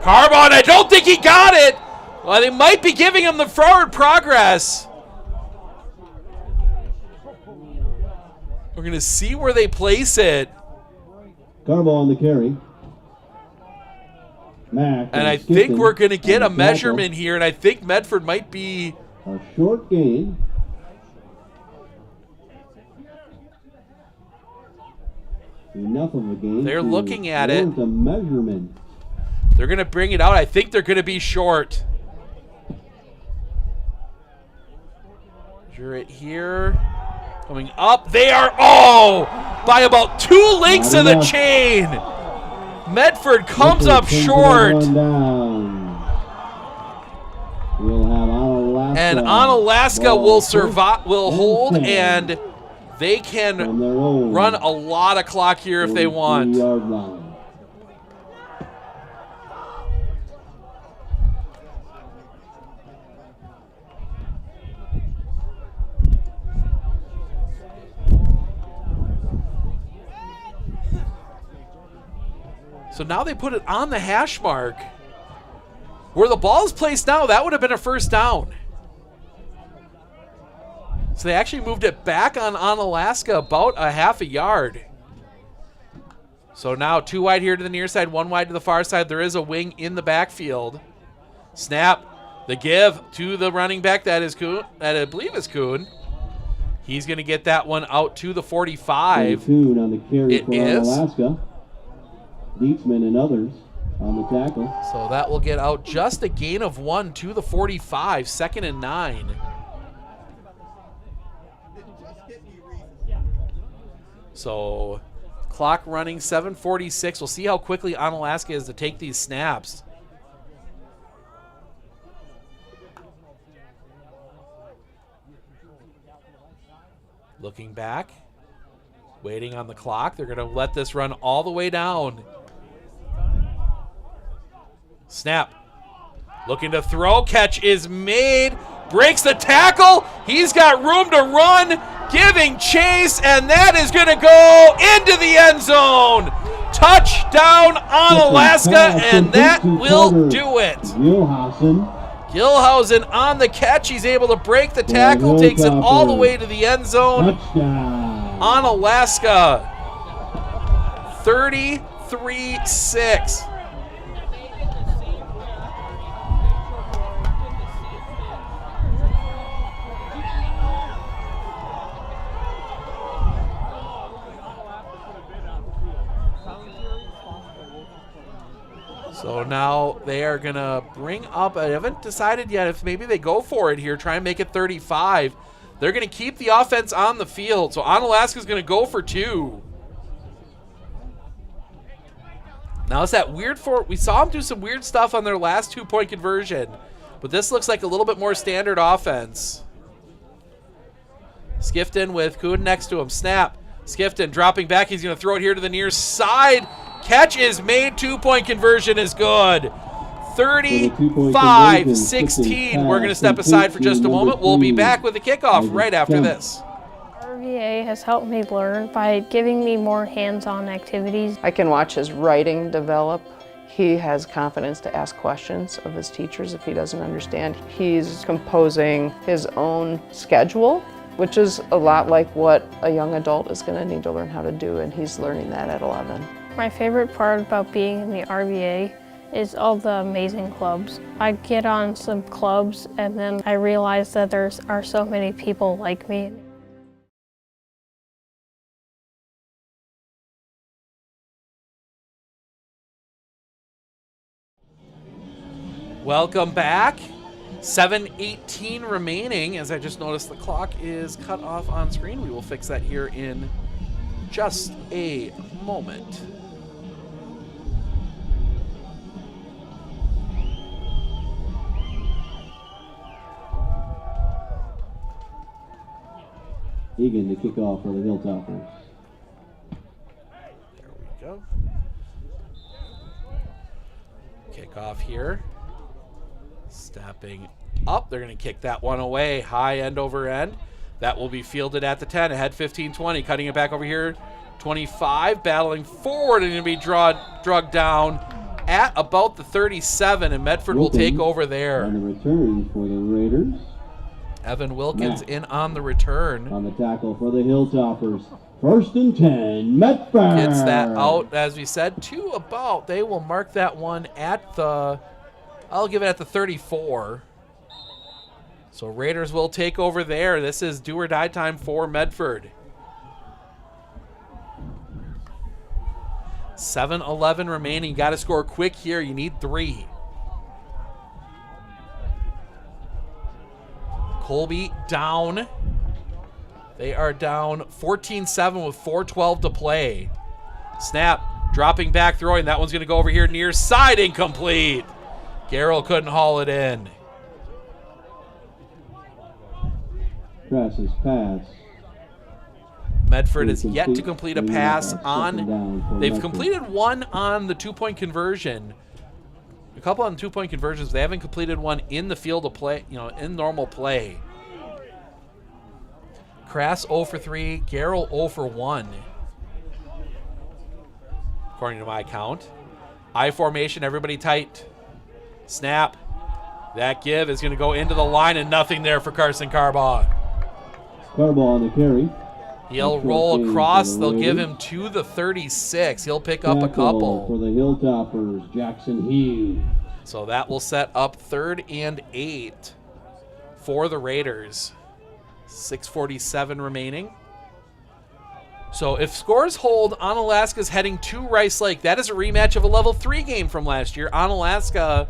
Carbaugh, I don't think he got it. Well, they might be giving him the forward progress. We're going to see where they place it. Carbaugh on the carry. Mack. And I think we're going to get a measurement here, and I think Medford might be a short gain. Enough of a gain. They're looking at it. The measurement. They're going to bring it out. I think they're going to be short. Measure it here. Coming up. They are, by about 2 links of the chain. Medford comes up short. We'll have Onalaska. And Onalaska will hold, and they can run a lot of clock here if they want. So now they put it on the hash mark. Where the ball is placed now, that would have been a first down. So they actually moved it back on Onalaska about a half a yard. So now 2 wide here to the near side, 1 wide to the far side. There is a wing in the backfield. Snap, the give to the running back. That is Kuhn, that I believe is Kuhn. He's going to get that one out to the 45. Kuhn on the carry it for is. Onalaska. Dietzman and others on the tackle. So that will get out just a gain of 1 to the 45, 2nd and 9. So clock running, 7:46. We'll see how quickly Onalaska is to take these snaps. Looking back, waiting on the clock. They're going to let this run all the way down. Snap. Looking to throw. Catch is made. Breaks the tackle. He's got room to run. Giving chase, and that is going to go into the end zone. Touchdown Onalaska, and that will do it. Gilhausen on the catch. He's able to break the tackle. Takes it all the way to the end zone. Onalaska, 33-6. So now they are going to bring up, I haven't decided yet if maybe they go for it here, try and make it 35. They're going to keep the offense on the field. So Onalaska is going to go for 2. Now it's that weird we saw them do some weird stuff on their last 2-point conversion, but this looks like a little bit more standard offense. Skifton with Kuhn next to him. Snap. Skifton dropping back. He's going to throw it here to the near side. Catch is made. 2-point conversion is good. 35-16. We're going to step aside for just a moment. We'll be back with the kickoff right after this. RVA has helped me learn by giving me more hands-on activities. I can watch his writing develop. He has confidence to ask questions of his teachers if he doesn't understand. He's composing his own schedule, which is a lot like what a young adult is going to need to learn how to do, and he's learning that at 11. My favorite part about being in the RVA is all the amazing clubs. I get on some clubs and then I realize that there are so many people like me. Welcome back. 7:18 remaining. As I just noticed, the clock is cut off on screen. We will fix that here in just a moment. Egan to kick off for the Hilltoppers. There we go. Kick off here. Stepping up. They're going to kick that one away. High end over end. That will be fielded at the 10. Ahead 15-20. Cutting it back over here. 25. Battling forward and going to be drugged down at about the 37. And Medford will take over there. On the return for the Raiders. Evan Wilkins in on the return. On the tackle for the Hilltoppers. 1st and 10, Medford. Gets that out, as we said, to about. They will mark that one at the, I'll give it at the 34. So Raiders will take over there. This is do or die time for Medford. 7:11 remaining. Got to score quick here. You need 3. Colby down. They are down 14-7 with 4:12 to play. Snap, dropping back, throwing. That one's going to go over here near side, incomplete. Garrell couldn't haul it in. Crash's pass. Medford has yet to complete a pass on. They've completed one on the 2-point conversion. A couple on 2-point conversions. They haven't completed one in the field of play, in normal play. Crass 0 for 3, Garrell 0 for 1. According to my count. I formation, everybody tight. Snap. That give is going to go into the line and nothing there for Carson Carbaugh. Carbaugh on the carry. He'll roll across. They'll give him to the 36. He'll pick up a couple. For the Hilltoppers, Jackson Hughes. So that will set up 3rd and 8 for the Raiders. 6:47 remaining. So if scores hold, Onalaska's heading to Rice Lake. That is a rematch of a level 3 game from last year. Onalaska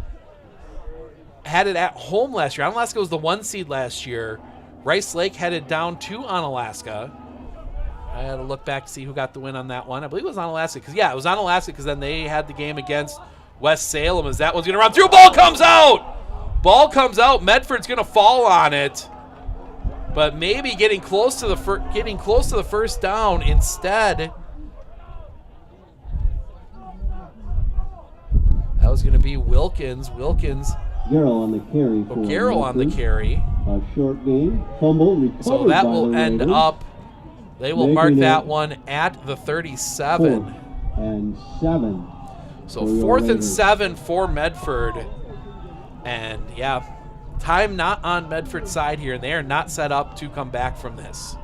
had it at home last year. Onalaska was the 1 seed last year. Rice Lake headed down to Onalaska. I had to look back to see who got the win on that one. I believe it was Onalaska. It was Onalaska because then they had the game against West Salem as that one's going to run through. Ball comes out. Ball comes out. Medford's going to fall on it. But maybe getting close to the first down instead. That was going to be Wilkins. Garrell on the carry. Garrell on the carry. A short game. Fumble. So that will end up. They will mark that one at the 37. 4th and 7. So 4th and 7 for Medford. And yeah, time not on Medford's side here. They are not set up to come back from this.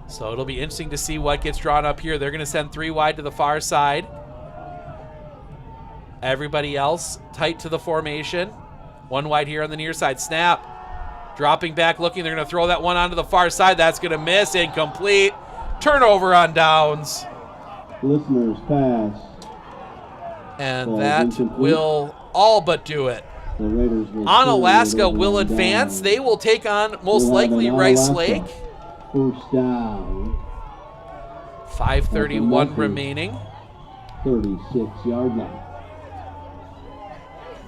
So it'll be interesting to see what gets drawn up here. They're going to send 3 wide to the far side. Everybody else tight to the formation. 1 wide here on the near side. Snap. Dropping back, looking. They're going to throw that one onto the far side. That's going to miss. Incomplete. Turnover on downs. Listeners pass. And that will all but do it. Onalaska will advance. They will take on most likely Rice Lake. First down. 5:31 remaining. 36-yard line.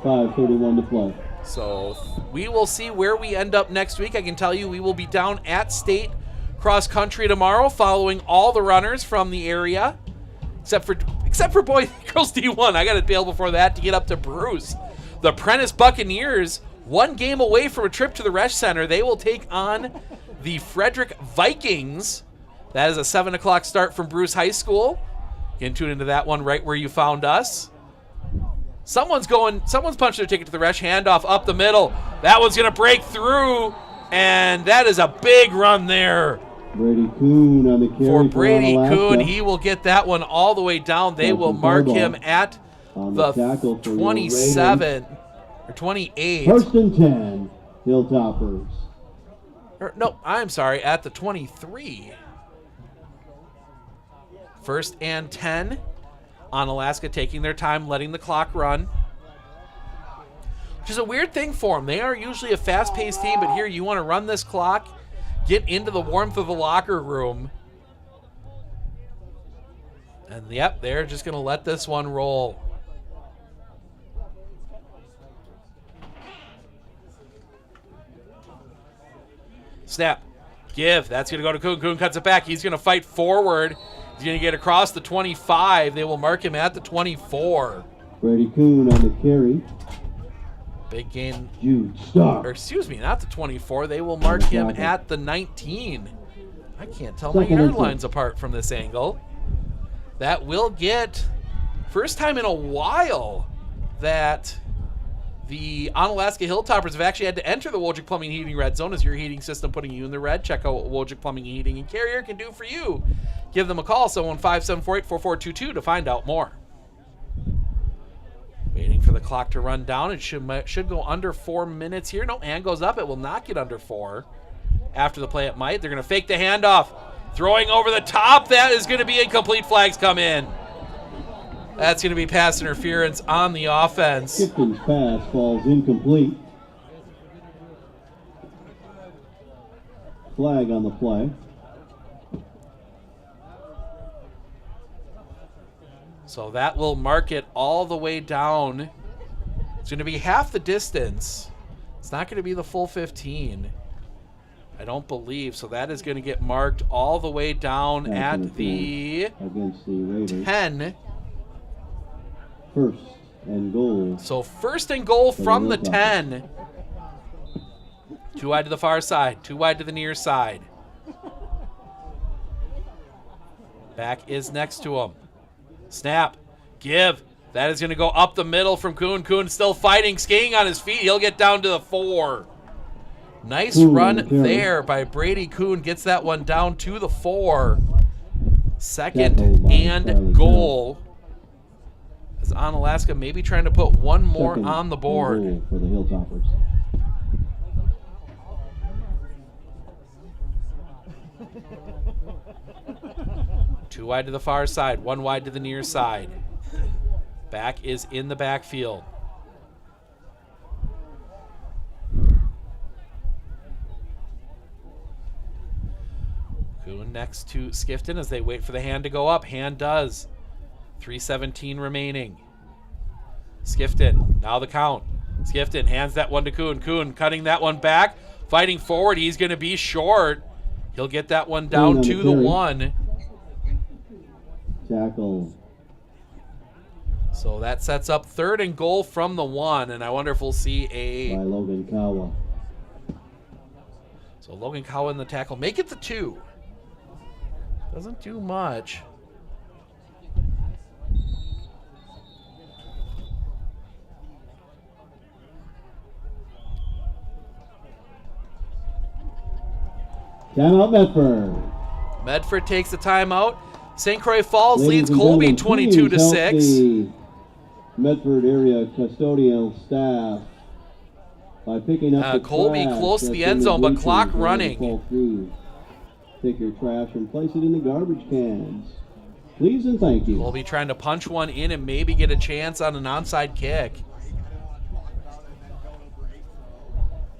5:31 to play. So we will see where we end up next week. I can tell you we will be down at State Cross Country tomorrow following all the runners from the area. Except for boys girls D1. I got to bail before that to get up to Bruce. The Prentice Buccaneers, 1 game away from a trip to the Resch Center. They will take on the Frederick Vikings. That is a 7 o'clock start from Bruce High School. You can tune into that one right where you found us. Someone's punched their ticket to the Resch. Handoff up the middle. That one's going to break through, and that is a big run there. Brady Kuhn on the carry for Brady Kuhn. He will get that one all the way down. They will mark him at the 27 or 28. 1st and 10, Hilltoppers. No, I'm sorry, at the 23. 1st and 10. Onalaska taking their time, letting the clock run. Which is a weird thing for them. They are usually a fast-paced team, but here you want to run this clock, get into the warmth of the locker room. And yep, they're just going to let this one roll. Snap. Give. That's going to go to Kuhn. Kuhn cuts it back. He's going to fight forward. He's going to get across the 25. They will mark him at the 24. Brady Kuhn on the carry. Big gain. Jude Stark. Or excuse me, not the 24. They will mark him at the 19. I can't tell my yard lines apart from this angle. That will get, first time in a while that the Onalaska Hilltoppers have actually had to enter the Wojcik Plumbing and Heating red zone. Is your heating system putting you in the red? Check out what Wojcik Plumbing and Heating and Carrier can do for you. Give them a call, 715-748-4422 to find out more. Waiting for the clock to run down. It should go under 4 minutes here. No, hand goes up. It will not get under 4. After the play, it might. They're going to fake the handoff. Throwing over the top. That is going to be incomplete. Flags come in. That's going to be pass interference on the offense. Kipton's pass falls incomplete. flag on the play. So that will mark it all the way down. It's going to be half the distance. It's not going to be the full 15. I don't believe. So that is going to get marked all the way down at the against the Raiders. 10. First and goal. So first and goal from the 10. Too wide to the far side. Too wide to the near side. Back is next to him. Snap. Give. That is going to go up the middle from Kuhn. Kuhn still fighting, skiing on his feet. He'll get down to the 4. Nice run there by Brady Kuhn. Gets that one down to the 4. Second and goal. As Onalaska maybe trying to put one more on the board. For the Hilltoppers. Too wide to the far side, one wide to the near side. Back is in the backfield. Kuhn next to Skifton as they wait for the hand to go up. Hand does. 3:17 remaining. Skifton, now the count. Skifton hands that one to Kuhn. Kuhn cutting that one back, fighting forward. He's going to be short. He'll get that one down to the 1. Tackle. So that sets up third and goal from the 1, and I wonder if we'll see a... By Logan Kawa. So Logan Kawa in the tackle. Make it the 2. Doesn't do much. Timeout Medford. Medford takes the timeout. St. Croix Falls leads Colby 22-6. Medford area custodial staff by picking up the Colby trash close to the that's end in zone, but bleachers clock and running. Take your trash and place it in the garbage cans. Please and thank you. Colby trying to punch one in and maybe get a chance on an onside kick.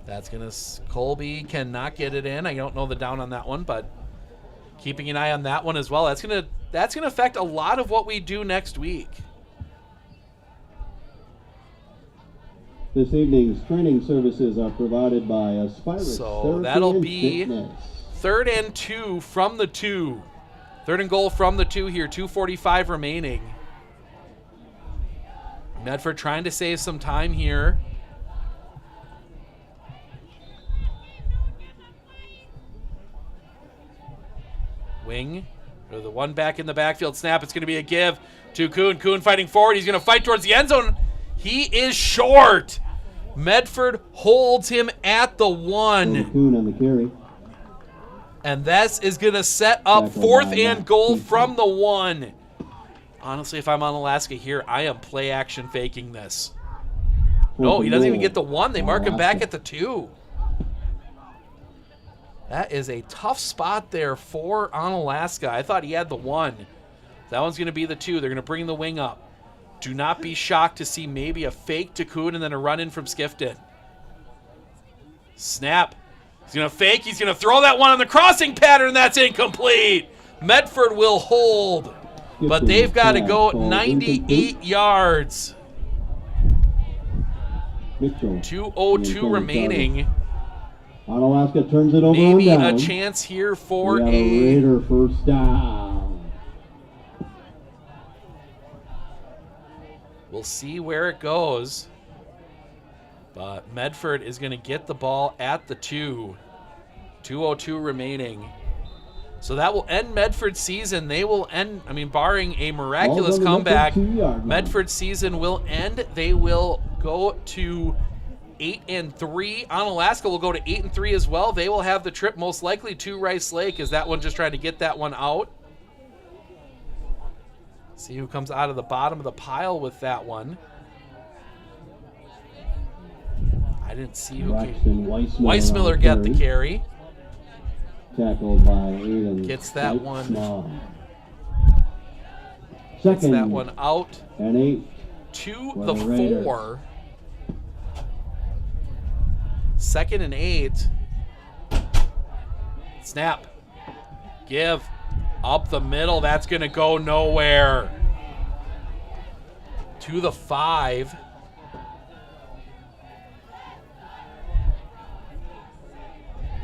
That's going to... Colby cannot get it in. I don't know the down on that one, but keeping an eye on that one as well. That's going to affect a lot of what we do next week. This evening's training services are provided by Aspirus. So that'll be third and 2 from the 2. Third and goal from the 2 here. 2:45 remaining. Medford trying to save some time here. Wing, or the one back in the backfield. Snap, it's going to be a give to Kuhn. Kuhn fighting forward. He's going to fight towards the end zone. He is short. Medford holds him at the 1. Kuhn on the carry. And this is going to set up fourth and goal from the 1. Honestly, if I'm on Onalaska here, I am play action faking this. No, he doesn't even get the 1. They mark him back at the 2. That is a tough spot there for Onalaska. I thought he had the 1. That one's going to be the 2. They're going to bring the wing up. Do not be shocked to see maybe a fake to Kuhn and then a run in from Skifton. Snap. He's going to fake. He's going to throw that one on the crossing pattern. That's incomplete. Medford will hold, but they've got to go 98 yards. 2:02 remaining. Onalaska turns it over. Maybe and a down. chance here for a Raider first down. We'll see where it goes. But Medford is going to get the ball at the 2. 2:02 remaining. So that will end Medford's season. They will end, barring a miraculous comeback, Medford's season will end. They will go to 8-3. Onalaska will go to 8-3 as well. They will have the trip most likely to Rice Lake. Is that one just trying to get that one out? See who comes out of the bottom of the pile with that one. I didn't see who came. Weissmiller got the carry. Tackled by Aiden. Gets that one. Second. Gets that one out. And 8. To the 4. 2nd and 8. Snap. Give. Up the middle. That's going to go nowhere. To the 5.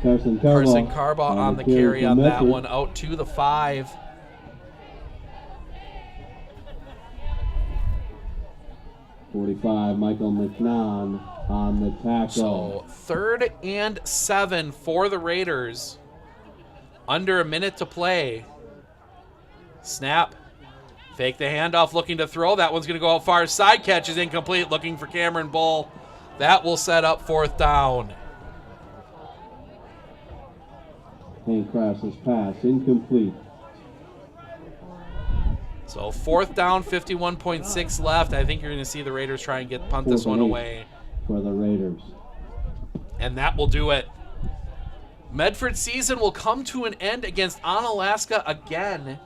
Carson Carbaugh on the carry on that one. Out to the 5. .45, Michael McNaugh on the tackle. So 3rd and 7 for the Raiders. Under a minute to play. Snap. Fake the handoff, looking to throw. That one's going to go out far. Side catch is incomplete, looking for Cameron Bull. That will set up 4th down. Hank Krass's pass incomplete. So 4th down, 51.6 left. I think you're going to see the Raiders try and punt this one away. For the Raiders. And that will do it. Medford season will come to an end against Onalaska again.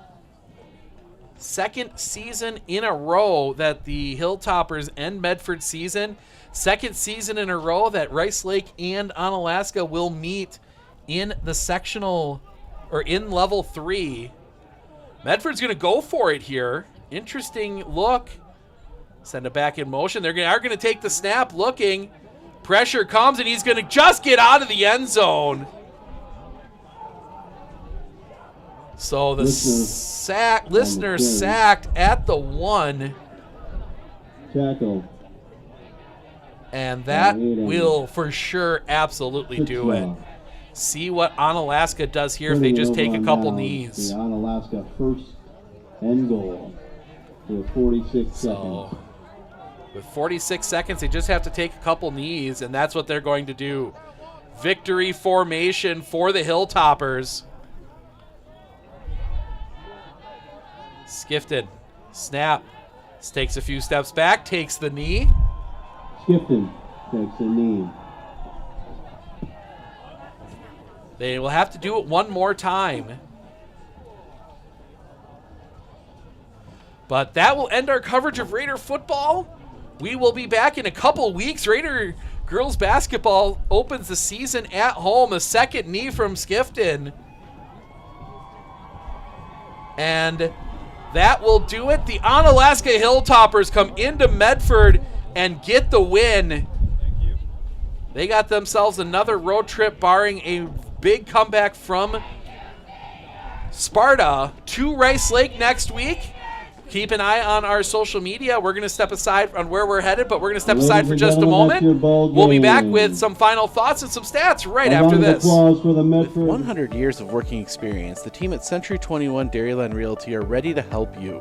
2nd season in a row that the Hilltoppers end Medford season. 2nd season in a row that Rice Lake and Onalaska will meet in the sectional, or in level 3. Medford's going to go for it here. Interesting look. Send it back in motion. They are going to take the snap, looking. Pressure comes, and he's going to just get out of the end zone. So the listener sacked at the 1. Tackle. And that will for sure absolutely do it. See what Onalaska does here if they just take a couple knees. The Onalaska 1st and goal with 46 seconds. With 46 seconds, they just have to take a couple knees, and that's what they're going to do. Victory formation for the Hilltoppers. Skifted. Snap. Takes a few steps back, takes the knee. Skifted takes the knee. They will have to do it one more time. But that will end our coverage of Raider football. We will be back in a couple weeks. Raider girls basketball opens the season at home. A 2nd knee from Skifton. And that will do it. The Onalaska Hilltoppers come into Medford and get the win. They got themselves another road trip, barring a big comeback from Sparta, to Rice Lake next week. Keep an eye on our social media. We're going to step aside on where we're headed, but we're going to step aside for just a moment. We'll be back with some final thoughts and some stats right after this. With 100 years of working experience, the team at Century 21 Dairyland Realty are ready to help you.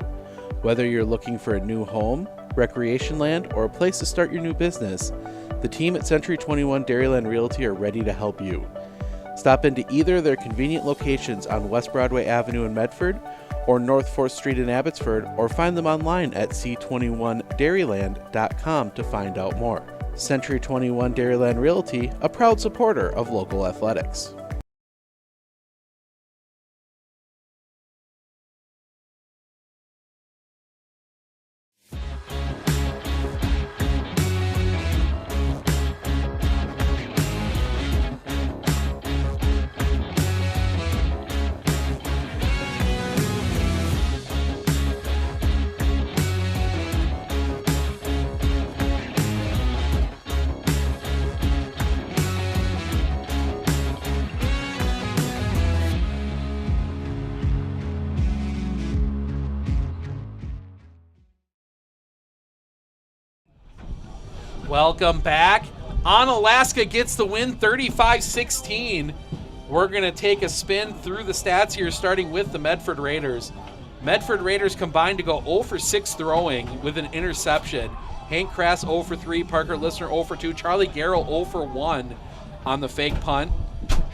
Whether you're looking for a new home, recreation land, or a place to start your new business, the team at Century 21 Dairyland Realty are ready to help you. Stop into either of their convenient locations on West Broadway Avenue in Medford or North 4th Street in Abbotsford, or find them online at c21dairyland.com to find out more. Century 21 Dairyland Realty, a proud supporter of local athletics. Welcome back. Onalaska gets the win 35-16. We're going to take a spin through the stats here, starting with the Medford Raiders. Medford Raiders combined to go 0 for 6 throwing with an interception. Hank Krass 0 for 3, Parker Listener 0 for 2, Charlie Garrell 0 for 1 on the fake punt.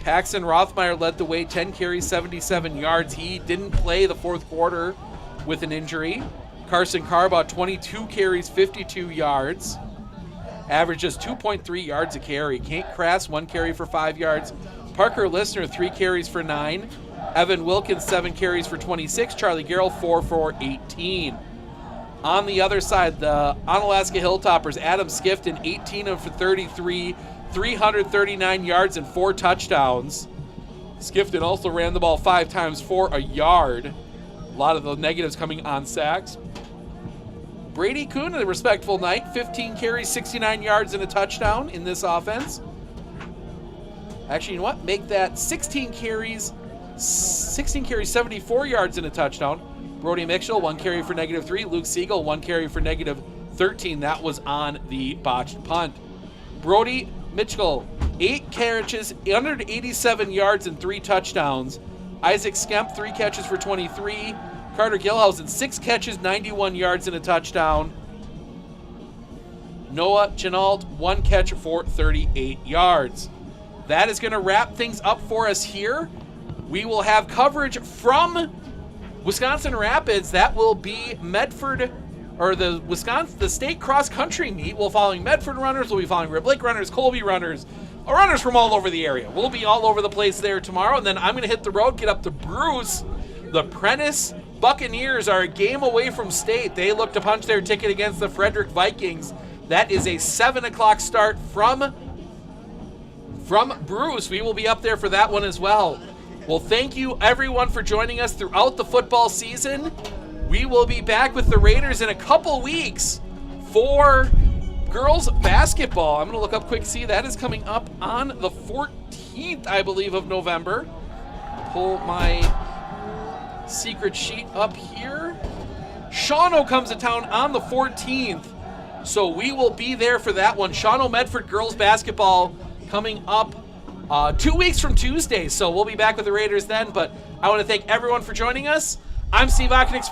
Paxton Rothmeyer led the way, 10 carries, 77 yards. He didn't play the 4th quarter with an injury. Carson Carbaugh, 22 carries, 52 yards. Averages 2.3 yards a carry. Hank Krass, 1 carry for 5 yards. Parker Listener, 3 carries for 9. Evan Wilkins, 7 carries for 26. Charlie Garrell, 4 for 18. On the other side, the Onalaska Hilltoppers, Adam Skifton, 18 for 33, 339 yards and 4 touchdowns. Skifton also ran the ball 5 times for a yard. A lot of the negatives coming on sacks. Brady Kuhn, a respectful night. 15 carries, 69 yards, and a touchdown in this offense. Actually, you know what? Make that 16 carries, 74 yards, and a touchdown. Brody Mitchell, 1 carry for -3. Luke Siegel, 1 carry for -13. That was on the botched punt. Brody Mitchell, 8 catches, 187 yards, and 3 touchdowns. Isaac Skemp, 3 catches for 23. Carter Gilhausen, 6 catches, 91 yards, and a touchdown. Noah Chenault, 1 catch for 38 yards. That is going to wrap things up for us here. We will have coverage from Wisconsin Rapids. That will be Medford, or the state cross country meet. We'll be following Medford runners. We'll be following Rib Lake runners, Colby runners, runners from all over the area. We'll be all over the place there tomorrow. And then I'm going to hit the road, get up to Bruce. The Prentice Buccaneers are a game away from state. They look to punch their ticket against the Frederick Vikings. That is a 7 o'clock start from Bruce. We will be up there for that one as well. Well, thank you everyone for joining us throughout the football season. We will be back with the Raiders in a couple weeks for girls basketball. I'm going to look up quick, see that is coming up on the 14th, I believe, of November. Pull my secret sheet up here. Shawano comes to town on the 14th, so we will be there for that one. Shawano Medford girls basketball coming up 2 weeks from Tuesday, so we'll be back with the Raiders then. But I want to thank everyone for joining us. I'm Steve Ockenick.